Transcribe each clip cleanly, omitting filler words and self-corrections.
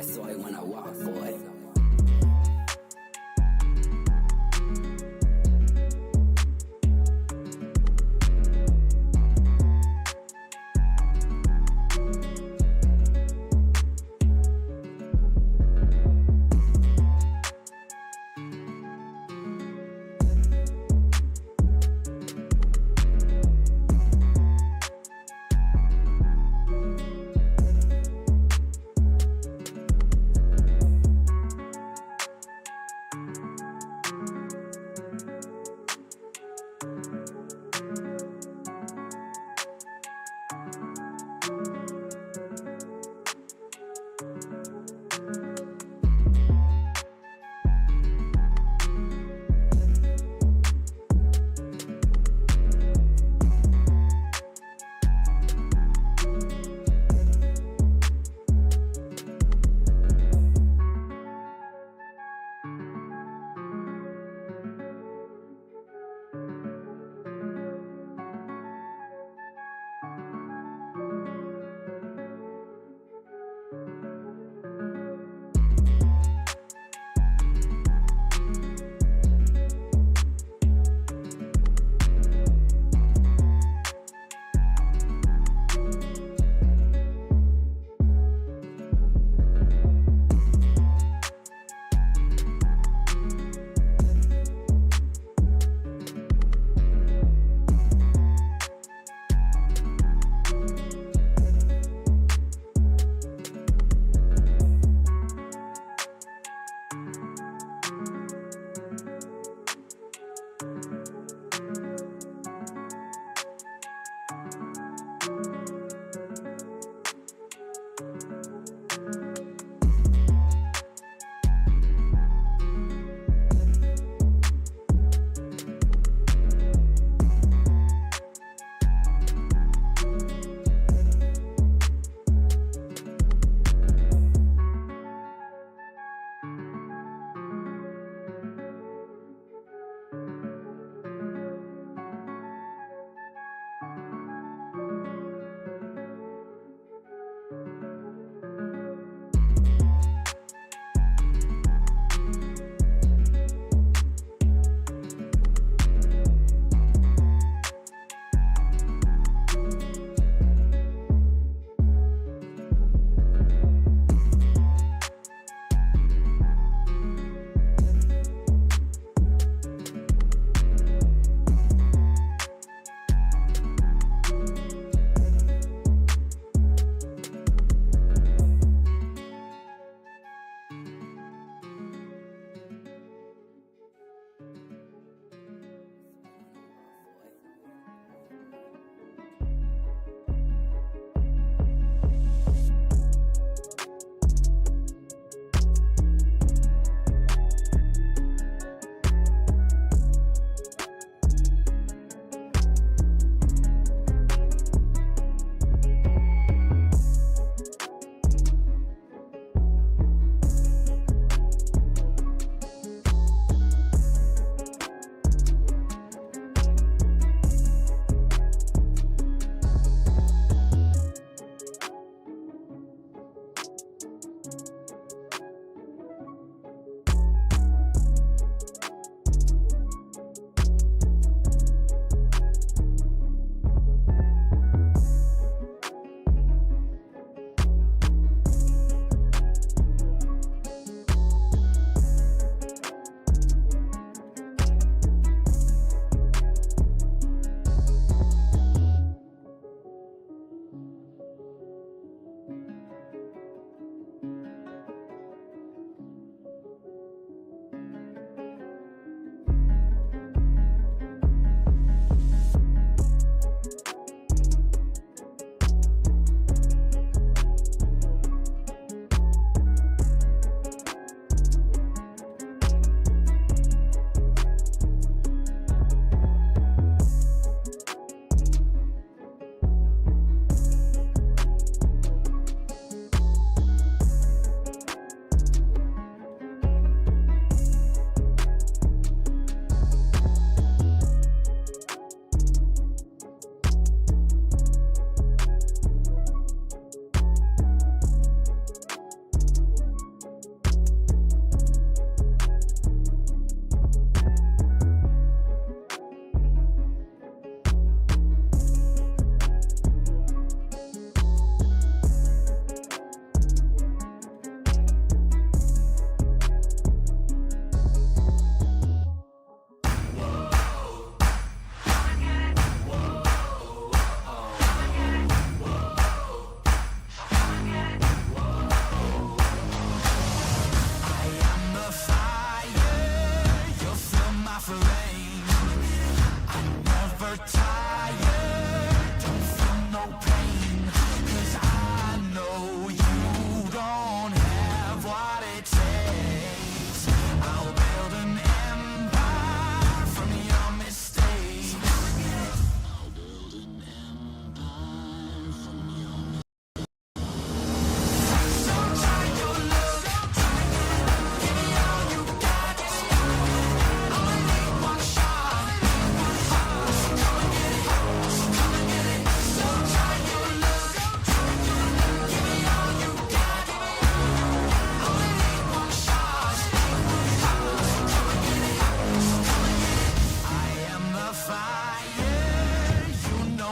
That's why when I walk, boy.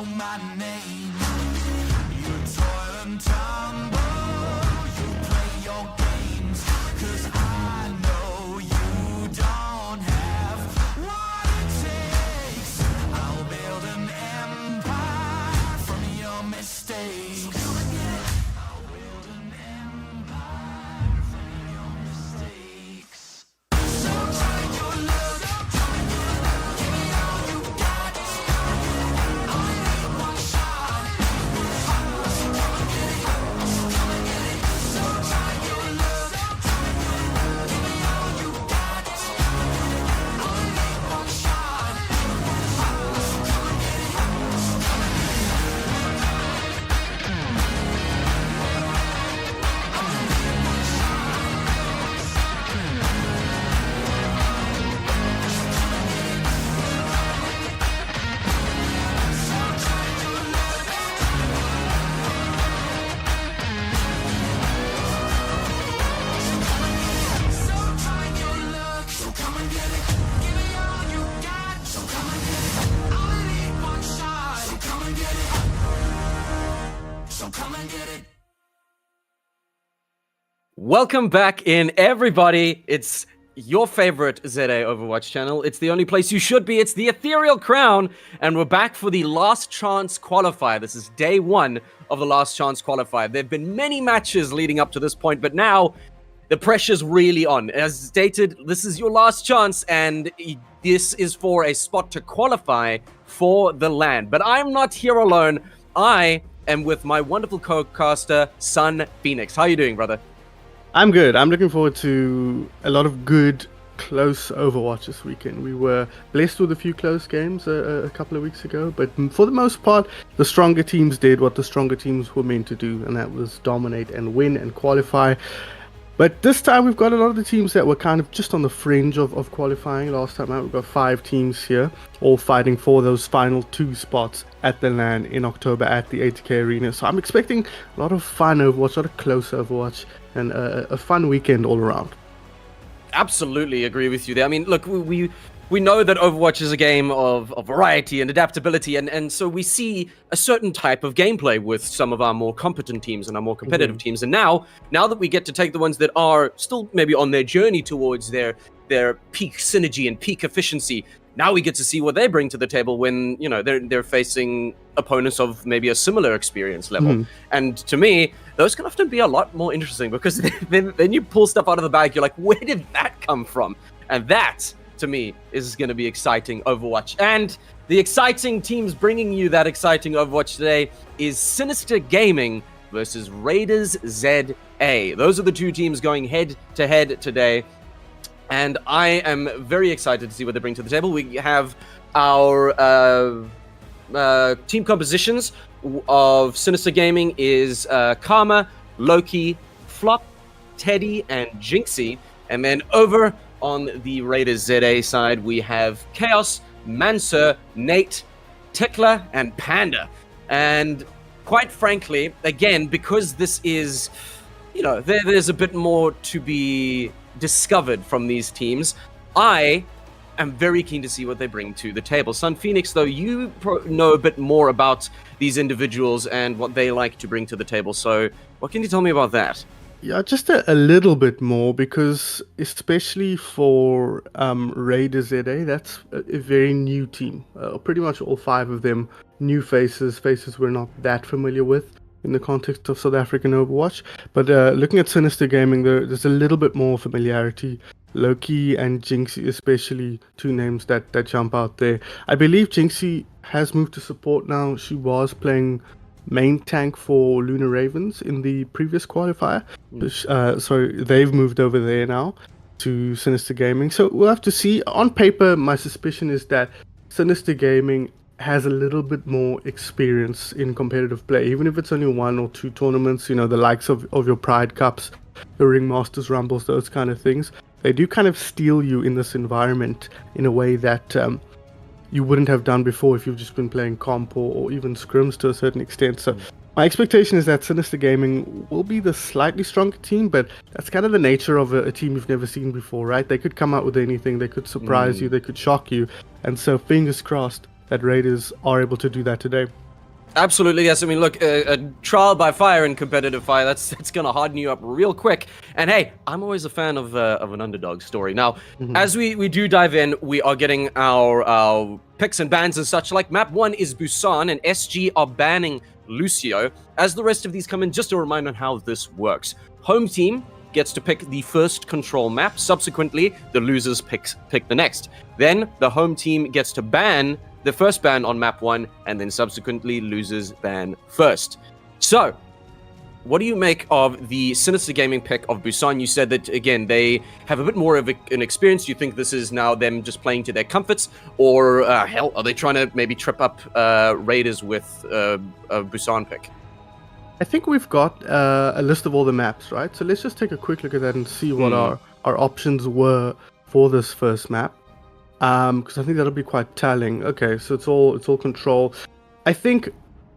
know my name. You toil and tumble, you play your games, 'cause I know you don't have what it takes. I'll build an empire from your mistakes. I'll build an empire from your mistakes. So try your luck, give me all you got. Only need one shot. So come and get it, so come and get it. So try your luck, give me all you got. Only need one shot. So come and get it, so come and get it. Only need one shot. So try your luck, so come and get it. Give me all you got, so come and get it. Only need one shot, so come and get it. So come and get it. Welcome back in, everybody. It's your favorite ZA Overwatch channel. It's the only place you should be. It's the Ethereal Crown, and we're back for the Last Chance Qualifier. This is day one of the Last Chance Qualifier. There have been many matches leading up to this point, but now the pressure's really on. As stated, this is your last chance, and this is for a spot to qualify for the LAN. But I'm not here alone. I am with my wonderful co-caster, Sun Phoenix. How are you doing, brother? I'm good. I'm looking forward to a lot of good, close Overwatch this weekend. We were blessed with a few close games a couple of weeks ago, but for the most part, the stronger teams did what the stronger teams were meant to do, and that was dominate and win and qualify. But this time we've got a lot of the teams that were kind of just on the fringe of qualifying. Last time out, we've got 5 teams here, all fighting for those final 2 spots at the LAN in October at the 80K Arena. So I'm expecting a lot of fun Overwatch, a lot of close Overwatch, and a fun weekend all around. Absolutely agree with you there. I mean, look, we know that Overwatch is a game of variety and adaptability, and so we see a certain type of gameplay with some of our more competent teams and our more competitive teams. And now that we get to take the ones that are still maybe on their journey towards their peak synergy and peak efficiency, now we get to see what they bring to the table when, you know, they're facing opponents of maybe a similar experience level. And to me, those can often be a lot more interesting, because then you pull stuff out of the bag, you're like, where did that come from? And that, to me, is going to be exciting Overwatch. And the exciting teams bringing you that exciting Overwatch today is Sinister Gaming versus Raiders ZA. Those are the 2 teams going head to head today. And I am very excited to see what they bring to the table. We have our team compositions of Sinister Gaming is Karma, Loki, Flop, Teddy, and Jinxie. And then over on the Raiders ZA side, we have Chaos, Mansur, Nate, Tickler, and Panda. And quite frankly, again, because this is, you know, there's a bit more to be discovered from these teams, I am very keen to see what they bring to the table. Sun Phoenix, though, you know a bit more about these individuals and what they like to bring to the table. So what can you tell me about that? Yeah, just a little bit more, because especially for Raiders ZA, that's a very new team. Pretty much all 5 of them new faces we're not that familiar with in the context of South African Overwatch. But looking at Sinister Gaming, there's a little bit more familiarity. Loki and Jinxie, especially 2 names that jump out there. I believe Jinxie has moved to support now. She was playing main tank for Lunar Ravens in the previous qualifier. So they've moved over there now to Sinister Gaming. So we'll have to see. On paper, my suspicion is that Sinister Gaming has a little bit more experience in competitive play, even if it's only 1 or 2 tournaments, you know, the likes of your Pride Cups, the Ringmasters Rumbles, those kind of things. They do kind of steal you in this environment in a way that you wouldn't have done before if you've just been playing comp or even scrims to a certain extent. So my expectation is that Sinister Gaming will be the slightly stronger team, but that's kind of the nature of a team you've never seen before, right? They could come out with anything, they could surprise you, they could shock you, and so fingers crossed that Raiders are able to do that today. Absolutely, yes. I mean, look, a trial by fire in competitive fire, that's going to harden you up real quick. And hey, I'm always a fan of an underdog story. Now, as we do dive in, we are getting our picks and bans and such. Like, map 1 is Busan, and SG are banning Lucio. As the rest of these come in, just a reminder on how this works. Home team gets to pick the first control map. Subsequently, the losers pick the next. Then, the home team gets to ban the first ban on map 1, and then subsequently losers ban first. So, what do you make of the Sinister Gaming pick of Busan? You said that, again, they have a bit more of an experience. Do you think this is now them just playing to their comforts? Or, hell, are they trying to maybe trip up Raiders with a Busan pick? I think we've got a list of all the maps, right? So let's just take a quick look at that and see what our options were for this first map. Because I think that'll be quite telling. Okay, so it's all control. I think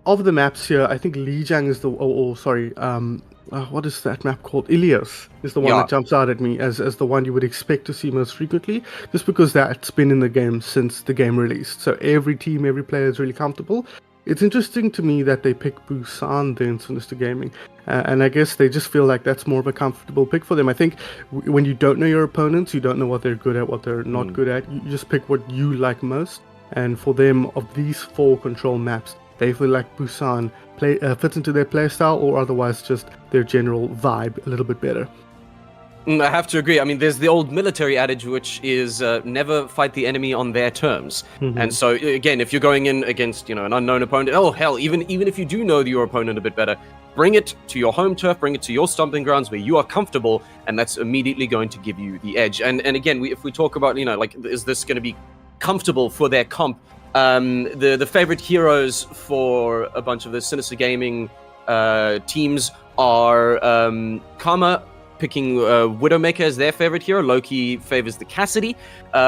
of the maps here, I think Lijiang is the what is that map called? Ilios is the one that jumps out at me as the one you would expect to see most frequently, just because that's been in the game since the game released. So every team, every player is really comfortable. It's interesting to me that they pick Busan then Sinister Gaming, and I guess they just feel like that's more of a comfortable pick for them. I think when you don't know your opponents, you don't know what they're good at, what they're not good at, you just pick what you like most. And for them, of these 4 control maps, they feel like Busan fits into their playstyle, or otherwise just their general vibe a little bit better. I have to agree. I mean, there's the old military adage, which is never fight the enemy on their terms. And so, again, if you're going in against, an unknown opponent, oh, hell, even if you do know your opponent a bit better, bring it to your home turf, bring it to your stomping grounds where you are comfortable, and that's immediately going to give you the edge. And again, if we talk about, is this going to be comfortable for their comp? The favorite heroes for a bunch of the Sinister Gaming teams are Karma, picking Widowmaker as their favorite hero. Loki favors the Cassidy.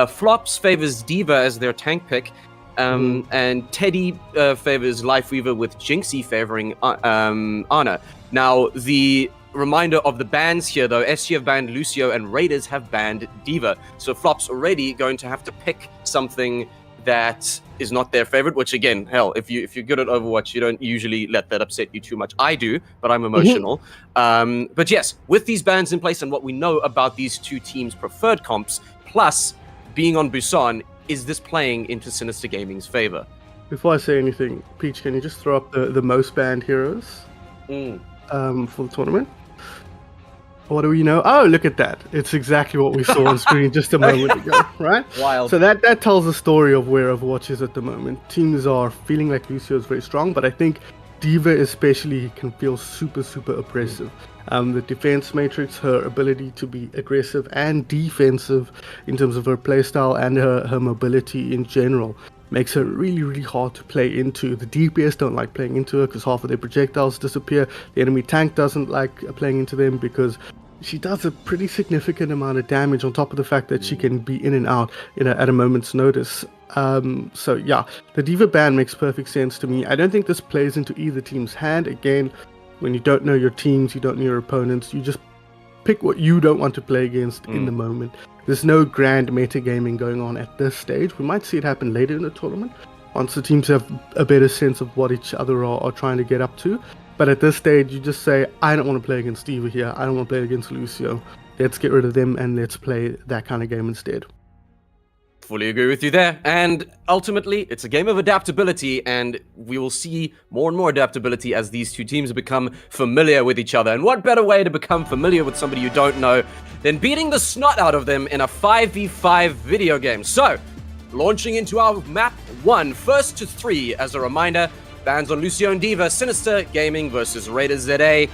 Flops favors Diva as their tank pick. And Teddy favors Lifeweaver, with Jinxie favoring Ana. Now, the reminder of the bans here, though, SG have banned Lucio and Raiders have banned Diva. So Flops already going to have to pick something that is not their favorite, which, again, hell, if you're good at Overwatch, you don't usually let that upset you too much. I do, but I'm emotional. But yes, with these bans in place and what we know about these two teams' preferred comps, plus being on Busan, is this playing into Sinister Gaming's favor? Before I say anything, Peach, can you just throw up the most banned heroes for the tournament? What do we know? Oh, look at that. It's exactly what we saw on screen just a moment ago, right? Wild. So that tells the story of where Overwatch is at the moment. Teams are feeling like Lucio is very strong, but I think Diva especially can feel super, super oppressive. The defense matrix, her ability to be aggressive and defensive in terms of her playstyle and her mobility in general, makes her really, really hard to play into. The DPS don't like playing into her because half of their projectiles disappear. The enemy tank doesn't like playing into them because she does a pretty significant amount of damage, on top of the fact that she can be in and out at a moment's notice. So yeah, the Diva ban makes perfect sense to me. I don't think this plays into either team's hand. Again, when you don't know your teams, you don't know your opponents, you just pick what you don't want to play against in the moment. There's no grand metagaming going on at this stage. We might see it happen later in the tournament, once the teams have a better sense of what each other are trying to get up to. But at this stage, you just say, I don't want to play against Diva here. I don't want to play against Lucio. Let's get rid of them and let's play that kind of game instead. Fully agree with you there. And ultimately, it's a game of adaptability, and we will see more and more adaptability as these two teams become familiar with each other. And what better way to become familiar with somebody you don't know than beating the snot out of them in a 5v5 video game? So, launching into our map 1, first to 3, as a reminder, bans on Lucio and Diva, Sinister Gaming versus Raiders ZA.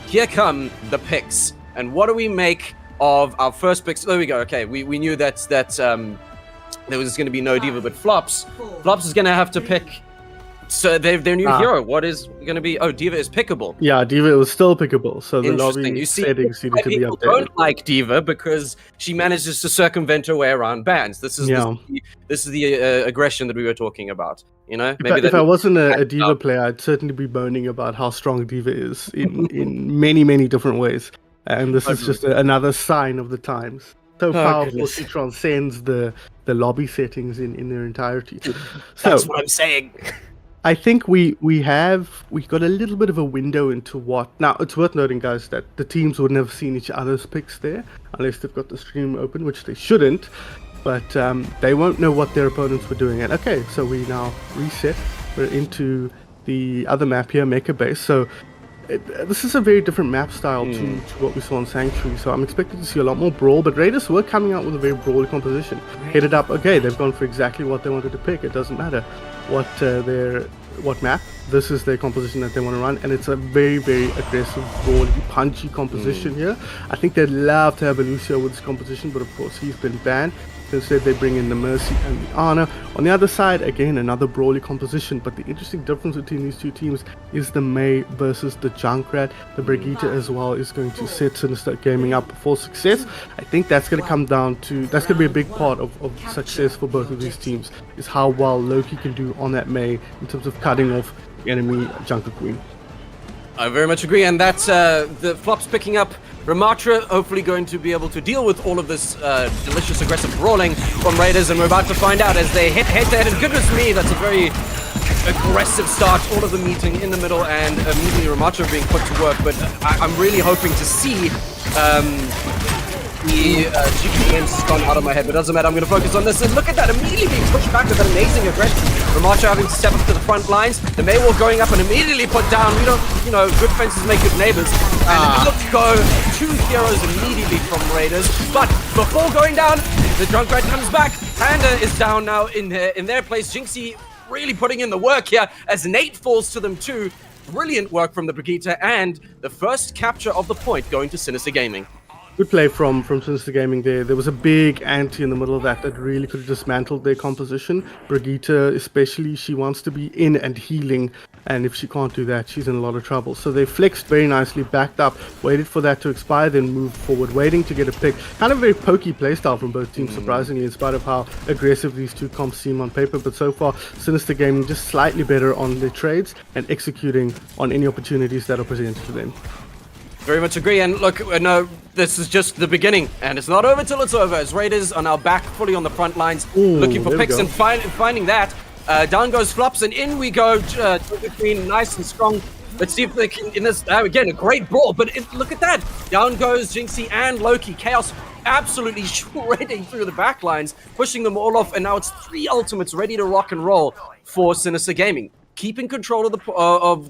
Here come the picks. And what do we make of our first picks? There we go. Okay, we knew that there was going to be no Diva, but Flops is going to have to pick. So their new hero. What is going to be? Oh, Diva is pickable. Yeah, Diva was still pickable. So the lobby You see, settings needed to be people updated. don't like Diva because she manages to circumvent her way around bans. This is the aggression that we were talking about. You know, if I wasn't a Diva player, I'd certainly be moaning about how strong Diva is in many, many different ways. And this is just another sign of the times. So powerful, she transcends the lobby settings in their entirety. That's what I'm saying. I think we got a little bit of a window into what. Now it's worth noting, guys, that the teams wouldn't have seen each other's picks there unless they've got the stream open, which they shouldn't. But they won't know what their opponents were doing. And okay, so we now reset. We're into the other map here, Mecha Base. So this is a very different map style to what we saw in Sanctuary. So I'm expecting to see a lot more brawl. But Raiders were coming out with a very brawly composition. Headed up. Okay, they've gone for exactly what they wanted to pick. It doesn't matter what map. This is their composition that they want to run, and it's a very, very aggressive, brawly, punchy composition here. I think they'd love to have a Lucio with this composition, but of course he's been banned. Instead they bring in the Mercy and the Ana. On the other side, again, another brawly composition, but the interesting difference between these two teams is the Mei versus the Junkrat. The Brigitte as well is going to set Sinister Gaming up for success. I think that's going to come down to, that's going to be a big part of success for both of these teams, is how well Loki can do on that Mei in terms of cutting off the enemy Junker Queen. I very much agree, and that's the flops picking up. Ramatra hopefully going to be able to deal with all of this delicious aggressive brawling from Raiders, and we're about to find out as they hit head-to-head, and goodness me, that's a very aggressive start, all of them meeting in the middle, and immediately Ramatra being put to work, but I'm really hoping to see the GPMs has gone out of my head, but it doesn't matter. I'm going to focus on this, and look at that, immediately being pushed back with that amazing aggression. Ramatra having to step up to the front lines, the Maywall going up and immediately put down. We don't, good fences make good neighbors. And let's go, 2 heroes immediately from Raiders, but before going down, the Junkrat comes back. Panda is down now in their place. Jinxie really putting in the work here as Nate falls to them too. Brilliant work from the Brigitte, and the first capture of the point going to Sinister Gaming. Good play from Sinister Gaming there. There was a big anti in the middle of that really could have dismantled their composition. Brigitte, especially, she wants to be in and healing, and if she can't do that, she's in a lot of trouble. So they flexed very nicely, backed up, waited for that to expire, then moved forward, waiting to get a pick. Kind of a very pokey playstyle from both teams, surprisingly, in spite of how aggressive these two comps seem on paper. But so far, Sinister Gaming just slightly better on their trades and executing on any opportunities that are presented to them. Very much agree, and look, no, this is just the beginning, and it's not over till it's over, as Raiders are now back fully on the front lines, looking for picks and finding that. Down goes Flops, and in we go, Queen, nice and strong. Let's see if they can, in this, again, a great brawl, but look at that. Down goes Jinxie and Loki. Chaos absolutely shredding through the back lines, pushing them all off, and now it's 3 ultimates ready to rock and roll for Sinister Gaming. Keeping control of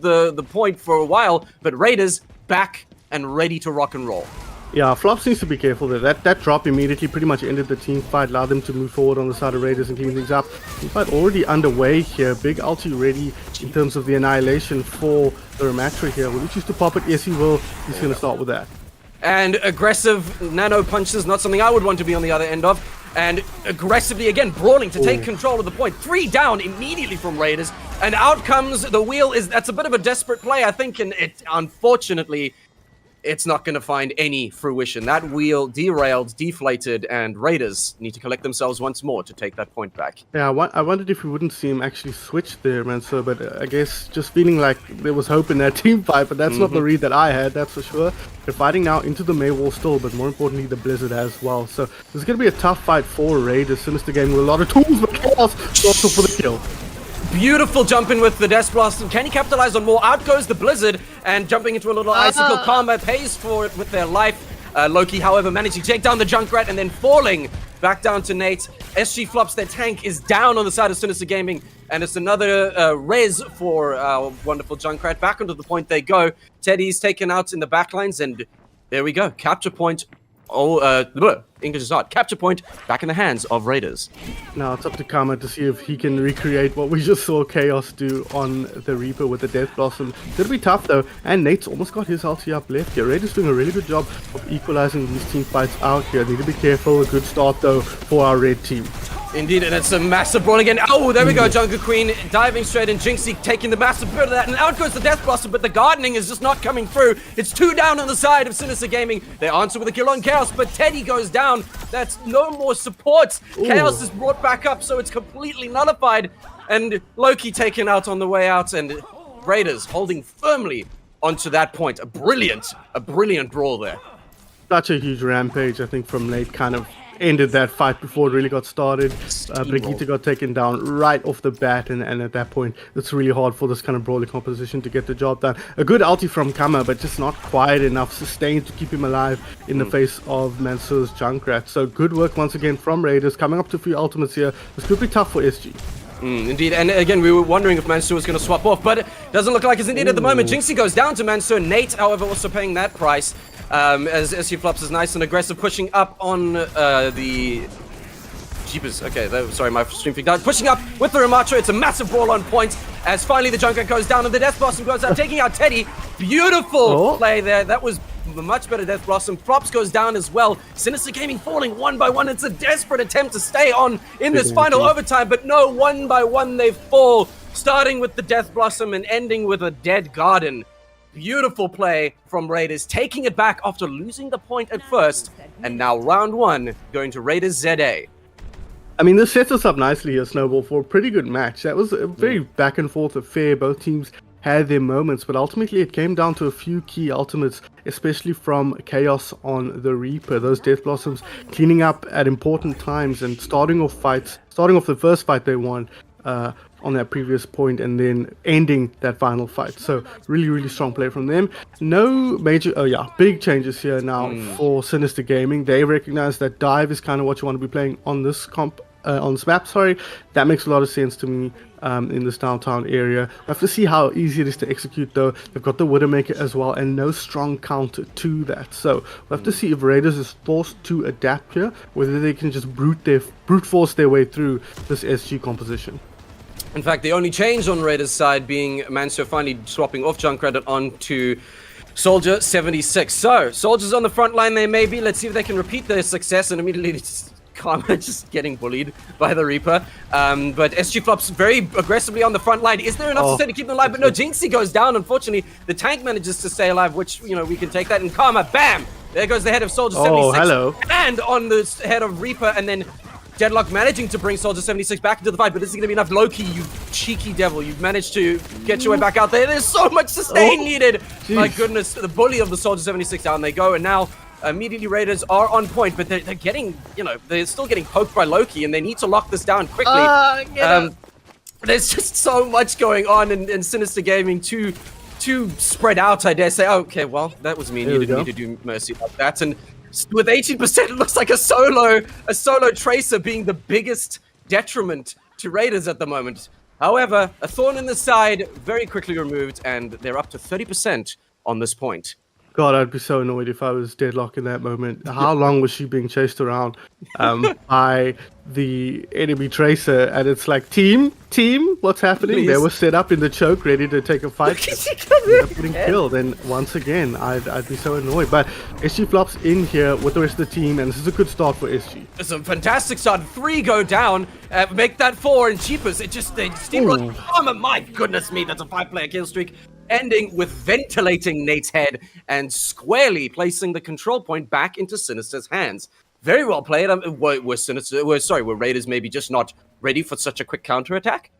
the point for a while, but Raiders back and ready to rock and roll. Yeah, Flops needs to be careful there. That drop immediately pretty much ended the team fight, allowed them to move forward on the side of Raiders and clean things up. Team fight already underway here. Big ulti ready in terms of the annihilation for the Ramatra here. Will he choose to pop it? Yes, he will. He's going to start with that. And aggressive nano punches, not something I would want to be on the other end of. And aggressively, again, brawling to take control of the point. 3 down immediately from Raiders. And out comes the wheel. That's a bit of a desperate play, I think, and it, unfortunately, it's not going to find any fruition. That wheel derailed, deflated, and Raiders need to collect themselves once more to take that point back. Yeah, I wondered if we wouldn't see him actually switch there, man. So, but I guess just feeling like there was hope in that team fight, but that's not the read that I had, that's for sure. They're fighting now into the Maywall still, but more importantly, the Blizzard as well. So this is going to be a tough fight for Raiders. Sinister Gaming with a lot of tools, but Chaos also for the kill. Beautiful jump in with the Death Blast. And can he capitalize on more? Out goes the Blizzard, and jumping into a little Icicle Karma pays for it with their life. Loki, however, managed to take down the Junkrat and then falling back down to Nate. SG Flops, their tank, is down on the side of Sinister Gaming, and it's another res for our wonderful Junkrat. Back onto the point they go. Teddy's taken out in the backlines, and there we go. Capture point. English is hard. Capture point back in the hands of Raiders. Now it's up to Karma to see if he can recreate what we just saw Chaos do on the Reaper with the Death Blossom. It'll be tough though, and Nate's almost got his ulti up left here. Raiders doing a really good job of equalizing these team fights out here. Need to be careful. A good start though for our red team. Indeed, and it's a massive brawl again. Oh, there we go, Junker Queen diving straight in. Jinxie taking the massive bit of that, and out goes the Death Blossom, but the gardening is just not coming through. It's 2 down on the side of Sinister Gaming. They answer with a kill on Chaos, but Teddy goes down. That's no more support. Chaos is brought back up, so it's completely nullified. And Loki taken out on the way out, and Raiders holding firmly onto that point. A brilliant brawl there. Such a huge rampage, I think, from Nate, kind of ended that fight before it really got started. Steamrolled. Brigitte got taken down right off the bat, and at that point, it's really hard for this kind of brawler composition to get the job done. A good ulti from Kama, but just not quite enough sustained to keep him alive in the face of Mansour's Junkrat. So good work once again from Raiders, coming up to a few ultimates here. This could be tough for SG. Indeed, and again, we were wondering if Mansour was going to swap off, but it doesn't look like it's indeed at the moment. Jinxie goes down to Mansour. Nate, however, also paying that price, as SC Flops is nice and aggressive, pushing up on the... Jeepers, okay, sorry, my stream freaked out. Pushing up with the Ramacho, it's a massive brawl on point, as finally the Junkrat goes down and the Death Blossom goes out, taking out Teddy. Beautiful play there, that was a much better Death Blossom. Props goes down as well. Sinister Gaming falling one by one. It's a desperate attempt to stay on in this final overtime, but no, one by one they fall, starting with the Death Blossom and ending with a Dead Garden. Beautiful play from Raiders, taking it back after losing the point at first, and now round one going to Raiders ZA. I mean, this sets us up nicely here, Snowball, for a pretty good match. That was a very back and forth affair. Both teams had their moments, but ultimately it came down to a few key ultimates, especially from Chaos on the Reaper. Those Death Blossoms cleaning up at important times and starting off the first fight they won on that previous point, and then ending that final fight. So really, really strong play from them. No major, big changes here now for Sinister Gaming. They recognize that dive is kind of what you want to be playing on this on this map. Sorry, that makes a lot of sense to me. In this downtown area, we have to see how easy it is to execute though. They've got the Widowmaker as well, and no strong counter to that. So we have to see if Raiders is forced to adapt here, whether they can just brute force their way through this SG composition. In fact, the only change on Raiders' side being Mansour finally swapping off Junkrat onto Soldier 76. So, Soldiers on the front line they may be. Let's see if they can repeat their success, and immediately Karma just getting bullied by the Reaper. But SG Flops very aggressively on the front line. Is there enough to stay to keep them alive? But no, Jinxie goes down. Unfortunately, the tank manages to stay alive, which, you know, we can take that. And Karma, bam! There goes the head of Soldier 76. Hello. And on the head of Reaper, and then Deadlock managing to bring Soldier 76 back into the fight, but this is going to be enough. Loki, you cheeky devil, you've managed to get your way back out there. There's so much sustain needed. Geez. My goodness, the bully of the Soldier 76 down they go, and now immediately Raiders are on point, but they're getting, you know, they're still getting poked by Loki, and they need to lock this down quickly. There's just so much going on in Sinister Gaming, too spread out, I dare say. Okay, well, that was mean. You didn't need to do Mercy like that, and with 18%, it looks like a solo Tracer being the biggest detriment to Raiders at the moment. However, a thorn in the side very quickly removed, and they're up to 30% on this point. God, I'd be so annoyed if I was Deadlock in that moment. How long was she being chased around by the enemy Tracer? And it's like, team, what's happening? Please. They were set up in the choke, ready to take a fight. They're getting killed. And once again, I'd be so annoyed. But SG Flops in here with the rest of the team, and this is a good start for SG. It's a fantastic start. 3 go down, make that 4, and Cheapers, they steamroll. Oh my goodness me, that's a 5-player kill streak. Ending with ventilating Nate's head and squarely placing the control point back into Sinister's hands. Very well played. Were Raiders maybe just not ready for such a quick counterattack?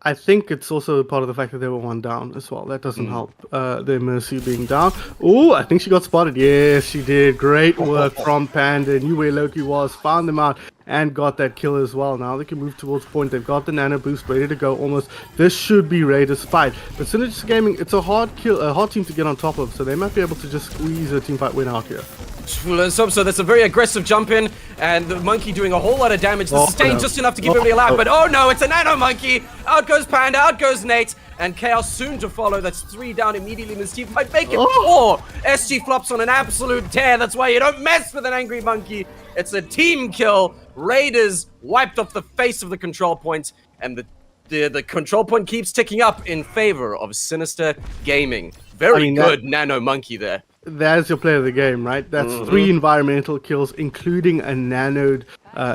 I think it's also part of the fact that they were 1 down as well. That doesn't help their Mercy being down. Oh, I think she got spotted. Yes, she did. Great work from Panda. Knew where Loki was, found them out, and got that kill as well. Now they can move towards point. They've got the nano boost ready to go almost. This should be Raiders' fight. But Synergist Gaming, it's a hard team to get on top of, so they might be able to just squeeze a team fight win out here. So that's a very aggressive jump in, and the monkey doing a whole lot of damage. The sustain just enough to keep everybody alive, but oh no, it's a nano monkey. Out goes Panda, out goes Nate, and Chaos soon to follow. That's 3 down immediately in this team fight. Make it 4. SG Flops on an absolute tear. That's why you don't mess with an angry monkey. It's a team kill. Raiders wiped off the face of the control point, and the control point keeps ticking up in favor of Sinister Gaming. Very good nano monkey there. That's your play of the game, right? That's 3 environmental kills, including a nanoed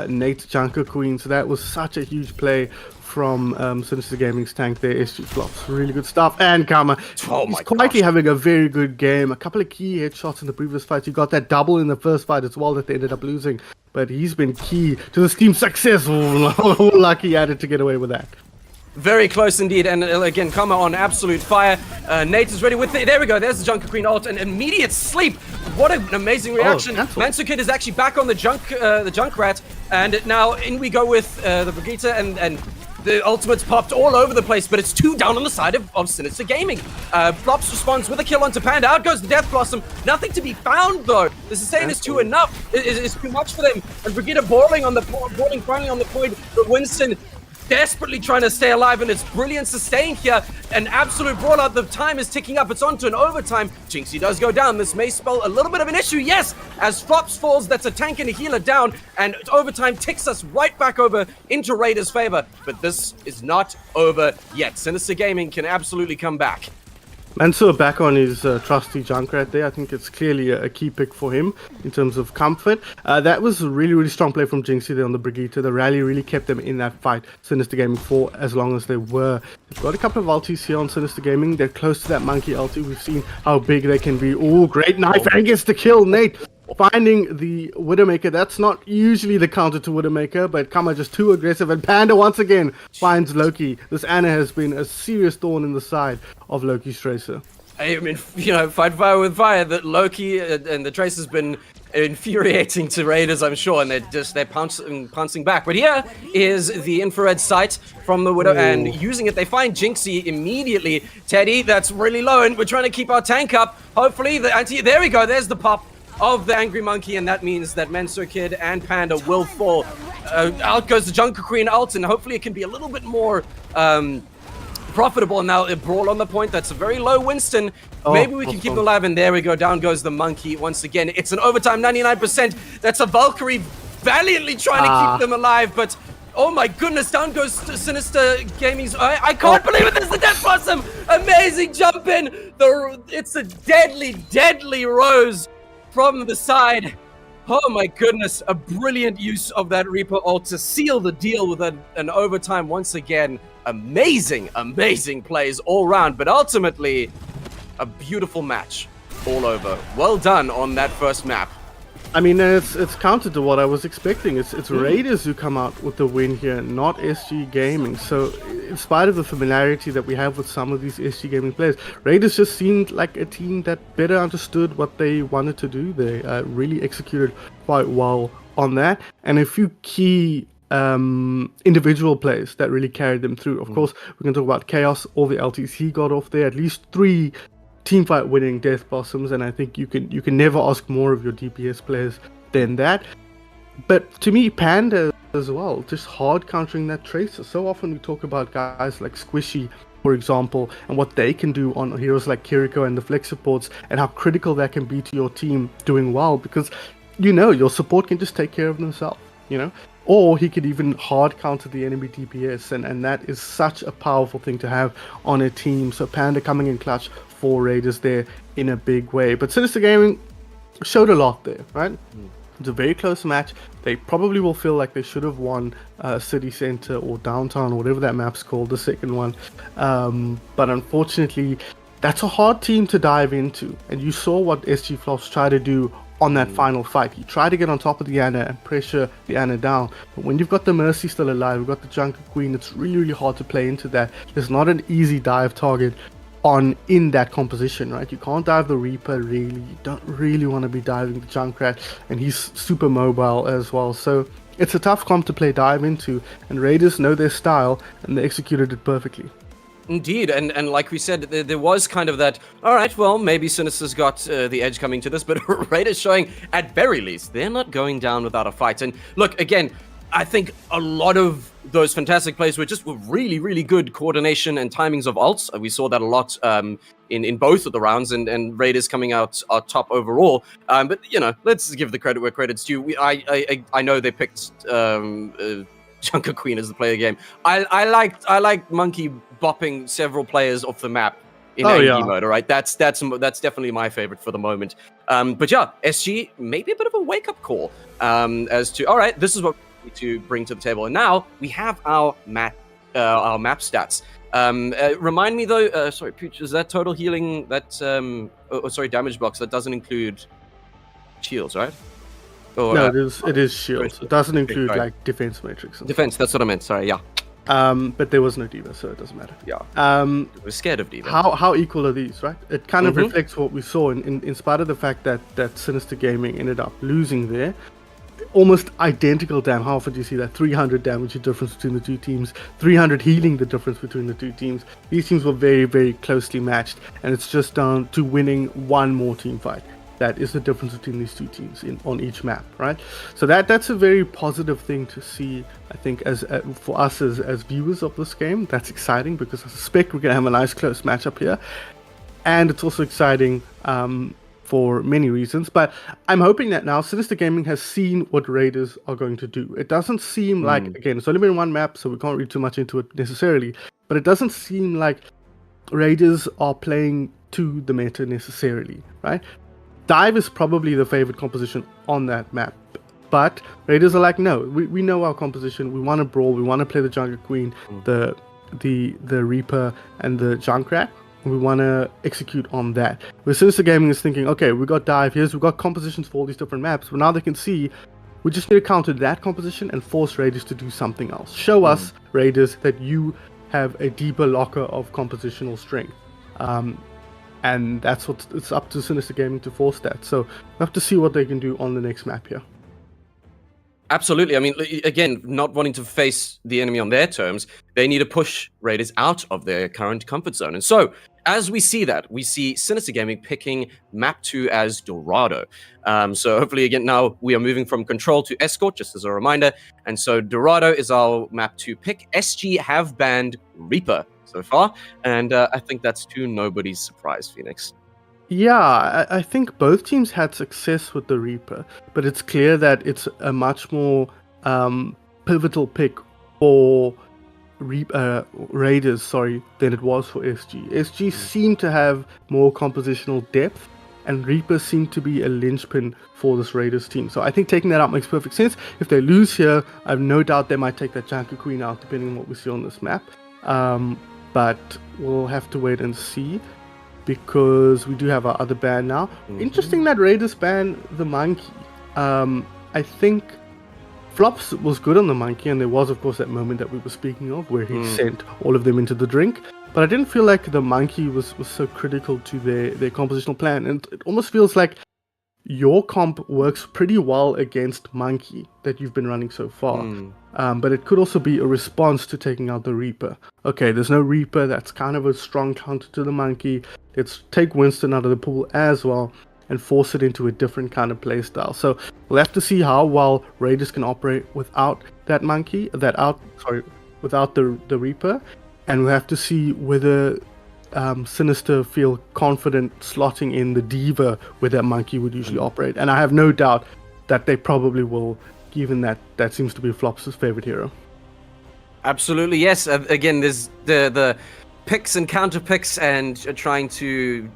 Nate Junker Queen. So that was such a huge play from Sinister Gaming's tank there. SG Flops, really good stuff. And Karma, he's quietly having a very good game. A couple of key headshots in the previous fight. You got that double in the first fight as well that they ended up losing. But he's been key to this team's success. Lucky he had it to get away with that. Very close indeed, and again, Kama on absolute fire. Nate is ready with there we go, there's the Junker Queen ult, an immediate sleep. What an amazing reaction. Mansukid is actually back on the Junkrat, and now in we go with the Brigitte, and the ultimates popped all over the place, but it's 2 down on the side of Sinister Gaming. Flops responds with a kill onto Panda. Out goes the Death Blossom. Nothing to be found, though. The sustain is too is too much for them. And Brigitte balling finally on the point, but Winston desperately trying to stay alive, and it's brilliant sustain here. An absolute brawlout. The time is ticking up. It's on to an overtime. Jinxie does go down. This may spell a little bit of an issue. Yes, as Flops falls, that's a tank and a healer down, and overtime ticks us right back over into Raiders' favor. But this is not over yet. Sinister Gaming can absolutely come back. Mansour back on his trusty Junkrat there. I think it's clearly a key pick for him in terms of comfort. That was a really, really strong play from Jinxie there on the Brigitte. The rally really kept them in that fight, Sinister Gaming, for as long as they were. They've got a couple of ultis here on Sinister Gaming. They're close to that monkey ulti. We've seen how big they can be. Oh, great knife, and gets the kill, Nate. Finding the Widowmaker. That's not usually the counter to Widowmaker, but Kama just too aggressive, and Panda once again finds Loki. This Ana has been a serious thorn in the side of Loki's Tracer. I mean, fight fire with fire. That Loki and the Trace has been infuriating to Raiders, I'm sure, and they're pouncing back. But here is the infrared sight from the Widow, and using it, they find Jinxie immediately. Teddy, that's really low, and we're trying to keep our tank up. Hopefully, there we go. There's the pop of the Angry Monkey, and that means that Mensur Kid and Panda will fall. Out goes the Junker Queen ult, and hopefully it can be a little bit more profitable. Now a brawl on the point. That's a very low Winston. Maybe we can keep them alive, and there we go. Down goes the Monkey once again. It's an overtime 99%. That's a Valkyrie valiantly trying to keep them alive, but oh my goodness, down goes Sinister Gaming's. I can't believe it. There's the Death Blossom. Amazing jump in. It's a deadly Rose from the side. Oh my goodness, a brilliant use of that Reaper ult to seal the deal with an overtime once again. Amazing plays all round, but ultimately a beautiful match all over. Well done on that first map. I mean, it's counter to what I was expecting. It's Raiders who come out with the win here, not SG Gaming. So, in spite of the familiarity that we have with some of these SG Gaming players, Raiders just seemed like a team that better understood what they wanted to do. They really executed quite well on that, and a few key individual plays that really carried them through. Of course, we can talk about Chaos, all the LTs he got off there, at least 3 teamfight winning Death Blossoms, and I think you can never ask more of your DPS players than that. But to me, Panda as well, just hard countering that Tracer. So often we talk about guys like Squishy, for example, and what they can do on heroes like Kiriko and the Flex supports, and how critical that can be to your team doing well, because your support can just take care of themselves, or he could even hard counter the enemy DPS, and that is such a powerful thing to have on a team. So Panda coming in clutch for Raiders there in a big way. But Sinister Gaming showed a lot there, right? It's a very close match. They probably will feel like they should have won City Center or Downtown or whatever that map's called, the second one. But unfortunately, that's a hard team to dive into. And you saw what SG Flops tried to do on that final fight. He tried to get on top of the Ana and pressure the Ana down. But when you've got the Mercy still alive, you've got the Junker Queen, it's really, really hard to play into that. There's not an easy dive target in that composition, right? You can't dive the Reaper, really. You don't really want to be diving the Junkrat, and he's super mobile as well. So it's a tough comp to play dive into, and Raiders know their style, and they executed it perfectly. Indeed, and like we said, there was kind of that, all right, well, maybe Sinister's got the edge coming to this, but Raiders showing, at very least, they're not going down without a fight. And look, again, I think a lot of those fantastic plays were really, really good coordination and timings of ults. We saw that a lot in both of the rounds, and Raiders coming out top overall. But, let's give the credit where credit's due. I know they picked Junker Queen as the player game. I like Monkey bopping several players off the map in AE mode, all right? That's definitely my favorite for the moment. But yeah, SG, maybe a bit of a wake-up call as to, all right, this is what to bring to the table. And now we have our map stats. Remind me though, sorry, Pooch, is that total healing, that damage blocks, that doesn't include shields, right? Or, no, it is shields. It doesn't include like defense matrix. Defense, that's what I meant, sorry, yeah. But there was no diva, so it doesn't matter. Yeah. We're scared of diva. How equal are these, right? It kind of reflects what we saw in spite of the fact that Sinister Gaming ended up losing there. Almost identical damage. How often do you see that? 300 damage the difference between the two teams, 300 healing the difference between the two teams. These teams were very, very closely matched, and it's just down to winning one more team fight. That is the difference between these two teams on each map, right? So that's a very positive thing to see, I think, as for us as viewers of this game. That's exciting because I suspect we're going to have a nice close matchup here. And it's also exciting for many reasons. But I'm hoping that now Sinister Gaming has seen what Raiders are going to do. It doesn't seem like, again, it's only been one map, so we can't read too much into it necessarily. But it doesn't seem like Raiders are playing to the meta necessarily, right? Dive is probably the favorite composition on that map, but Raiders are like, no, we know our composition. We want to brawl. We want to play the Jungle Queen, the Reaper, and the Junkrat. We want to execute on that. Where Sinister Gaming is thinking, okay, we got Dive. We've got compositions for all these different maps, but now they can see we just need to counter that composition and force Raiders to do something else. Show us, Raiders, that you have a deeper locker of compositional strength. And that's what it's up to Sinister Gaming to force that. So we have to see what they can do on the next map here. Absolutely. I mean, again, not wanting to face the enemy on their terms, they need to push Raiders out of their current comfort zone. And so, as we see that, we see Sinister Gaming picking map 2 as Dorado. So hopefully, again, now we are moving from Control to Escort, just as a reminder. And so Dorado is our map 2 pick. SG have banned Reaper so far, and I think that's to nobody's surprise, Phoenix. Yeah, I think both teams had success with the Reaper, but it's clear that it's a much more pivotal pick for Raiders, than it was for SG. SG seemed to have more compositional depth, and Reaper seemed to be a linchpin for this Raiders team. So I think taking that out makes perfect sense. If they lose here, I have no doubt they might take that Junker Queen out, depending on what we see on this map. But we'll have to wait and see, because we do have our other ban now. Interesting that Raiders ban the Monkey. I think Flops was good on the Monkey, and there was, of course, that moment that we were speaking of where he sent all of them into the drink. But I didn't feel like the Monkey was so critical to their compositional plan. And it almost feels like your comp works pretty well against Monkey that you've been running so far. But it could also be a response to taking out the Reaper. Okay, there's no Reaper, that's kind of a strong counter to the Monkey. Let's take Winston out of the pool as well and force it into a different kind of playstyle. So we'll have to see how well Raiders can operate without that Monkey, without the Reaper. And we'll have to see whether Sinister feel confident slotting in the Diva where that Monkey would usually operate. And I have no doubt that they probably will, given that seems to be Flops' favorite hero. Absolutely, yes. Again, there's the picks and counter picks, and trying to,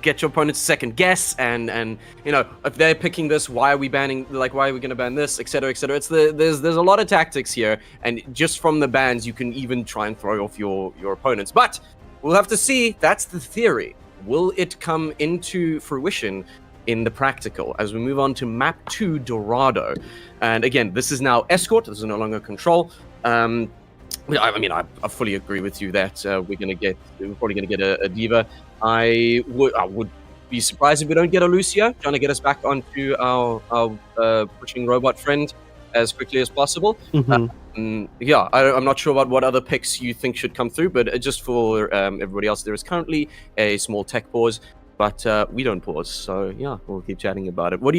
get your opponent's second guess, and if they're picking this, why are we banning? Why are we going to ban this, etc., etc. There's a lot of tactics here, and just from the bans, you can even try and throw off your opponents. But we'll have to see. That's the theory. Will it come into fruition in the practical as we move on to map 2 Dorado? And again, this is now Escort. This is no longer Control. I fully agree with you that we're probably gonna get a Diva. I would be surprised if we don't get a Lucio, trying to get us back onto our pushing robot friend as quickly as possible. I'm not sure about what other picks you think should come through, but just for everybody else, there is currently a small tech pause. But we don't pause, so yeah, we'll keep chatting about it. What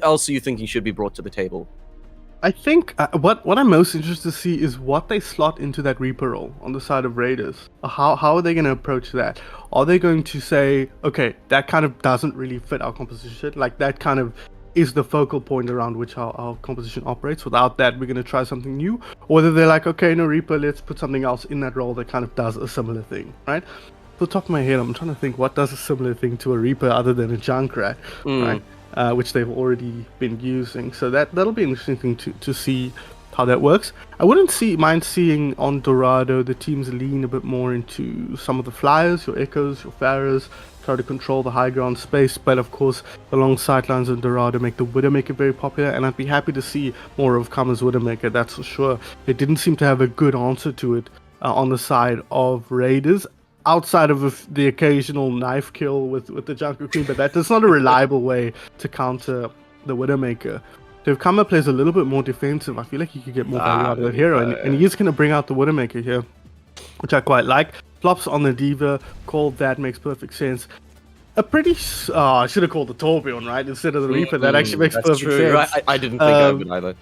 else are you thinking should be brought to the table? I think what I'm most interested to see is what they slot into that Reaper role on the side of Raiders. How are they going to approach that? Are they going to say, okay, that kind of doesn't really fit our composition, like that kind of is the focal point around which our composition operates. Without that, we're going to try something new. Or whether they're like, okay, no Reaper, let's put something else in that role that kind of does a similar thing, right? Off the top of my head, I'm trying to think what does a similar thing to a Reaper other than a Junkrat, right? Which they've already been using. So that'll be an interesting thing to see how that works. I wouldn't mind seeing on Dorado the teams lean a bit more into some of the flyers, your Echoes, your Pharahs, try to control the high ground space, but of course the long sightlines in Dorado make the Widowmaker very popular, and I'd be happy to see more of Karma's Widowmaker, that's for sure. They didn't seem to have a good answer to it on the side of Raiders, outside of the occasional knife kill with the Jungle Queen, but that's not a reliable way to counter the Widowmaker. So if Kama plays a little bit more defensive, I feel like he could get more value out of that hero, and he is going to bring out the Widowmaker here, which I quite like. Flops on the Diva, called that, makes perfect sense. A pretty... I should have called the Torbjorn, right, instead of the Reaper. That actually makes perfect sense. I didn't think I would either.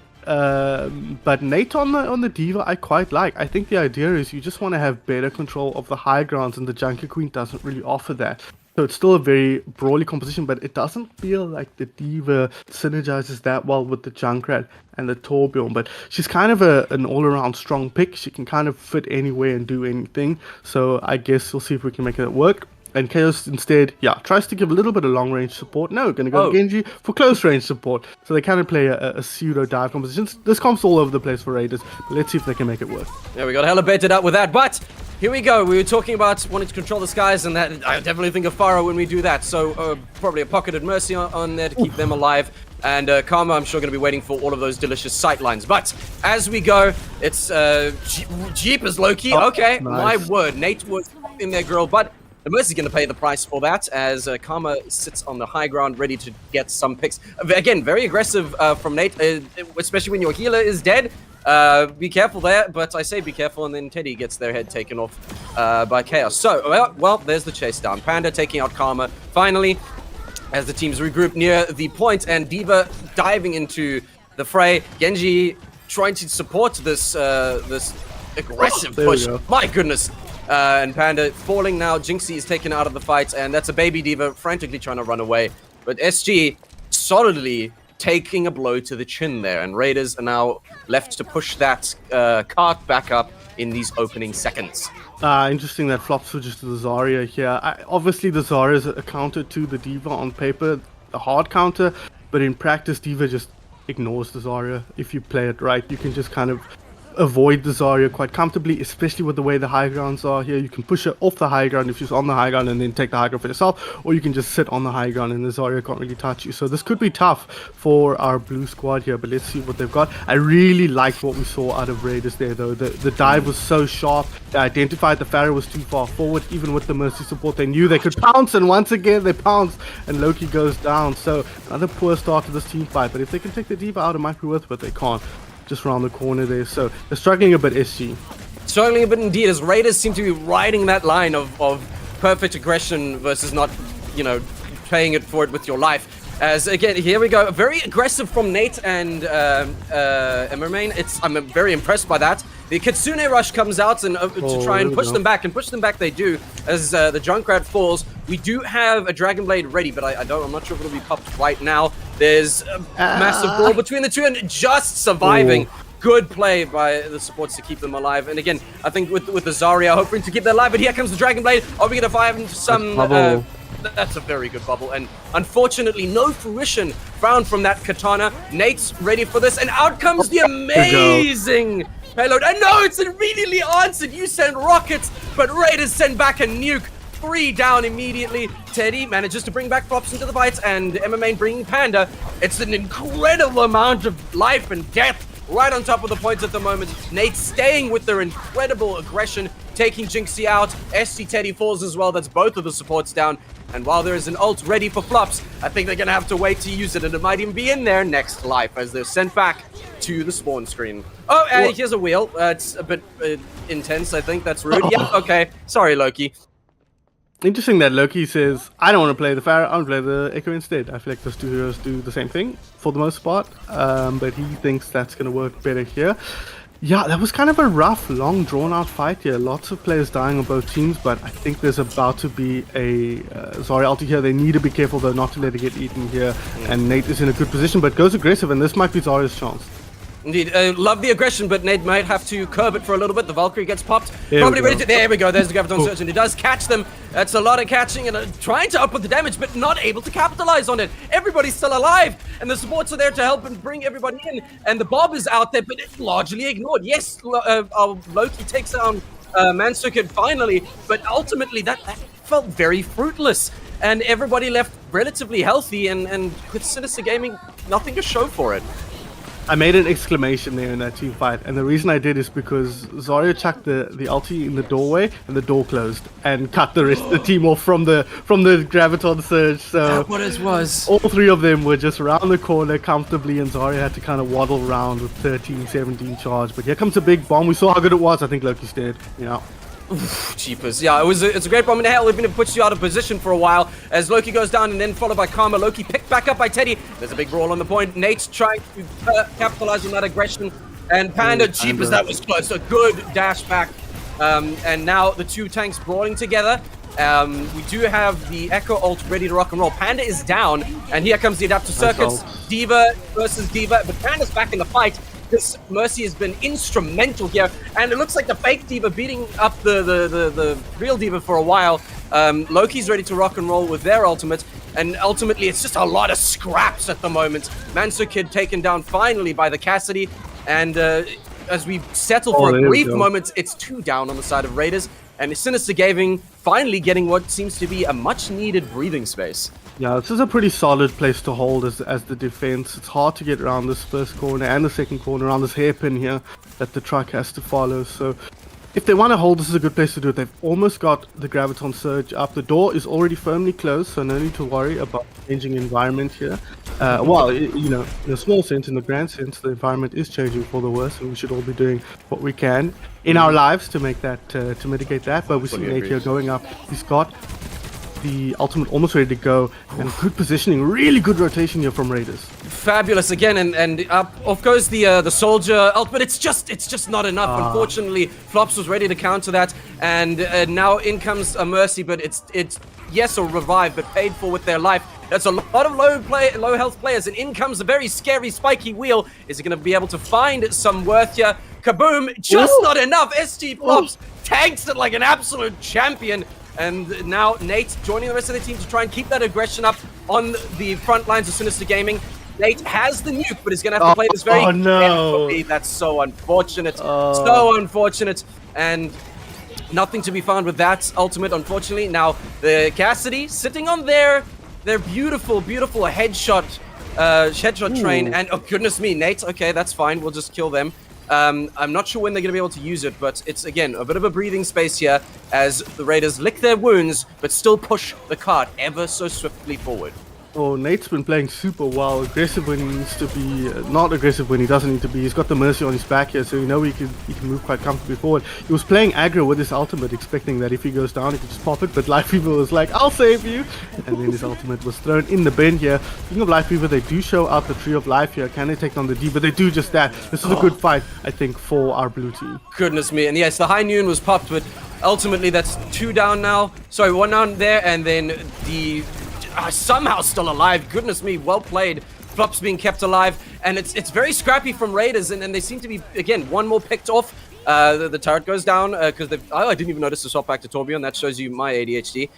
But Nate on the Diva, I quite like. I think the idea is you just want to have better control of the high grounds, and the Junker Queen doesn't really offer that. So it's still a very brawly composition, but it doesn't feel like the Diva synergizes that well with the Junkrat and the Torbjorn. But she's kind of an all-around strong pick. She can kind of fit anywhere and do anything. So I guess we'll see if we can make it work. And Chaos instead, tries to give a little bit of long-range support. No, going to go Genji for close-range support. So they kind of play a pseudo-dive composition. This comp's all over the place for Raiders, but let's see if they can make it work. Yeah, we got hella baited up with that, but here we go. We were talking about wanting to control the skies, and that I definitely think of Pharah when we do that. So probably a pocketed Mercy on there to keep them alive. And Karma, I'm sure, going to be waiting for all of those delicious sightlines. But as we go, it's Jeepers Loki. Okay, nice. My word. Nate was in there, girl, but the Mercy's going to pay the price for that, as Karma sits on the high ground ready to get some picks. Again, very aggressive from Nate, especially when your healer is dead. Be careful there, but I say be careful, and then Teddy gets their head taken off by Chaos. So, well, there's the chase down. Panda taking out Karma, finally, as the teams regroup near the point, and Diva diving into the fray. Genji trying to support this this aggressive push. My goodness. And Panda falling now. Jinxie is taken out of the fight, and that's a baby Diva frantically trying to run away. But SG solidly taking a blow to the chin there, and Raiders are now left to push that cart back up in these opening seconds. Interesting that Flop switches to the Zarya here. Obviously, the Zarya is a counter to the Diva on paper, a hard counter, but in practice, Diva just ignores the Zarya. If you play it right, you can just kind of avoid the Zarya quite comfortably, especially with the way the high grounds are here. You can push her off the high ground if she's on the high ground and then take the high ground for yourself, or you can just sit on the high ground and the Zarya can't really touch you. So this could be tough for our blue squad here, but let's see what they've got. I really liked what we saw out of Raiders there, though. The dive was so sharp. They identified the Pharah was too far forward. Even with the Mercy support, they knew they could pounce, and once again they pounced, and Loki goes down. So another poor start to this team fight, but if they can take the Diva out, it might be worth it, but they can't. Just around the corner there, so they're struggling a bit, SG. Struggling a bit indeed, as Raiders seem to be riding that line of perfect aggression versus not, paying it for it with your life. As again, here we go, very aggressive from Nate and Emmermain. I'm very impressed by that. The Kitsune Rush comes out and to try and push them back, and push them back they do. As the Junkrat falls, we do have a Dragon Blade ready, but I'm not sure if it'll be popped right now. There's a massive brawl between the two, and just surviving. Good play by the supports to keep them alive. And again, I think with the Zarya hoping to keep them alive, but here comes the Dragon Blade. Are we going to find some... That's a very good bubble, and unfortunately no fruition found from that katana. Nate's ready for this, and out comes the amazing payload. And no, it's immediately answered. You send rockets, but Raiders send back a nuke. 3 down immediately. Teddy manages to bring back Flops into the fight, and MMA bringing Panda. It's an incredible amount of life and death right on top of the points at the moment. Nate staying with their incredible aggression, taking Jinxie out. SC Teddy falls as well. That's both of the supports down. And while there is an ult ready for Flops, I think they're going to have to wait to use it, and it might even be in their next life as they're sent back to the spawn screen. Oh, and here's a wheel. It's a bit intense, I think. That's rude. Yeah, okay. Sorry, Loki. Interesting that Loki says, I don't want to play the Pharah, I want to play the Echo instead. I feel like those two heroes do the same thing for the most part, but he thinks that's going to work better here. Yeah, that was kind of a rough, long, drawn-out fight here. Lots of players dying on both teams, but I think there's about to be a Zarya ulti here. They need to be careful, though, not to let it get eaten here. And Nate is in a good position, but goes aggressive, and this might be Zarya's chance. Indeed, love the aggression, but Nate might have to curb it for a little bit. The Valkyrie gets popped. There Probably we ready go. to. There we go. There's the Graviton Surge, and it does catch them. That's a lot of catching and trying to output the damage, but not able to capitalize on it. Everybody's still alive, and the supports are there to help and bring everybody in. And the Bob is out there, but it's largely ignored. Yes, Loki takes down Mansuket finally, but ultimately that felt very fruitless. And everybody left relatively healthy, and with Sinister Gaming, nothing to show for it. I made an exclamation there in that team fight, and the reason I did is because Zarya chucked the ulti in the doorway, and the door closed, and cut the rest of the team off from the Graviton Surge. So That's what it was. all three of them were just around the corner comfortably, and Zarya had to kind of waddle around with 13, 17 charge. But here comes a big bomb. We saw how good it was. I think Loki's dead. Yeah. Jeepers. Yeah, it's a great bomb in hell, even if it puts you out of position for a while. As Loki goes down and then followed by Karma. Loki picked back up by Teddy. There's a big brawl on the point. Nate's trying to capitalize on that aggression. And Panda, jeepers, that was close. A good dash back. And now the two tanks brawling together. We do have the Echo ult ready to rock and roll. Panda is down, and here comes the Adaptive Circuits. Diva versus Diva, but Panda's back in the fight. This Mercy has been instrumental here, and it looks like the fake Diva beating up the real Diva for a while. Loki's ready to rock and roll with their ultimate, and ultimately it's just a lot of scraps at the moment. Manso Kid taken down finally by the Cassidy, and as we settle for a brief moment, it's 2 down on the side of Raiders, and Sinister Gaming finally getting what seems to be a much-needed breathing space. Yeah, this is a pretty solid place to hold as the defense. It's hard to get around this first corner and the second corner, around this hairpin here that the truck has to follow. So if they want to hold, this is a good place to do it. They've almost got the Graviton Surge up. The door is already firmly closed, so no need to worry about changing environment here. Well, you know, in a small sense, in the grand sense, the environment is changing for the worse, and we should all be doing what we can in our lives to make that, to mitigate that. But we see Nate here going up. He's got the ultimate almost ready to go, and good positioning, really good rotation here from Raiders. Fabulous again, and off goes the soldier ult, but it's just not enough. Unfortunately, Flops was ready to counter that, and now in comes a Mercy, but it's yes, a revive, but paid for with their life. That's a lot of low health players, and in comes a very scary spiky wheel. Is he going to be able to find some worth here? Kaboom! Just not enough. ST Flops tanks it like an absolute champion. And now Nate joining the rest of the team to try and keep that aggression up on the front lines of Sinister Gaming. Nate has the nuke, but he's going to have to play this very carefully. That's so unfortunate. So unfortunate. And nothing to be found with that ultimate, unfortunately. Now, the Cassidy sitting on their beautiful, beautiful headshot train. And, oh, goodness me, Nate. Okay, that's fine. We'll just kill them. I'm not sure when they're going to be able to use it, but it's, again, a bit of a breathing space here as the Raiders lick their wounds, but still push the cart ever so swiftly forward. Oh, Nate's been playing super well, aggressive when he needs to be, not aggressive when he doesn't need to be. He's got the Mercy on his back here, so you know he can move quite comfortably forward. He was playing aggro with his ultimate, expecting that if he goes down, he could just pop it, but Life Fever was like, I'll save you! And then his ultimate was thrown in the bin here. Speaking of Life Fever, they do show out the Tree of Life here. Can they take down the D? But they do just that. This is a good fight, I think, for our blue team. Goodness me, and yes, the High Noon was popped, but ultimately that's 2 down now. Sorry, 1 down there, and then the... somehow still alive. Goodness me, well played. Flops being kept alive, and it's very scrappy from Raiders, and they seem to be, again, one more picked off. The turret goes down because I didn't even notice to swap back to Torbjorn. That shows you my ADHD.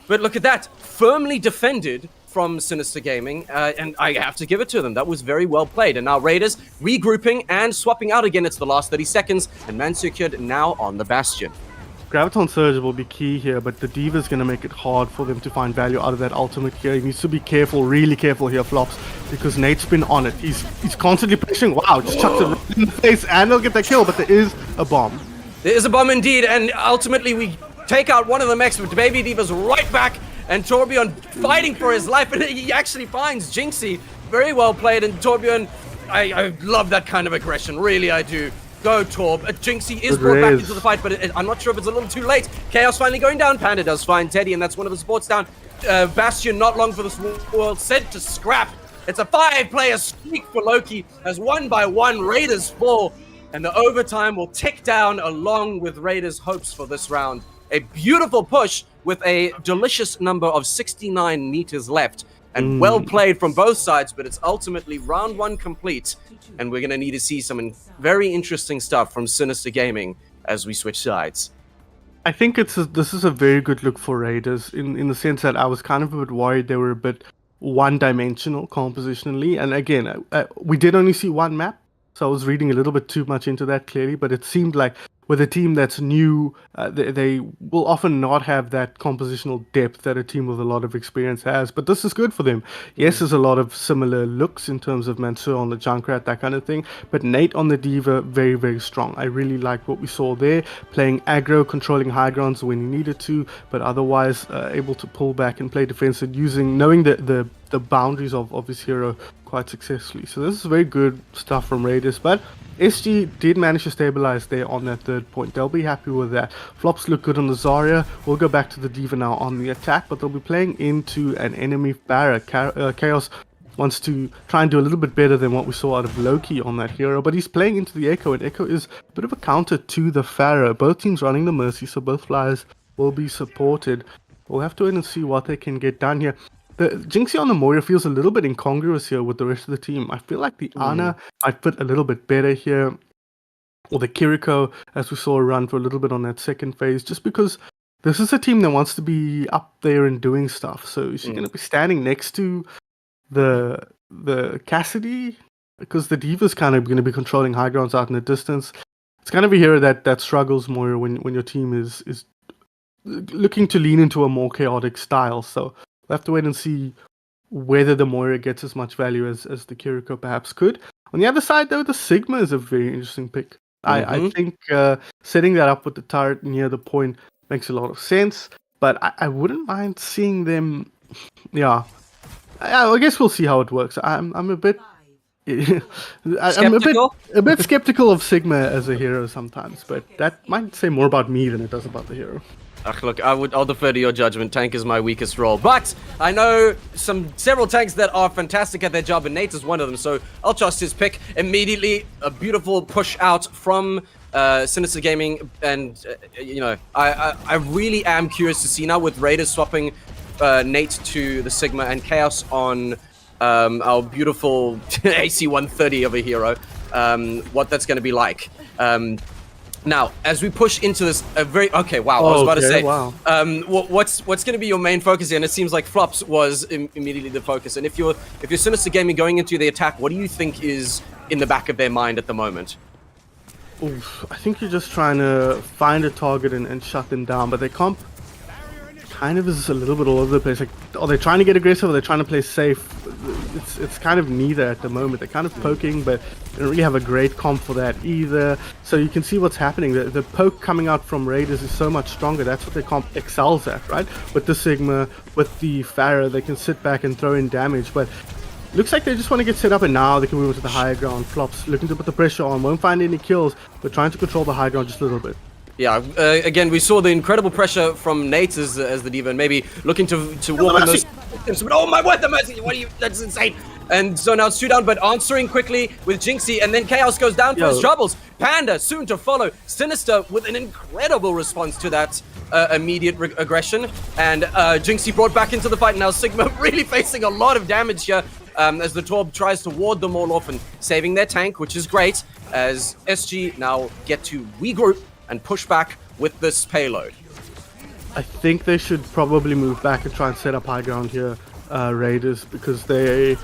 But look at that, firmly defended from Sinister Gaming, and I have to give it to them. That was very well played. And now Raiders regrouping and swapping out again. It's the last 30 seconds, and Mansukud now on the Bastion. Graviton Surge will be key here, but the Diva's going to make it hard for them to find value out of that ultimate here. He needs to be careful, really careful here, Flops, because Nate's been on it. He's constantly pushing. Wow, just chucks it right in the face, and they'll get the kill, but there is a bomb. There is a bomb indeed, and ultimately we take out one of the mechs, but Baby Diva's right back, and Torbjorn fighting for his life, and he actually finds Jinxie. Very well played, and Torbjorn, I love that kind of aggression, really I do. Go, Torb. Jinxie is brought back into the fight, but I'm not sure if it's a little too late. Chaos finally going down. Panda does find Teddy, and that's one of the supports down. Bastion not long for this world. Sent to scrap. It's a 5-player streak for Loki as 1 by 1 Raiders fall. And the overtime will tick down along with Raiders' hopes for this round. A beautiful push with a delicious number of 69 meters left. and well played from both sides, but it's ultimately round 1 complete, and we're going to need to see some very interesting stuff from Sinister Gaming as we switch sides. I think this is a very good look for Raiders in the sense that I was kind of a bit worried they were a bit one-dimensional compositionally, and again, we did only see one map, so I was reading a little bit too much into that clearly, but it seemed like with a team that's new, they will often not have that compositional depth that a team with a lot of experience has. But this is good for them. Yes, there's a lot of similar looks in terms of Mansour on the Junkrat, that kind of thing. But Nate on the Diva, very, very strong. I really like what we saw there. Playing aggro, controlling high grounds when he needed to, but otherwise able to pull back and play defensive, knowing the boundaries of his hero quite successfully. So this is very good stuff from Raiders. But SG did manage to stabilize there on that 3rd point. They'll be happy with that. Flops look good on the Zarya. We'll go back to the Diva now on the attack, but they'll be playing into an enemy Barra. Chaos wants to try and do a little bit better than what we saw out of Loki on that hero, but he's playing into the Echo, and Echo is a bit of a counter to the Pharaoh. Both teams running the Mercy, so both flyers will be supported. We'll have to wait and see what they can get done here. The Jinxie on the Moira feels a little bit incongruous here with the rest of the team. I feel like the Ana might fit a little bit better here. Or the Kiriko, as we saw her run for a little bit on that second phase, just because this is a team that wants to be up there and doing stuff. So is she going to be standing next to the Cassidy? Because the Diva's kind of going to be controlling high grounds out in the distance. It's kind of a hero that struggles more when your team is looking to lean into a more chaotic style. So we'll have to wait and see whether the Moira gets as much value as the Kiriko perhaps could. On the other side, though, the Sigma is a very interesting pick. I think setting that up with the turret near the point makes a lot of sense. But I wouldn't mind seeing them. Yeah, I guess we'll see how it works. I'm a bit. I'm a bit skeptical of Sigma as a hero sometimes, but that might say more about me than it does about the hero. Look, I'll defer to your judgment. Tank is my weakest role, but I know several tanks that are fantastic at their job, and Nate is one of them. So I'll trust his pick immediately. A beautiful push out from Sinister Gaming, and I really am curious to see now with Raiders swapping Nate to the Sigma and Chaos on our beautiful AC 130 of a hero, what that's going to be like. Now, as we push into this, I was about to say, what's going to be your main focus here? And it seems like Flops was immediately the focus. And if you're Sinister Gaming going into the attack, what do you think is in the back of their mind at the moment? Oof, I think you're just trying to find a target and shut them down, but they can't. Kind of is a little bit all over the place. Like, are they trying to get aggressive or are they trying to play safe? It's kind of neither at the moment. They're kind of poking, but they don't really have a great comp for that either. So you can see what's happening. The poke coming out from Raiders is so much stronger. That's what their comp excels at, right? With the Sigma, with the Pharaoh, they can sit back and throw in damage. But looks like they just want to get set up, and now they can move into the higher ground. Flops looking to put the pressure on. Won't find any kills, but trying to control the high ground just a little bit. Yeah, again, we saw the incredible pressure from Nate as the Diva, and maybe looking to walk in those systems. But oh my word, the Mercy! That's insane! And so now it's 2 down, but answering quickly with Jinxie, and then Chaos goes down for his troubles. Panda soon to follow. Sinister with an incredible response to that immediate aggression, and Jinxie brought back into the fight. Now Sigma really facing a lot of damage here as the Torb tries to ward them all off and saving their tank, which is great, as SG now get to regroup and push back with this payload. I think they should probably move back and try and set up high ground here, Raiders, because they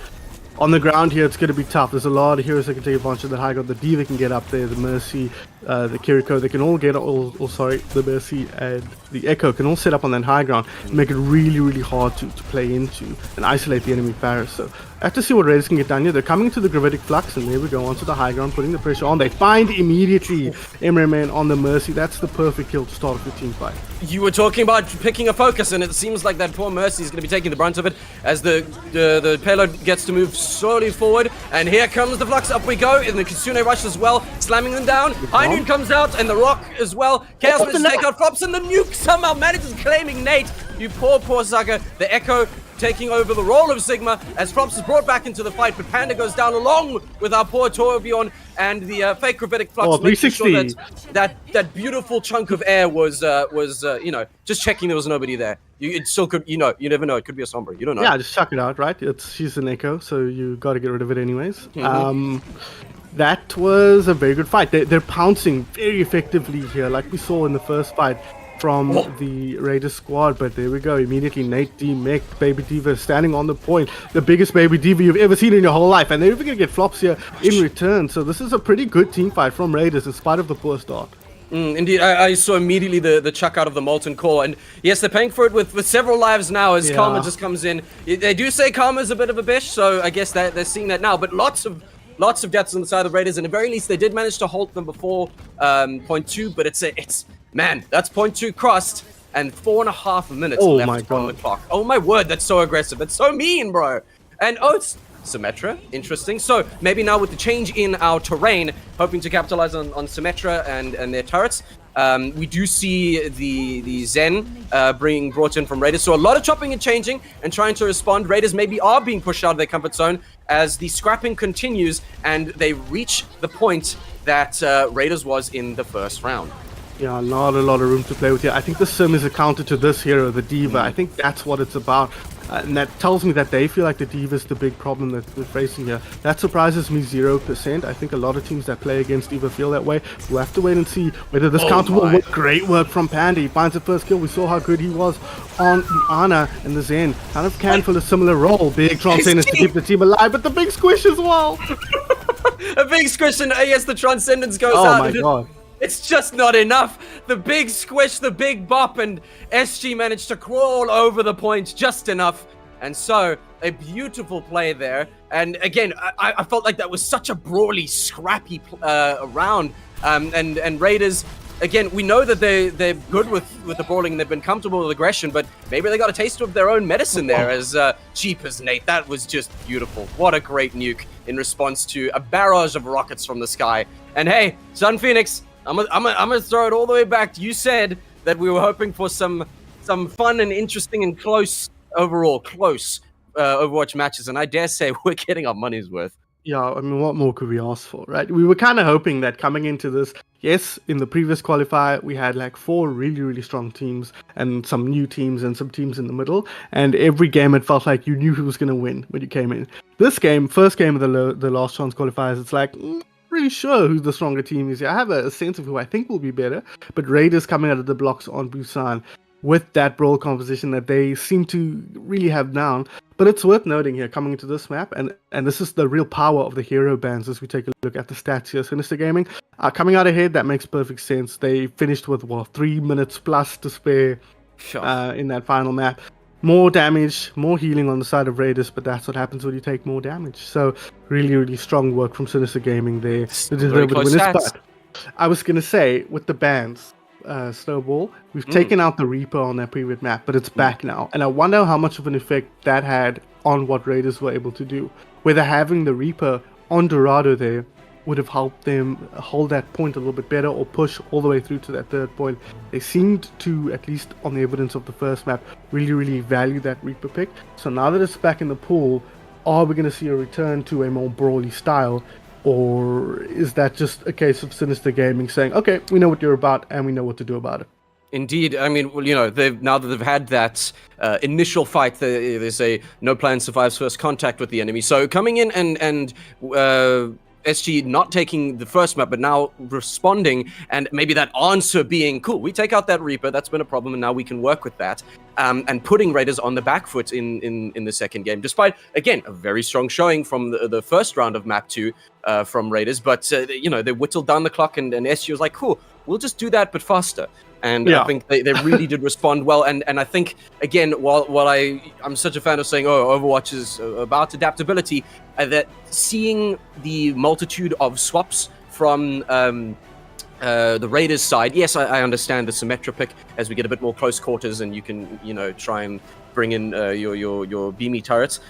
on the ground here it's going to be tough. There's a lot of heroes that can take advantage of the high ground. The Diva can get up there, the Mercy, the Kiriko, they can all get the Mercy and the Echo can all set up on that high ground and make it really, really hard to play into and isolate the enemy Pharaoh. So I have to see what Raiders can get done here. They're coming into the Gravitic Flux, and there we go, onto the high ground, putting the pressure on. They find immediately Emreman on the Mercy. That's the perfect kill to start off the team fight. You were talking about picking a focus, and it seems like that poor Mercy is going to be taking the brunt of it as the payload gets to move slowly forward. And here comes the Flux, up we go, and the Kitsune rush as well, slamming them down. High Noon comes out, and the Rock as well. Chaos manages to take out Flops, and the Nuke somehow manages claiming Nate. You poor sucker. The Echo taking over the role of Sigma as Props is brought back into the fight, but Panda goes down along with our poor Torbjorn and the fake gravitic flux, making sure that beautiful chunk of air was just checking there was nobody there. It still could, you never know. It could be a Sombra. You don't know. Yeah, just chuck it out, right? She's an echo, so you got to get rid of it anyways. That was a very good fight. They're pouncing very effectively here, like we saw in the first fight from the Raiders squad. But there we go. Immediately, Nate D, Mech, Baby Diva standing on the point. The biggest Baby Diva you've ever seen in your whole life. And they're even going to get flops here in return. So this is a pretty good team fight from Raiders in spite of the poor start. Indeed, I saw immediately the chuck out of the Molten Core, and yes, they're paying for it with several lives now as Karma just comes in. They do say Karma's a bit of a bish, so I guess that they're seeing that now, but lots of deaths on the side of the Raiders, and at the very least, they did manage to halt them before point 2, but man, that's point 2 crossed, and 4.5 minutes left on the clock. Oh my word, that's so aggressive. That's so mean, bro. And it's Symmetra, interesting. So maybe now with the change in our terrain, hoping to capitalize on Symmetra and their turrets, we do see the Zen being brought in from Raiders. So a lot of chopping and changing and trying to respond. Raiders maybe are being pushed out of their comfort zone as the scrapping continues and they reach the point that Raiders was in the first round. Yeah, not a lot of room to play with here. I think the Sim is a counter to this hero, the Diva. I think that's what it's about. And that tells me that they feel like the Diva is the big problem that we're facing here. That surprises me 0%. I think a lot of teams that play against Diva feel that way. We'll have to wait and see whether this counter will work. Great work from Panda. He finds the first kill. We saw how good he was on the Ana and the Zen. Kind of can fill a similar role. Big Transcendence to keep the team alive, but the big squish as well. A big squish and yes, the Transcendence goes out. Oh my god. It's just not enough. The big squish, the big bop, and SG managed to crawl over the point just enough. And so, a beautiful play there. And again, I felt like that was such a brawly, scrappy round. And Raiders, again, we know that they're good with the brawling and they've been comfortable with aggression, but maybe they got a taste of their own medicine there as cheap as Nate. That was just beautiful. What a great nuke in response to a barrage of rockets from the sky. And hey, Sun Phoenix, I'm gonna throw it all the way back. You said that we were hoping for some fun and interesting and close Overwatch matches, and I dare say we're getting our money's worth. Yeah, I mean, what more could we ask for, right? We were kind of hoping that coming into this, yes, in the previous qualifier, we had like 4 really, really strong teams and some new teams and some teams in the middle. And every game, it felt like you knew who was going to win when you came in. This game, first game of the last chance qualifiers, it's like, really sure who the stronger team is. I have a sense of who I think will be better, but Raiders coming out of the blocks on Busan with that brawl composition that they seem to really have down. But it's worth noting here, coming into this map, and this is the real power of the hero bans as we take a look at the stats here. Sinister Gaming, coming out ahead, that makes perfect sense. They finished with, 3 minutes plus to spare in that final map. More damage, more healing on the side of Raiders, but that's what happens when you take more damage. So really, really strong work from Sinister Gaming there. They deserve the winners. But I was going to say, with the bans, Snowball, we've taken out the Reaper on that previous map, but it's back now. And I wonder how much of an effect that had on what Raiders were able to do. Whether having the Reaper on Dorado there would have helped them hold that point a little bit better or push all the way through to that third point. They seemed to, at least on the evidence of the first map, really, really value that Reaper pick. So now that it's back in the pool, are we going to see a return to a more brawly style? Or is that just a case of Sinister Gaming saying, okay, we know what you're about and we know what to do about it? Indeed. I mean, well, now that they've had that initial fight, there's a no plan survives first contact with the enemy. So coming in and SG not taking the first map, but now responding, and maybe that answer being, cool, we take out that Reaper, that's been a problem, and now we can work with that, and putting Raiders on the back foot in the second game, despite, again, a very strong showing from the first round of map 2 from Raiders, but, they whittled down the clock, and SG was like, cool, we'll just do that, but faster. And I think they really did respond well. And I think, again, while I'm such a fan of saying, Overwatch is about adaptability, that seeing the multitude of swaps from the Raiders side, yes, I understand the Symmetra pick as we get a bit more close quarters and you can, try and bring in your beamy turrets.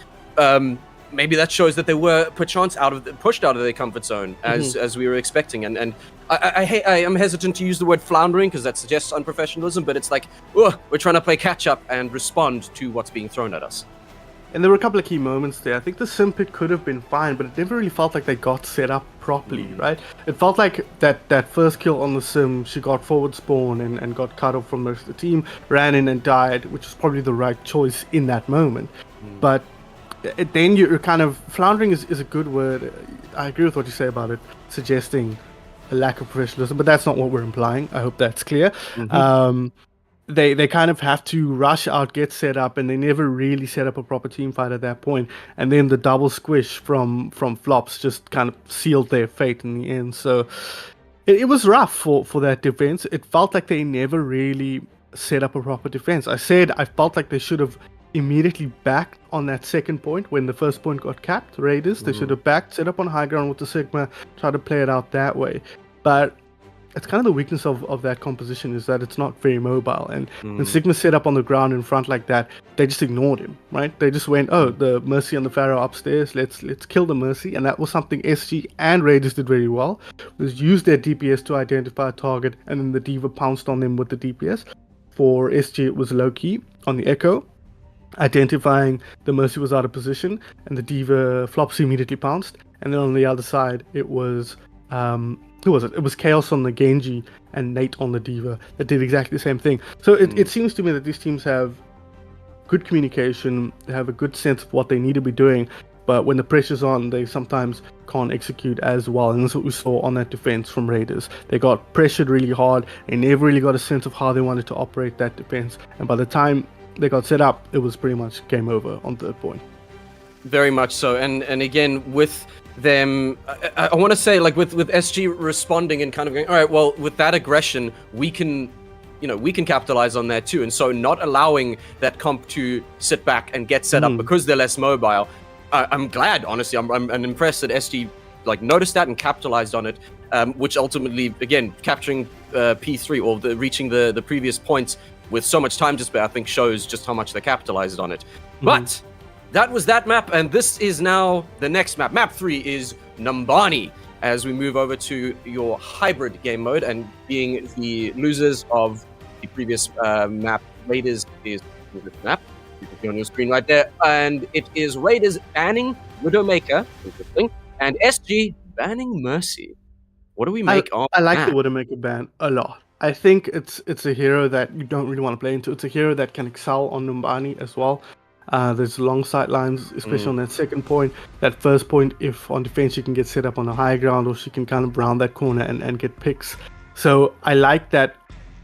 Maybe that shows that they were perchance pushed out of their comfort zone as we were expecting. And I am hesitant to use the word floundering because that suggests unprofessionalism, but it's like, we're trying to play catch up and respond to what's being thrown at us. And there were a couple of key moments there. I think the sim pick could have been fine, but it never really felt like they got set up properly, right? It felt like that first kill on the sim, she got forward spawn and got cut off from most of the team, ran in and died, which was probably the right choice in that moment. But then you're kind of floundering is a good word. I agree with what you say about it, suggesting a lack of professionalism, but that's not what we're implying. I hope that's clear. They kind of have to rush out, get set up, and they never really set up a proper team fight at that point. And then the double squish from flops just kind of sealed their fate in the end. So it was rough for that defense. It felt like they never really set up a proper defense. I felt like they should have immediately backed on that second point when the first point got capped. Raiders, they should have backed, set up on high ground with the Sigma, try to play it out that way. But it's kind of the weakness of that composition is that it's not very mobile. And when Sigma set up on the ground in front like that, they just ignored him, right? They just went, oh, the Mercy and the Pharaoh upstairs, let's kill the Mercy. And that was something SG and Raiders did very well, was use their DPS to identify a target, and then the D.Va pounced on them with the DPS. For SG, it was low-key on the Echo, identifying the Mercy was out of position, and the D.Va flops immediately pounced. And then on the other side, it was who was it? It was Chaos on the Genji and Nate on the D.Va that did exactly the same thing. So it seems to me that these teams have good communication, they have a good sense of what they need to be doing, but when the pressure's on, they sometimes can't execute as well. And that's what we saw on that defense from Raiders. They got pressured really hard, they never really got a sense of how they wanted to operate that defense. And by the time they got set up, it was pretty much game over on third point. Very much so. And again, with them, I want to say, like, with SG responding and kind of going, all right, well, with that aggression, we can capitalize on that too. And so not allowing that comp to sit back and get set up because they're less mobile. I'm glad, honestly. I'm impressed that SG like noticed that and capitalized on it, which ultimately, again, capturing P3 or reaching the previous points with so much time to spare, I think shows just how much they capitalized on it. But that was that map, and this is now the next map. Map 3 is Numbani, as we move over to your hybrid game mode, and being the losers of the previous map, Raiders is this map. You can see on your screen right there, and it is Raiders banning Widowmaker, interesting, and SG banning Mercy. What do we make of I like that? the Widowmaker ban a lot. I think it's a hero that you don't really want to play into. It's a hero that can excel on Numbani as well. There's long sight lines, especially on that second point. That first point, if on defense, she can get set up on the high ground, or she can kind of round that corner and get picks. So I like that,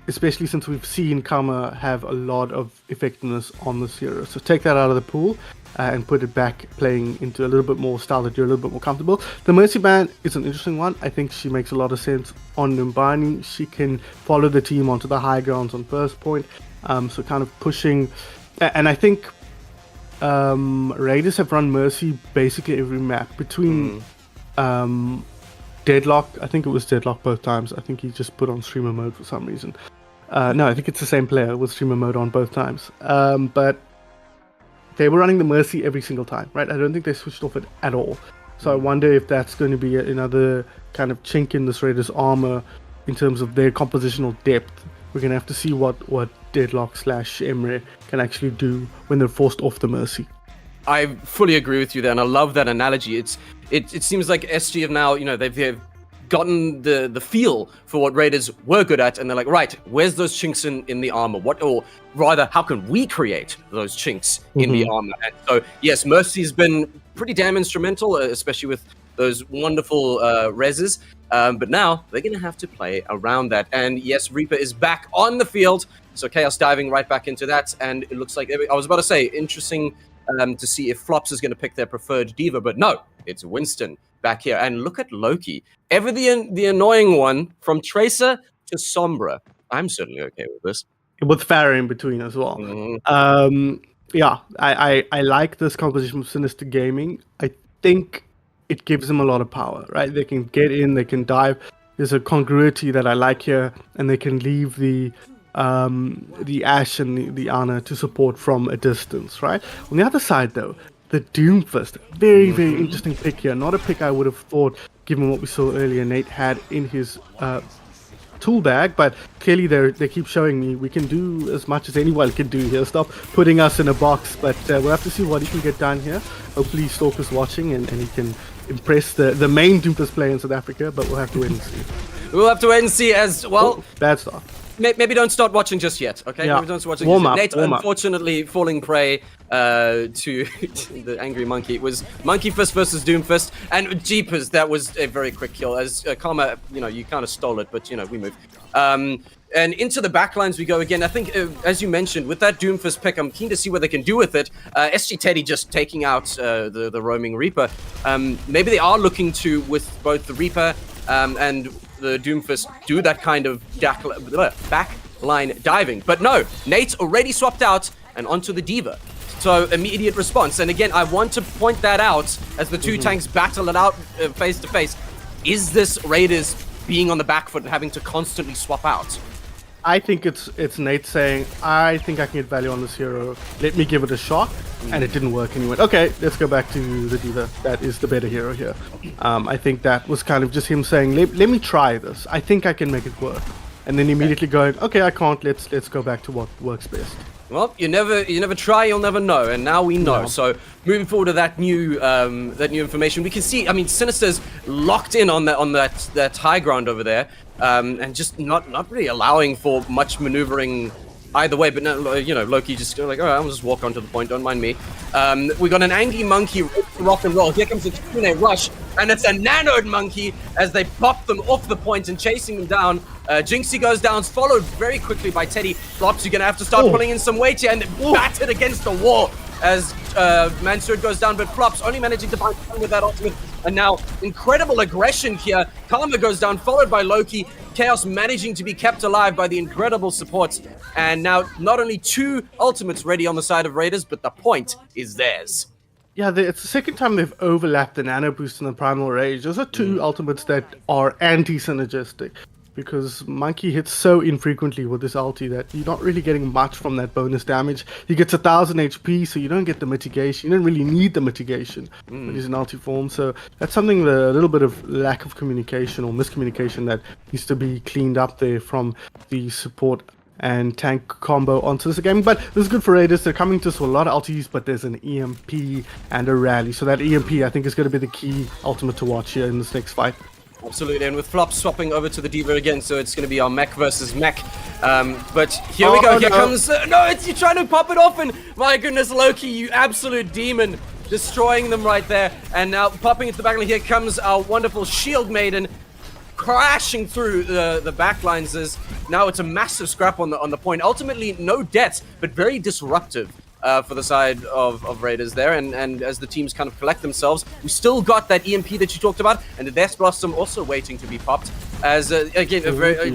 especially since we've seen Kama have a lot of effectiveness on this hero. So take that out of the pool and put it back playing into a little bit more style that you're a little bit more comfortable. The Mercy ban is an interesting one. I think she makes a lot of sense on Numbani. She can follow the team onto the high grounds on first point. So kind of pushing, and I think Raiders have run Mercy basically every map between Deadlock. I think it was Deadlock both times. I think he just put on streamer mode for some reason. No, I think it's the same player with streamer mode on both times. But they were running the Mercy every single time, right? I don't think they switched off it at all. So I wonder if that's going to be another kind of chink in this Raiders armor in terms of their compositional depth. We're going to have to see what Deadlock / Emre can actually do when they're forced off the Mercy. I fully agree with you there, and I love that analogy. It seems like SG have now, they've gotten the feel for what Raiders were good at, and they're like, right, where's those chinks in the armor? Or rather, how can we create those chinks in the armor? And so, yes, Mercy's been pretty damn instrumental, especially with those wonderful reses. But now they're going to have to play around that. And yes, Reaper is back on the field. So Chaos diving right back into that. And it looks like, I was about to say, interesting to see if Flops is going to pick their preferred D.Va. But no, it's Winston back here. And look at Loki. Ever the annoying one, from Tracer to Sombra. I'm certainly okay with this. With Farah in between as well. Yeah, I like this composition of Sinister Gaming. I think it gives them a lot of power, right? They can get in, they can dive. There's a congruity that I like here, and they can leave the Ashe and the Ana to support from a distance, right? On the other side, though, the Doomfist, very, very interesting pick here. Not a pick I would have thought, given what we saw earlier, Nate had in his tool bag, but clearly they keep showing me we can do as much as anyone can do here. Stop putting us in a box, but we'll have to see what he can get done here. Hopefully Stalker's watching and he can impress the main Doomfist player in South Africa, but we'll have to wait and see. We'll have to wait and see as well. Oh, bad start. Maybe don't start watching just yet, okay? Yeah. Maybe don't start watching Warm just up, yet. Nate, warm up. unfortunately, falling prey to the angry monkey. It was Monkey Fist versus Doomfist, and Jeepers, that was a very quick kill. As Karma, you kind of stole it, but, we moved. And into the backlines we go again. I think, as you mentioned, with that Doomfist pick, I'm keen to see what they can do with it. SG Teddy just taking out the roaming Reaper. Maybe they are looking to, with both the Reaper and the Doomfist, do that kind of backline diving. But no, Nate's already swapped out and onto the Diva. So immediate response. And again, I want to point that out as the two tanks battle it out face to face. Is this Raiders being on the back foot and having to constantly swap out? I think it's Nate saying, I think I can get value on this hero. Let me give it a shot. And it didn't work. And he went, okay, let's go back to the Diva. That is the better hero here. I think that was kind of just him saying, let me try this. I think I can make it work. And then immediately going, okay, I can't. Let's go back to what works best. Well, you never try, you'll never know, and now we know. Yeah. So moving forward to that new information, we can see. I mean, Sinister's locked in on that high ground over there, and just not really allowing for much maneuvering either way. But no, Loki just like, all right, I'll just walk onto the point. Don't mind me. We got an angry monkey rock and roll. Here comes a Tsune rush, and it's a nanoed monkey as they pop them off the point and chasing them down. Jinxie goes down, followed very quickly by Teddy. Flops, you're gonna have to start pulling in some weight here, and battered against the wall as Mansoor goes down, but Flops only managing to find time with that ultimate. And now incredible aggression here. Karma goes down, followed by Loki. Chaos managing to be kept alive by the incredible support. And now not only two ultimates ready on the side of Raiders, but the point is theirs. Yeah, it's the second time they've overlapped the Nano Boost and the Primal Rage. Those are two ultimates that are anti-synergistic. Because Monkey hits so infrequently with this ulti that you're not really getting much from that bonus damage. He gets 1000 HP, so you don't get the mitigation. You don't really need the mitigation when he's in ulti form. So that's something, a little bit of lack of communication or miscommunication that needs to be cleaned up there from the support and tank combo onto this game. But this is good for Raiders. They're coming to us with a lot of ultis, but there's an EMP and a rally. So that EMP, I think, is going to be the key ultimate to watch here in this next fight. Absolutely, and with Flop swapping over to the Diva again, so it's going to be our mech versus mech. But here we go, here comes... you're trying to pop it off, and my goodness, Loki, you absolute demon, destroying them right there. And now popping into the backline, here comes our wonderful Shield Maiden, crashing through the backlines. As now it's a massive scrap on the point. Ultimately, no deaths, but very disruptive. For the side of Raiders there, and as the teams kind of collect themselves, we still got that EMP that you talked about, and the Death Blossom also waiting to be popped. As again, a very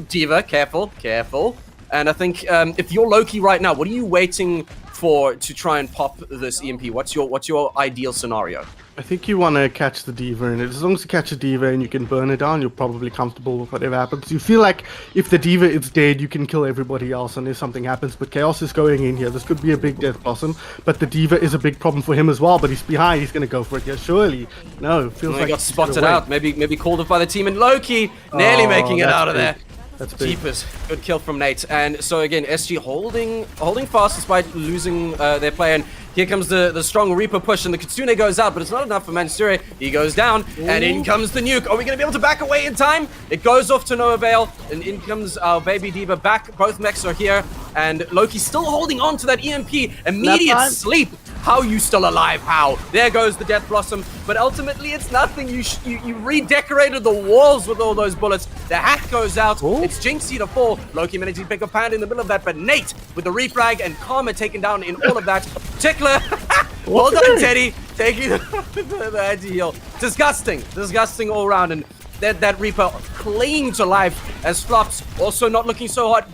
Diva, careful. And I think if you're Loki right now, what are you waiting for to try and pop this EMP? What's your ideal scenario? I think you want to catch the Diva, and as long as you catch a Diva and you can burn it down, you're probably comfortable with whatever happens. You feel like if the Diva is dead, you can kill everybody else unless something happens, but Chaos is going in here. This could be a big Death Blossom, but the Diva is a big problem for him as well, but he's behind. He's going to go for it here, surely. No, feels like he got spotted out. Maybe called it by the team, and Loki nearly making it out of there. That's big. Jeepers. Good kill from Nate. And so again, SG holding fast despite losing their play. And here comes the strong Reaper push, and the Kitsune goes out, but it's not enough for Mansoor. He goes down, and in comes the nuke. Are we going to be able to back away in time? It goes off to no avail, and in comes our baby Diva back. Both mechs are here, and Loki still holding on to that EMP. Immediate sleep. How you still alive? How? There goes the Death Blossom, but ultimately it's nothing. You redecorated the walls with all those bullets. The hack goes out. It's Jinxie to fall. Loki managing to pick up Panda in the middle of that, but Nate with the refrag and Karma taken down in all of that. Tickler, well done, Teddy, taking the anti-heal. Disgusting all around, and that Reaper clinging to life as Flops also not looking so hot,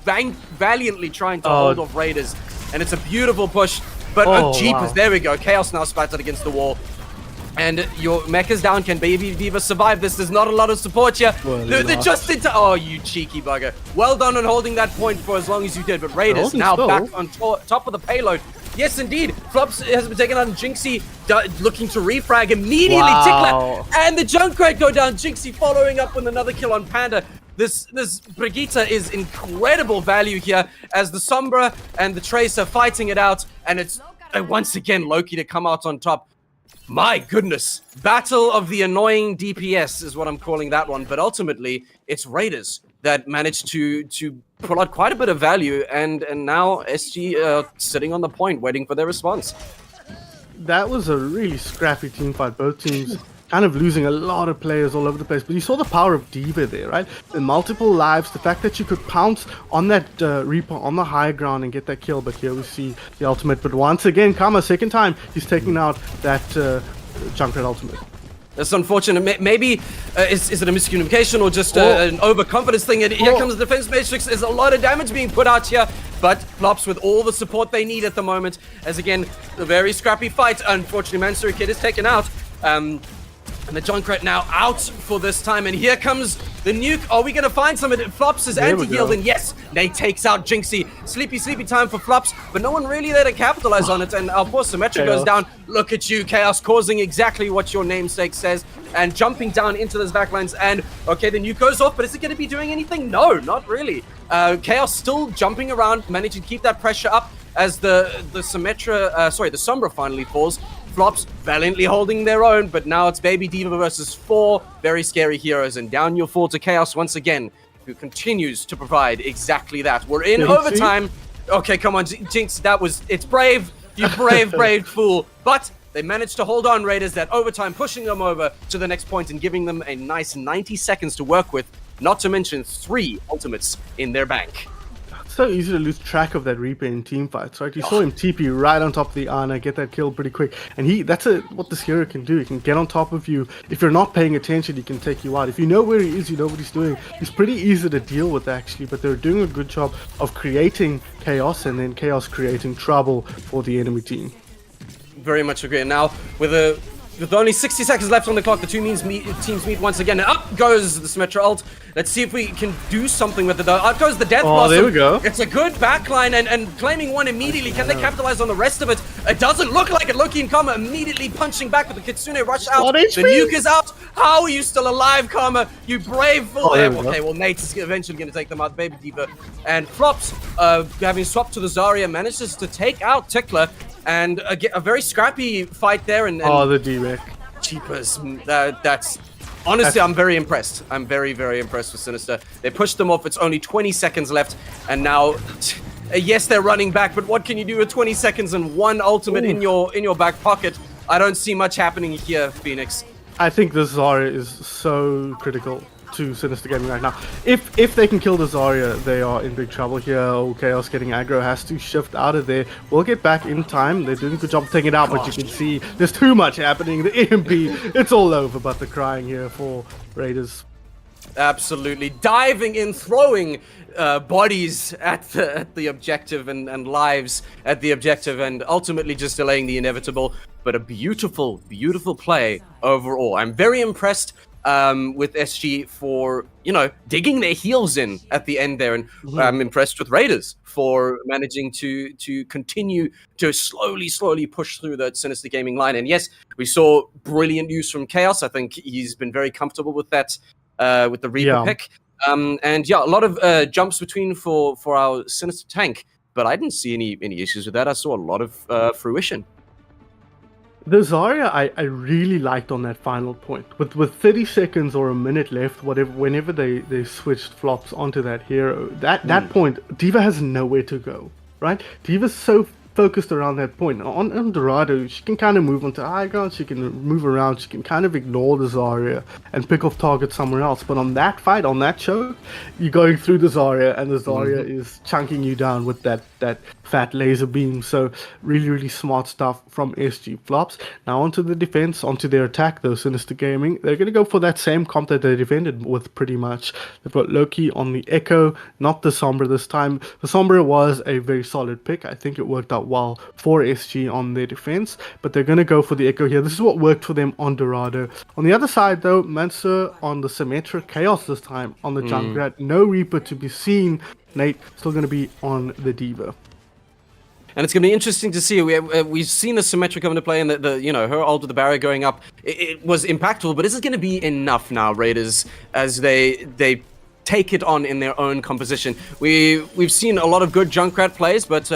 valiantly trying to hold off Raiders, and it's a beautiful push. But jeepers, there we go. Chaos now splattered against the wall. And your mech is down. Can Baby Diva survive this? There's not a lot of support here. They're just into... Oh, you cheeky bugger. Well done on holding that point for as long as you did. But Raiders now back on top of the payload. Yes, indeed. Flops has been taken on. Jinxie looking to refrag immediately. Tickler and the Junkrat go down. Jinxie following up with another kill on Panda. This Brigitte is incredible value here as the Sombra and the Tracer fighting it out, and it's once again Loki to come out on top. My goodness, battle of the annoying DPS is what I'm calling that one, but ultimately it's Raiders that managed to pull out quite a bit of value, and now SG sitting on the point waiting for their response. That was a really scrappy team fight. Both teams kind of losing a lot of players all over the place. But you saw the power of D.Va there, right? The multiple lives, the fact that you could pounce on that Reaper on the high ground and get that kill. But here we see the ultimate. But once again, Karma, second time, he's taking out that Junkrat ultimate. That's unfortunate. Maybe is it a miscommunication or just an overconfidence thing? And here comes the defense matrix. There's a lot of damage being put out here, but Flops with all the support they need at the moment. As again, a very scrappy fight. Unfortunately, Mansour Kid is taken out. And the Junkrat now out for this time. And here comes the nuke. Are we going to find some of it? Flops is anti-healed. And yes, Nate takes out Jinxie. Sleepy time for Flops. But no one really there to capitalize on it. And of course, Symmetra goes down. Look at you, Chaos, causing exactly what your namesake says. And jumping down into those backlines. And okay, the nuke goes off. But is it going to be doing anything? No, not really. Chaos still jumping around, managing to keep that pressure up as the Sombra finally falls. Flops valiantly holding their own, but now it's Baby D.Va versus 4 very scary heroes, and down you'll fall to Chaos once again, who continues to provide exactly that. We're in overtime. Okay, come on, Jinx, it's brave. You brave fool. But they managed to hold on, Raiders, that overtime, pushing them over to the next point and giving them a nice 90 seconds to work with, not to mention 3 ultimates in their bank. So easy to lose track of that Reaper in team fights, right? You saw him TP right on top of the Ana, get that kill pretty quick. And that's what this hero can do. He can get on top of you. If you're not paying attention, he can take you out. If you know where he is, you know what he's doing. He's pretty easy to deal with, actually. But they're doing a good job of creating chaos, and then chaos creating trouble for the enemy team. Very much agree. And now, with only 60 seconds left on the clock, the two teams meet once again. And up goes the Symmetra ult. Let's see if we can do something with it, though. Out goes the Death Blossom. There we go. It's a good backline, and claiming one immediately. Can they capitalize on the rest of it? It doesn't look like it. Loki and Karma immediately punching back with the Kitsune rush out. The nuke is out. How are you still alive, Karma? You brave fool. Okay, well, Nate is eventually going to take them out, Baby D.Va. And Flops, having swapped to the Zarya, manages to take out Tickler. And a very scrappy fight there. And the D-Rec. Jeepers. Honestly, I'm very impressed. I'm very, very impressed with Sinister. They pushed them off. It's only 20 seconds left. And now, yes, they're running back. But what can you do with 20 seconds and 1 ultimate in your back pocket? I don't see much happening here, Phoenix. I think the Zarya is so critical to Sinister Gaming right now. If they can kill the Zarya, they are in big trouble here. Chaos getting aggro, has to shift out of there. We'll get back in time. They're doing a good job of taking it out, but you can see there's too much happening. The EMP, it's all over, but the crying here for Raiders. Absolutely. Diving in, throwing bodies at the objective and lives at the objective, and ultimately just delaying the inevitable. But a beautiful, beautiful play overall. I'm very impressed with SG for, digging their heels in at the end there. And I'm impressed with Raiders for managing to continue to slowly push through the Sinister Gaming line. And yes, we saw brilliant use from Chaos. I think he's been very comfortable with that, with the Reaper pick. And yeah, a lot of jumps between for our Sinister tank, but I didn't see any issues with that. I saw a lot of fruition. The Zarya I really liked on that final point. With 30 seconds or a minute left, whenever they switched Flops onto that hero, that point, D.Va has nowhere to go, right? D.Va's so focused around that point. On Dorado, she can kind of move onto high ground, she can move around, she can kind of ignore the Zarya and pick off targets somewhere else. But on that fight, on that choke, you're going through the Zarya, and the Zarya is chunking you down with that fat laser beam. So really smart stuff from SG. Flops. Now onto the defense, onto their attack though, Sinister Gaming. They're going to go for that same comp that they defended with pretty much. They've got Loki on the Echo, not the Sombra this time. The Sombra was a very solid pick. I think it worked out well for SG on their defense, but they're going to go for the Echo here. This is what worked for them on Dorado. On the other side though, Mansour on the Symmetra, Chaos this time on the Junkrat. No Reaper to be seen. Nate still going to be on the D.Va. And it's going to be interesting to see. We've seen the Symmetra come into play, and her ult with the barrier going up. It was impactful, but is it going to be enough now, Raiders, as they take it on in their own composition. We've seen a lot of good Junkrat plays, but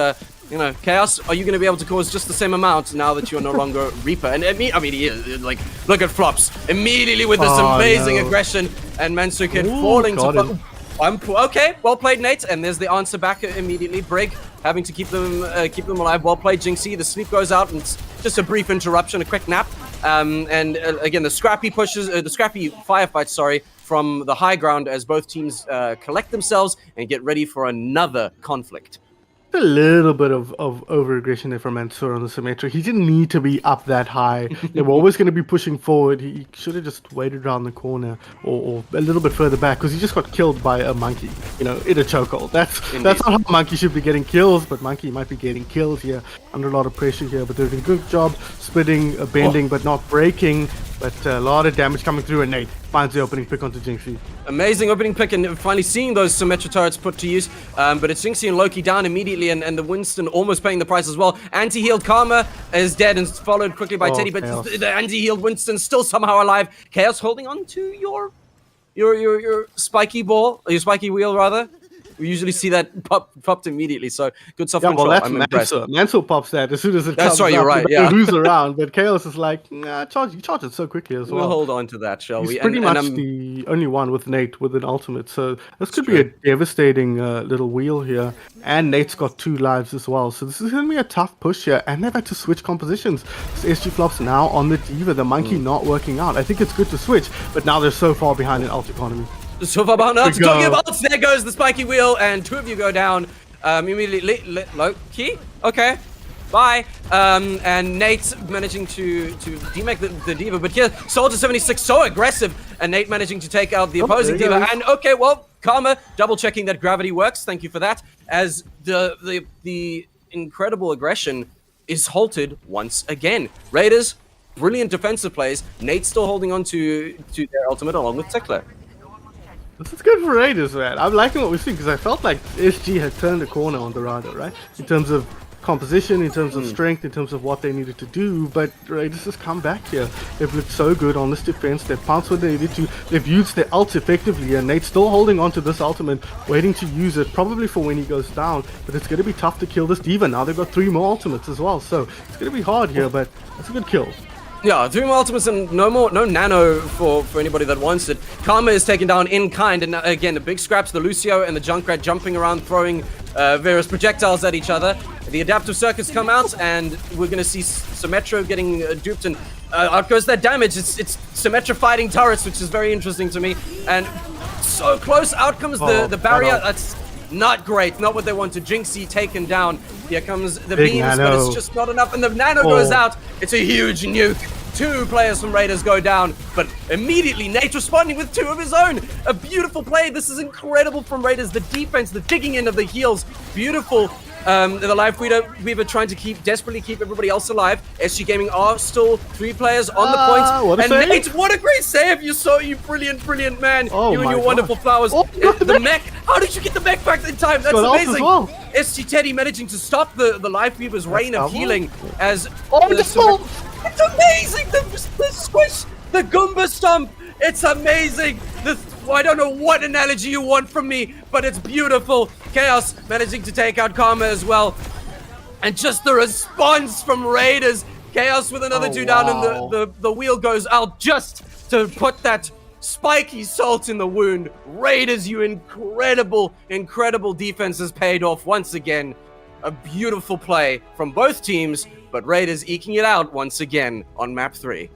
Chaos, are you going to be able to cause just the same amount now that you're no longer Reaper? And I mean, he is, like, look at Flops immediately with this amazing aggression, and Mansukid falling to. Okay, well played, Nate, and there's the answer back immediately. Brig having to keep them alive. Well played, Jinxie. The sleep goes out, and it's just a brief interruption, a quick nap. Again, the scrappy firefight, from the high ground as both teams collect themselves and get ready for another conflict. A little bit of over-aggression there from Mansour on the Symmetra. He didn't need to be up that high. They were always going to be pushing forward. He should have just waited around the corner or a little bit further back, because he just got killed by a monkey, in a chokehold. That's not how Monkey should be getting kills, but Monkey might be getting killed here under a lot of pressure here. But they're doing a good job splitting, bending, but not breaking. But a lot of damage coming through, and Nate finds the opening pick onto Jinxie. Amazing opening pick, and finally seeing those Symmetra turrets put to use. But it's Jinxie and Loki down immediately, and the Winston almost paying the price as well. Anti-healed Karma is dead and followed quickly by Teddy, but the anti-healed Winston still somehow alive. Chaos holding on to your spiky ball, or your spiky wheel rather. We usually see that popped immediately, so good self-control. Well, that's I'm impressed. Mansell pops that as soon as it comes. That's right, you're right, yeah. Who's around, but Chaos is like, nah, you charge it so quickly as well. We'll hold on to that, shall we? He's pretty much the only one with Nate with an ultimate, so this could be a devastating little wheel here. And Nate's got 2 lives as well, so this is going to be a tough push here, and they've had to switch compositions. So SG Flops now on the D.Va, the monkey not working out. I think it's good to switch, but now they're so far behind in ult economy. So far behind us. Talking about ults, there goes the spiky wheel, and 2 of you go down. Immediately, Loki. Okay, bye. And Nate managing to demake the D.Va, but here Soldier 76 so aggressive, and Nate managing to take out the opposing D.Va. And okay, well, Karma double checking that gravity works. Thank you for that. As the incredible aggression is halted once again. Raiders, brilliant defensive plays. Nate still holding on to their ultimate along with Tickler. This is good for Raiders, man. I'm liking what we're seeing, because I felt like SG had turned the corner on Dorado, right? In terms of composition, in terms of strength, in terms of what they needed to do, but Raiders has come back here. They've looked so good on this defense. They've pounced what they needed to. They've used their ults effectively, and Nate's still holding on to this ultimate, waiting to use it, probably for when he goes down, but it's going to be tough to kill this D.Va. Now they've got 3 more ultimates as well, so it's going to be hard here, but it's a good kill. Yeah, 3 more ultimates and no nano for anybody that wants it. Karma is taken down in kind, and again, the big scraps, the Lucio and the Junkrat jumping around, throwing various projectiles at each other. The adaptive circuits come out, and we're going to see Symmetra getting duped, and out goes that damage. It's Symmetra fighting turrets, which is very interesting to me. And so close, out comes the barrier. That's not great, not what they wanted. Jinxie taken down. Here comes the big beams, nano. but it's just not enough, and the nano goes out. It's a huge nuke. 2 players from Raiders go down, but immediately Nate responding with 2 of his own. A beautiful play. This is incredible from Raiders. The defense, the digging in of the heals, beautiful. The live Weaver trying to desperately keep everybody else alive. SG Gaming are still 3 players on the point. And save. Nate, what a great save! You brilliant man. You and your wonderful flowers. The mech. How did you get the mech back in time? That's amazing. Well. SG Teddy managing to stop the live Weaver's rain of healing as it's amazing. The squish, the Goomba stomp. It's amazing. I don't know what analogy you want from me, but it's beautiful. Chaos managing to take out Karma as well. And just the response from Raiders. Chaos with another 2 down, and the wheel goes out just to put that spiky salt in the wound. Raiders, you incredible defense has paid off once again. A beautiful play from both teams, but Raiders eking it out once again on map 3.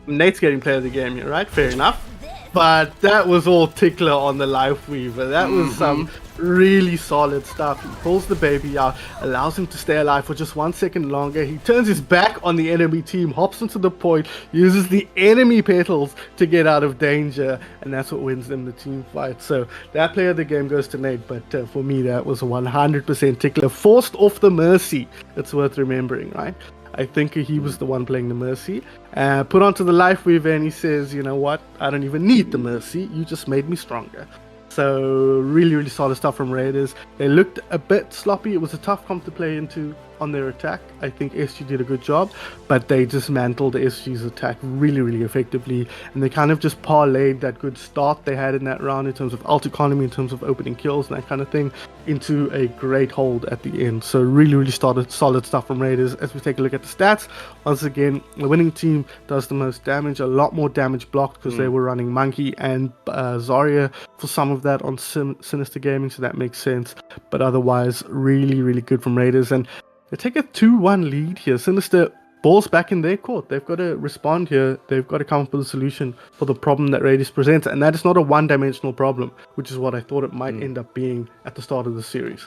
Nate's getting player of the game here, right? Fair enough. But that was all Tickler on the Life Weaver. That was some really solid stuff. He pulls the baby out, allows him to stay alive for just 1 second longer. He turns his back on the enemy team, hops into the point, uses the enemy petals to get out of danger, and that's what wins them the team fight. So that player of the game goes to Nate, but for me, that was 100% Tickler. Forced off the Mercy. It's worth remembering, right? I think he was the one playing the Mercy. Put onto the Life Weaver, and he says, you know what? I don't even need the Mercy. You just made me stronger. So really solid stuff from Raiders. They looked a bit sloppy. It was a tough comp to play into on their attack. I think SG did a good job, but they dismantled SG's attack really, really effectively, and they kind of just parlayed that good start they had in that round in terms of ult economy, in terms of opening kills and that kind of thing, into a great hold at the end. So really, really started solid stuff from Raiders. As we take a look at the stats, once again, the winning team does the most damage, a lot more damage blocked because they were running Monkey and Zarya for some of that on Sinister Gaming, so that makes sense. But otherwise, really, really good from Raiders. And they take a 2-1 lead here. Sinister, ball's back in their court. They've got to respond here. They've got to come up with a solution for the problem that Raiders presents. And that is not a one-dimensional problem, which is what I thought it might end up being at the start of the series.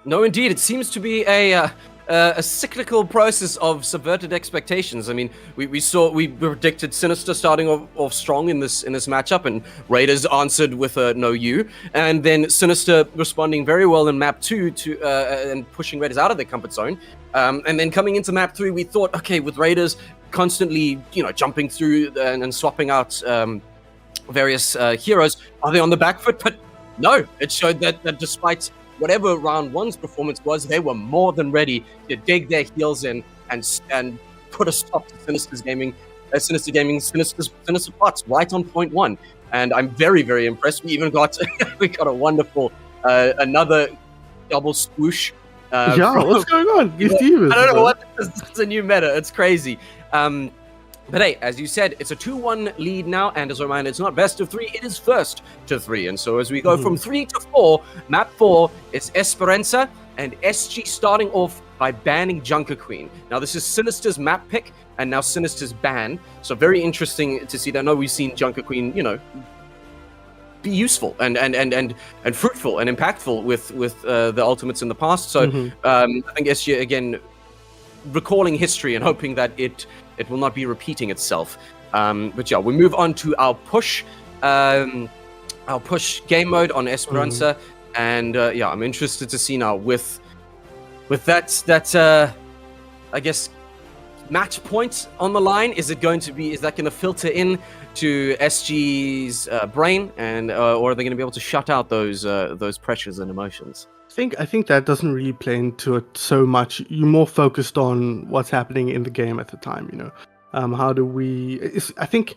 No, indeed. It seems to be a cyclical process of subverted expectations. I mean, we predicted Sinister starting off strong in this matchup, and Raiders answered with a no you, and then Sinister responding very well in map 2 to and pushing Raiders out of their comfort zone. And then coming into map 3, we thought, okay, with Raiders constantly, jumping through and swapping out various heroes, are they on the back foot? But no, it showed that despite whatever round 1's performance was, they were more than ready to dig their heels in and put a stop to Sinister Pots right on point 1. And I'm very, very impressed. We even got a wonderful another double swoosh. What's going on? I don't know what. It's a new meta. It's crazy. But hey, as you said, it's a 2-1 lead now, and as a reminder, it's not best of 3, it is first to 3. And so as we go from 3 to 4, map 4, it's Esperanza and SG starting off by banning Junker Queen. Now this is Sinister's map pick, and now Sinister's ban. So very interesting to see that. I know we've seen Junker Queen, be useful and fruitful and impactful with the ultimates in the past. So I think SG, again, recalling history and hoping that it will not be repeating itself. But yeah, we move on to our push game mode on Esperanza, and I'm interested to see now with that I guess match point on the line. Is that going to filter in to SG's brain, and or are they going to be able to shut out those pressures and emotions? I think that doesn't really play into it so much. You're more focused on what's happening in the game at the time, how do we... I think...